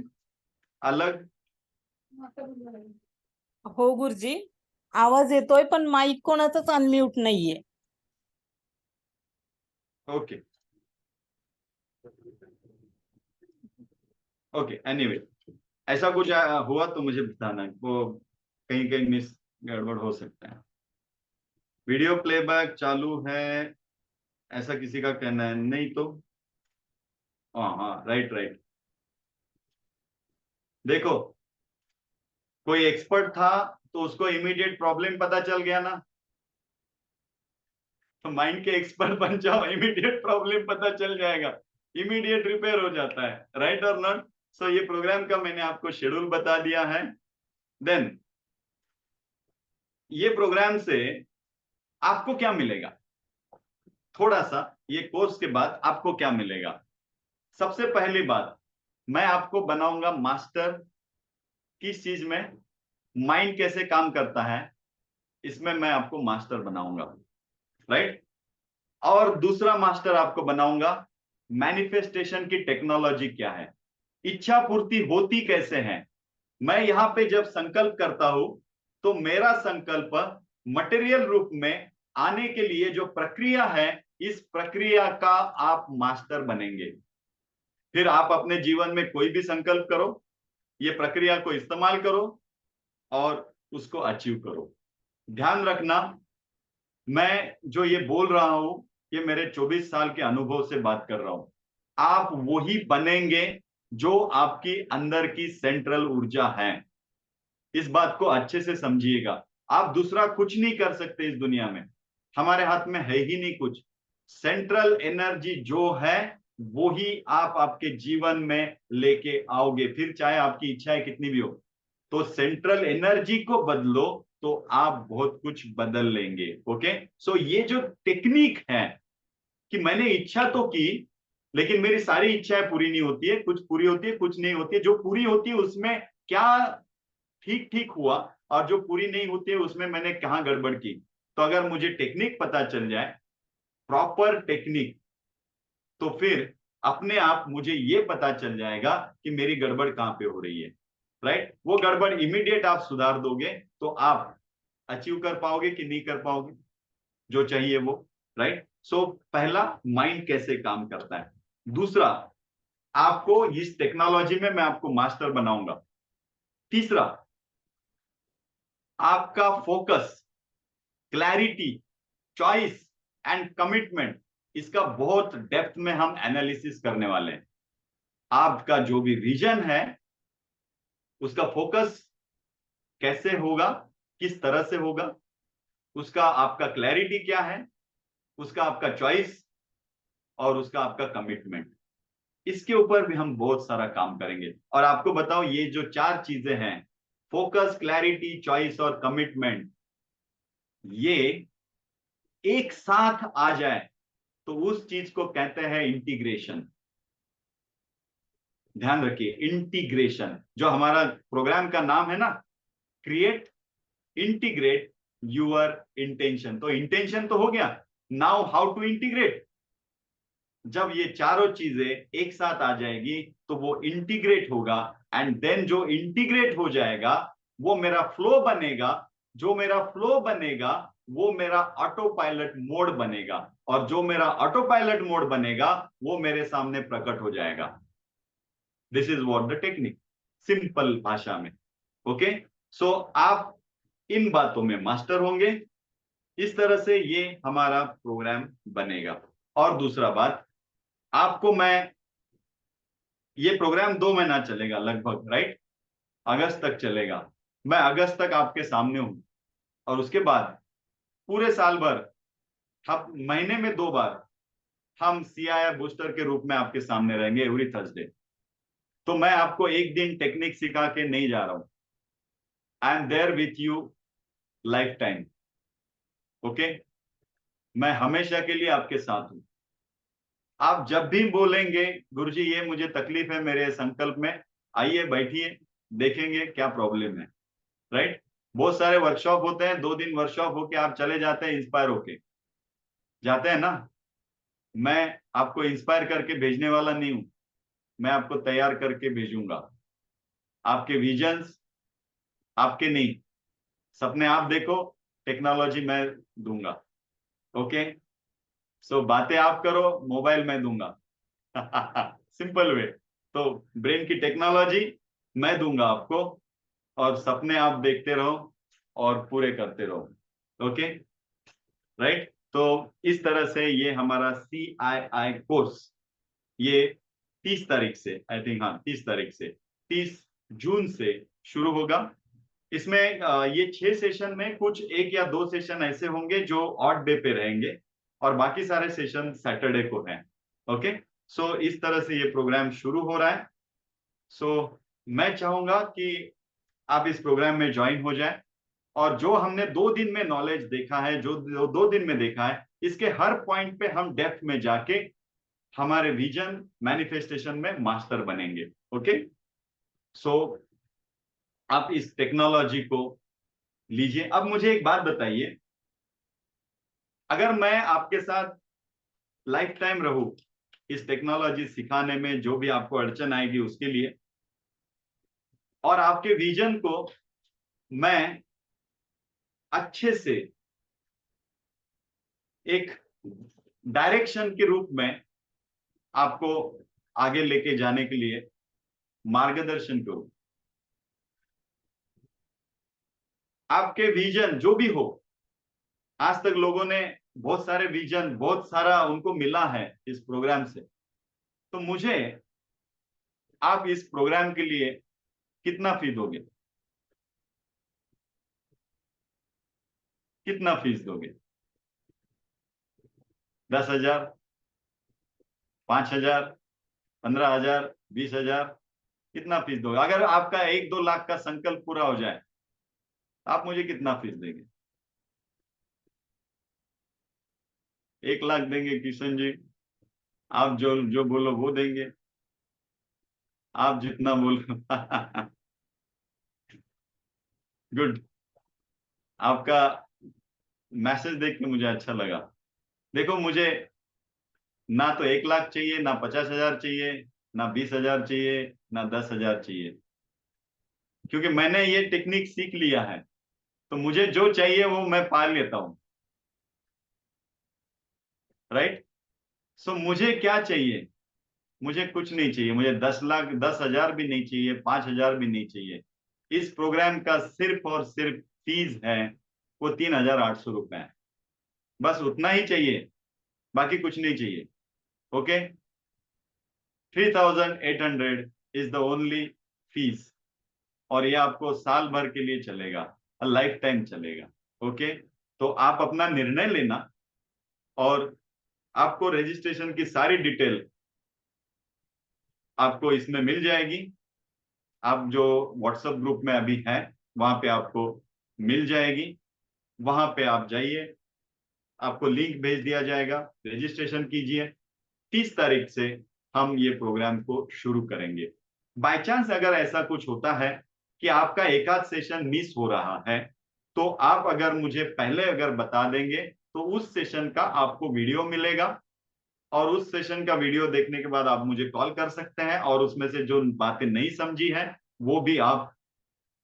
अलग? हो गुरुजी, आवाज येतोय पण माईक कोणाचाच अनम्यूट नाहीये. ओके ओके, एनीवे ऐसा कुछ हुआ तो मुझे बताना, वो कहीं कहीं मिस गड़बड़ हो सकता है। वीडियो प्लेबैक चालू है ऐसा किसी का कहना है, नहीं तो हाँ, राइट राइट। देखो, कोई एक्सपर्ट था तो उसको इमीडिएट प्रॉब्लम पता चल गया ना, तो माइंड के एक्सपर्ट बन जाओ, इमीडिएट प्रॉब्लम पता चल जाएगा, इमीडिएट रिपेयर हो जाता है, राइट और नॉट। सो ये प्रोग्राम का मैंने आपको शेड्यूल बता दिया है। देन ये प्रोग्राम से आपको क्या मिलेगा, थोड़ा सा ये कोर्स के बाद आपको क्या मिलेगा। सबसे पहली बात, मैं आपको बनाऊंगा मास्टर। किस चीज में? माइंड कैसे काम करता है इसमें मैं आपको मास्टर बनाऊंगा, राइट। और दूसरा मास्टर आपको बनाऊंगा मैनिफेस्टेशन की टेक्नोलॉजी क्या है, इच्छा पूर्ति होती कैसे है। मैं यहां पे जब संकल्प करता हूं तो मेरा संकल्प मटेरियल रूप में आने के लिए जो प्रक्रिया है, इस प्रक्रिया का आप मास्टर बनेंगे। फिर आप अपने जीवन में कोई भी संकल्प करो, ये प्रक्रिया को इस्तेमाल करो और उसको अचीव करो। ध्यान रखना, मैं जो ये बोल रहा हूं ये मेरे 24 साल के अनुभव से बात कर रहा हूं। आप वही बनेंगे जो आपकी अंदर की सेंट्रल ऊर्जा है। इस बात को अच्छे से समझिएगा। आप दूसरा कुछ नहीं कर सकते इस दुनिया में, हमारे हाथ में है ही नहीं कुछ। सेंट्रल एनर्जी जो है वो ही आप आपके जीवन में लेके आओगे, फिर चाहे आपकी इच्छाएं कितनी भी हो। तो सेंट्रल एनर्जी को बदलो तो आप बहुत कुछ बदल लेंगे। ओके, सो ये जो टेक्निक है कि मैंने इच्छा तो की लेकिन मेरी सारी इच्छाएं पूरी नहीं होती है, कुछ पूरी होती है, कुछ नहीं होती है। जो पूरी होती है उसमें क्या ठीक ठीक हुआ और जो पूरी नहीं होती है उसमें मैंने कहाँ गड़बड़ की, तो अगर मुझे टेक्निक पता चल जाए, प्रॉपर टेक्निक, तो फिर अपने आप मुझे ये पता चल जाएगा कि मेरी गड़बड़ कहाँ पे हो रही है, राइट। वो गड़बड़ इमीडिएट आप सुधार दोगे तो आप अचीव कर पाओगे कि नहीं कर पाओगे जो चाहिए वो, राइट। सो पहला, माइंड कैसे काम करता है। दूसरा, आपको इस टेक्नोलॉजी में मैं आपको मास्टर बनाऊंगा। तीसरा, आपका focus, clarity, choice and commitment, इसका बहुत डेप्थ में हम एनालिसिस करने वाले हैं। आपका जो भी विजन है उसका फोकस कैसे होगा, किस तरह से होगा, उसका आपका क्लैरिटी क्या है, उसका आपका चॉइस और उसका आपका कमिटमेंट, इसके ऊपर भी हम बहुत सारा काम करेंगे। और आपको बताओ, ये जो 4 चीजें हैं, फोकस, क्लैरिटी, चॉइस और कमिटमेंट, ये एक साथ आ जाए तो उस चीज को कहते हैं इंटीग्रेशन। ध्यान रखिए, इंटीग्रेशन। जो हमारा प्रोग्राम का नाम है ना, क्रिएट, इंटीग्रेट यूर इंटेंशन। तो इंटेंशन तो हो गया, नाउ हाउ टू इंटीग्रेट। जब ये चारों चीजें एक साथ आ जाएगी तो वो इंटीग्रेट होगा, एंड देन जो इंटीग्रेट हो जाएगा वो मेरा फ्लो बनेगा। जो मेरा फ्लो बनेगा वो मेरा ऑटो पायलट मोड बनेगा, और जो मेरा ऑटो पायलट मोड बनेगा वो मेरे सामने प्रकट हो जाएगा। This is what the technique, simple भाषा में। ओके, सो आप इन बातों में मास्टर होंगे। इस तरह से ये हमारा प्रोग्राम बनेगा। और दूसरा बात, आपको मैं, ये प्रोग्राम 2 महीना चलेगा लगभग, राइट। अगस्त तक चलेगा। मैं अगस्त तक आपके सामने हूं, और उसके बाद पूरे साल भर, हम महीने में 2 बार हम CII बूस्टर के रूप में आपके सामने रहेंगे, एवरी थर्सडे। तो मैं आपको एक दिन टेक्निक सिखा के नहीं जा रहा हूं। I am there with you lifetime. Okay, मैं हमेशा के लिए आपके साथ हूं। आप जब भी बोलेंगे गुरुजी ये मुझे तकलीफ है मेरे संकल्प में, आइए बैठिए, देखेंगे क्या प्रॉब्लम है, राइट। बहुत सारे वर्कशॉप होते हैं, 2 दिन वर्कशॉप होके आप चले जाते हैं, इंस्पायर होके जाते हैं ना। मैं आपको इंस्पायर करके भेजने वाला नहीं हूं, मैं आपको तैयार करके भेजूंगा। आपके विजन्स आपके नहीं, सपने आप देखो, टेक्नोलॉजी मैं दूंगा। ओके, सो बातें आप करो, मोबाइल मैं दूंगा। Simple way. तो ब्रेन की टेक्नोलॉजी मैं दूंगा आपको, और सपने आप देखते रहो और पूरे करते रहो। Okay, right. तो इस तरह से ये हमारा CII कोर्स, ये 30 तारीख से, आई थिंक, हाँ 30 तारीख से, 30 जून से शुरू होगा। इसमें ये 6 सेशन में कुछ 1 या 2 सेशन ऐसे होंगे जो ऑड डे पे रहेंगे, और बाकी सारे सेशन सैटरडे को हैं। ओके, सो इस तरह से ये प्रोग्राम शुरू हो रहा है। सो मैं चाहूंगा कि आप इस प्रोग्राम में ज्वाइन हो जाए, और जो हमने 2 दिन में नॉलेज देखा है, जो 2 दिन में देखा है, इसके हर पॉइंट पे हम डेप्थ में जाके हमारे विजन मैनिफेस्टेशन में मास्टर बनेंगे। ओके, सो आप इस टेक्नोलॉजी को लीजिए। अब मुझे एक बात बताइए, अगर मैं आपके साथ लाइफ टाइम रहूं इस टेक्नोलॉजी सिखाने में, जो भी आपको अड़चन आएगी उसके लिए, और आपके विजन को मैं अच्छे से एक डायरेक्शन के रूप में आपको आगे लेके जाने के लिए मार्गदर्शन करूं, आपके विजन जो भी हो, आज तक लोगों ने बहुत सारे विजन, बहुत सारा उनको मिला है इस प्रोग्राम से, तो मुझे आप इस प्रोग्राम के लिए कितना फी दोगे, कितना फीस दोगे? 10,000, 5,000, 15,000, 20,000, कितना फीस दोगे? अगर आपका 1-2 लाख का संकल्प पूरा हो जाए, आप मुझे कितना फीस देंगे? 1 लाख देंगे किशन जी? आप जो जो बोलो वो देंगे, आप जितना बोलो। गुड, आपका मैसेज देख के मुझे अच्छा लगा। देखो, मुझे ना तो 1 लाख चाहिए, ना 50,000 चाहिए, ना 20,000 चाहिए, ना 10,000 चाहिए, क्योंकि मैंने ये टेक्निक सीख लिया है। तो मुझे जो चाहिए वो मैं पा लेता हूं, राइट। सो मुझे क्या चाहिए? मुझे कुछ नहीं चाहिए। मुझे 10 लाख, 10,000 भी नहीं चाहिए, 5,000 भी नहीं चाहिए। इस प्रोग्राम का सिर्फ और सिर्फ फीस है वो 3,800 रुपए है। बस उतना ही चाहिए, बाकी कुछ नहीं चाहिए। Okay, 3,800 is the only fees, और ये आपको साल भर के लिए चलेगा, लाइफ टाइम चलेगा। ओके, तो आप अपना निर्णय लेना, और आपको रजिस्ट्रेशन की सारी डिटेल आपको इसमें मिल जाएगी। आप जो व्हाट्सएप ग्रुप में अभी हैं वहां पे आपको मिल जाएगी। वहां पे आप जाइए, आपको लिंक भेज दिया जाएगा, रजिस्ट्रेशन कीजिए। 30 तारीख से हम ये प्रोग्राम को शुरू करेंगे। बाय चांस अगर ऐसा कुछ होता है कि आपका एक आध सेशन मिस हो रहा है, तो आप अगर मुझे पहले अगर बता देंगे तो उस सेशन का आपको वीडियो मिलेगा, और उस सेशन का वीडियो देखने के बाद आप मुझे कॉल कर सकते हैं, और उसमें से जो बातें नहीं समझी है वो भी आप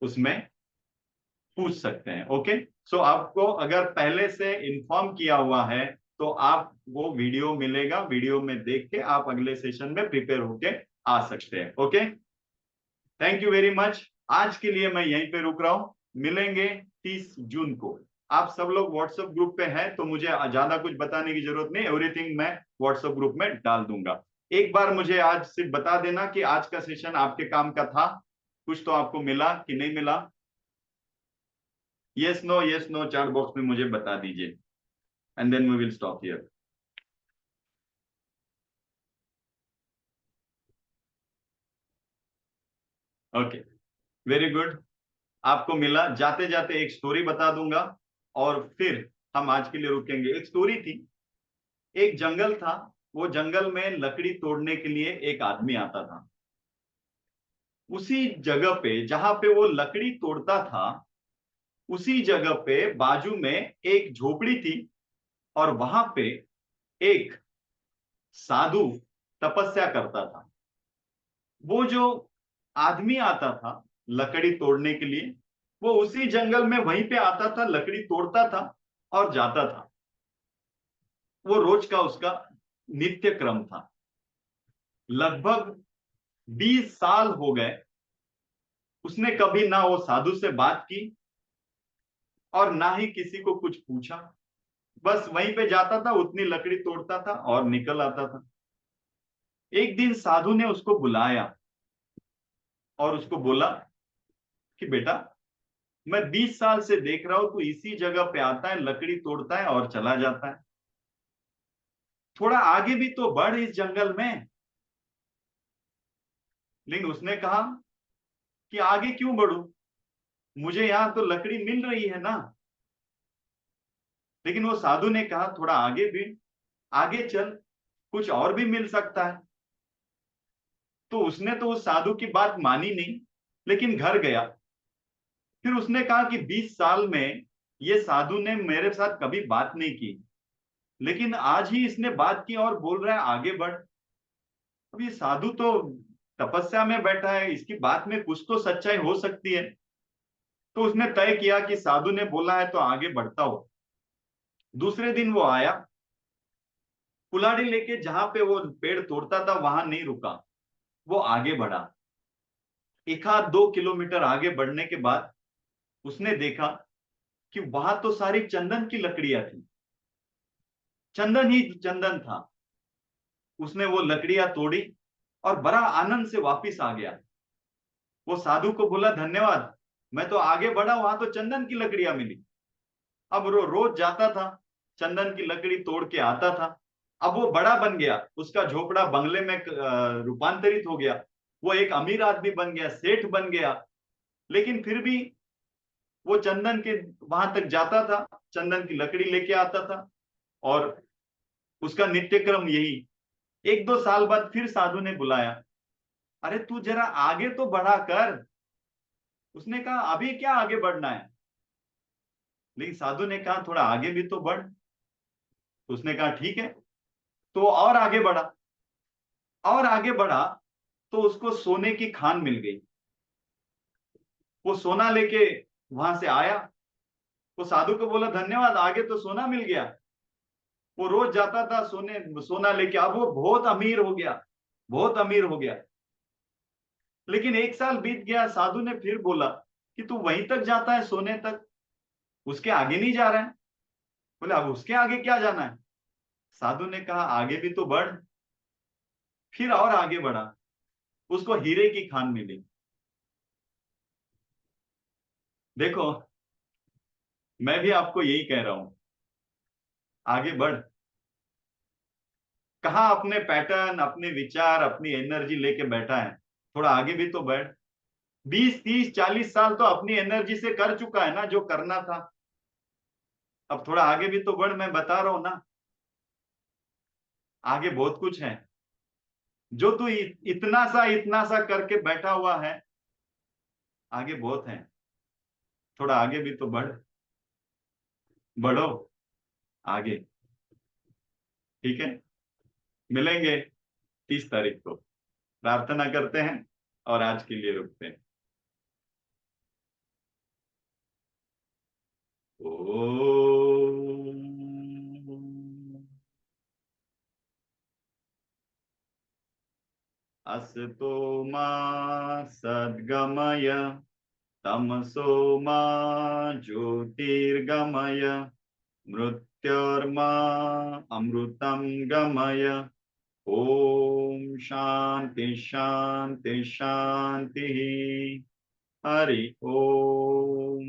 उसमें पूछ सकते हैं। ओके, सो आपको अगर पहले से इन्फॉर्म किया हुआ है तो आप वो वीडियो मिलेगा, वीडियो में देख के आप अगले सेशन में प्रिपेयर होके आ सकते हैं। Okay, thank you very much. आज के लिए मैं यहीं पे रुक रहा हूं, मिलेंगे 30 जून को। आप सब लोग व्हाट्सएप ग्रुप पे हैं तो मुझे ज्यादा कुछ बताने की जरूरत नहीं, एवरीथिंग मैं व्हाट्सएप ग्रुप में डाल दूंगा। एक बार मुझे आज सिर्फ बता देना कि आज का सेशन आपके काम का था, कुछ तो आपको मिला कि नहीं मिला। यस नो चैट बॉक्स में मुझे बता दीजिए, and then we will stop here. Okay, very good. आपको मिला। जाते जाते एक स्टोरी बता दूंगा और फिर हम आज के लिए रुकेंगे। एक स्टोरी थी, एक जंगल था, वो जंगल में लकड़ी तोड़ने के लिए एक आदमी आता था। उसी जगह पे जहां पे वो लकड़ी तोड़ता था, उसी जगह पे बाजू में एक झोपड़ी थी, और वहां पे एक साधु तपस्या करता था। वो जो आदमी आता था लकड़ी तोड़ने के लिए, वो उसी जंगल में वहीं पे आता था, लकड़ी तोड़ता था और जाता था। वो रोज का उसका नित्य क्रम था। लगभग 20 साल हो गए, उसने कभी ना वो साधु से बात की और ना ही किसी को कुछ पूछा। बस वहीं पे जाता था, उतनी लकड़ी तोड़ता था और निकल आता था। एक दिन साधु ने उसको बुलाया और उसको बोला कि बेटा, मैं 20 साल से देख रहा हूं तू इसी जगह पे आता है, लकड़ी तोड़ता है और चला जाता है। थोड़ा आगे भी तो बढ़ इस जंगल में। लेकिन उसने कहा कि आगे क्यों बढ़ूं, मुझे यहां तो लकड़ी मिल रही है ना। लेकिन वो साधु ने कहा थोड़ा आगे भी, आगे चल, कुछ और भी मिल सकता है। तो उसने तो उस साधु की बात मानी नहीं, लेकिन घर गया। फिर उसने कहा कि 20 साल में ये साधु ने मेरे साथ कभी बात नहीं की, लेकिन आज ही इसने बात की और बोल रहा है आगे बढ़। अब ये साधु तो तपस्या में बैठा है, इसकी बात में कुछ तो सच्चाई हो सकती है। तो उसने तय किया कि साधु ने बोला है तो आगे बढ़ता हो। दूसरे दिन वो आया, कुल्हाड़ी लेके, जहां पे वो पेड़ तोड़ता था वहां नहीं रुका, वो आगे बढ़ा। 1 आध 2 किलोमीटर आगे बढ़ने के बाद उसने देखा कि वहां तो सारी चंदन की लकड़ियां थी, चंदन ही चंदन था। उसने वो लकड़ियां तोड़ी और बड़ा आनंद से वापिस आ गया। वो साधु को बोला धन्यवाद, मैं तो आगे बढ़ा, वहां तो चंदन की लकड़ियां मिली। अब रोज जाता था, चंदन की लकड़ी तोड़ के आता था। अब वो बड़ा बन गया, उसका झोपड़ा बंगले में रूपांतरित हो गया, वो एक अमीर आदमी बन गया, सेठ बन गया। लेकिन फिर भी वो चंदन के वहां तक जाता था, चंदन की लकड़ी लेके आता था, और उसका नित्य क्रम यही। 1 2 साल बाद फिर साधु ने बुलाया, अरे तू जरा आगे तो बढ़ा कर। उसने कहा अभी क्या आगे बढ़ना है। लेकिन साधु ने कहा थोड़ा आगे भी तो बढ़। तो उसने कहा ठीक है। तो और आगे बढ़ा, और आगे बढ़ा, तो उसको सोने की खान मिल गई। वो सोना लेके वहां से आया। वो साधु को बोला धन्यवाद, आगे तो सोना मिल गया। वो रोज जाता था सोना लेके। अब वो बहुत अमीर हो गया, बहुत अमीर हो गया। लेकिन एक साल बीत गया, साधु ने फिर बोला कि तू वहीं तक जाता है सोने तक, उसके आगे नहीं जा रहा है। बोले अब उसके आगे क्या जाना है? साधु ने कहा आगे भी तो बढ़। फिर और आगे बढ़ा, उसको हीरे की खान मिली। देखो, मैं भी आपको यही कह रहा हूं, आगे बढ़। कहा अपने पैटर्न, अपने विचार, अपनी एनर्जी लेके बैठा है, थोड़ा आगे भी तो बढ़। 20, 30, 40 साल तो अपनी एनर्जी से कर चुका है ना जो करना था। अब थोड़ा आगे भी तो बढ़, मैं बता रहा हूं ना, आगे बहुत कुछ है। जो तू इतना सा करके बैठा हुआ है, आगे बहुत है। थोड़ा आगे भी तो बढ़, बढ़ो आगे। ठीक है, मिलेंगे 30 तारीख को। प्रार्थना करते हैं और आज के लिए रुकते हैं। ओम असतो मा सद्गमय, तमसो मा ज्योतिर्गमय, मृत्योर्मा अमृतं गमय। ओम शांति शांति शांति। हरि ओम।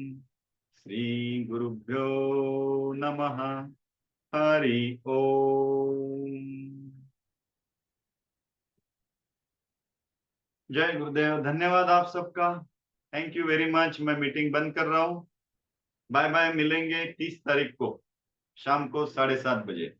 श्री गुरुभ्यो नमः। हरि ओम। जय गुरुदेव। धन्यवाद आप सबका। Thank you very much. मैं मीटिंग बंद कर रहा हूँ। Bye bye. मिलेंगे 30 तारीख को शाम को 7:30 बजे।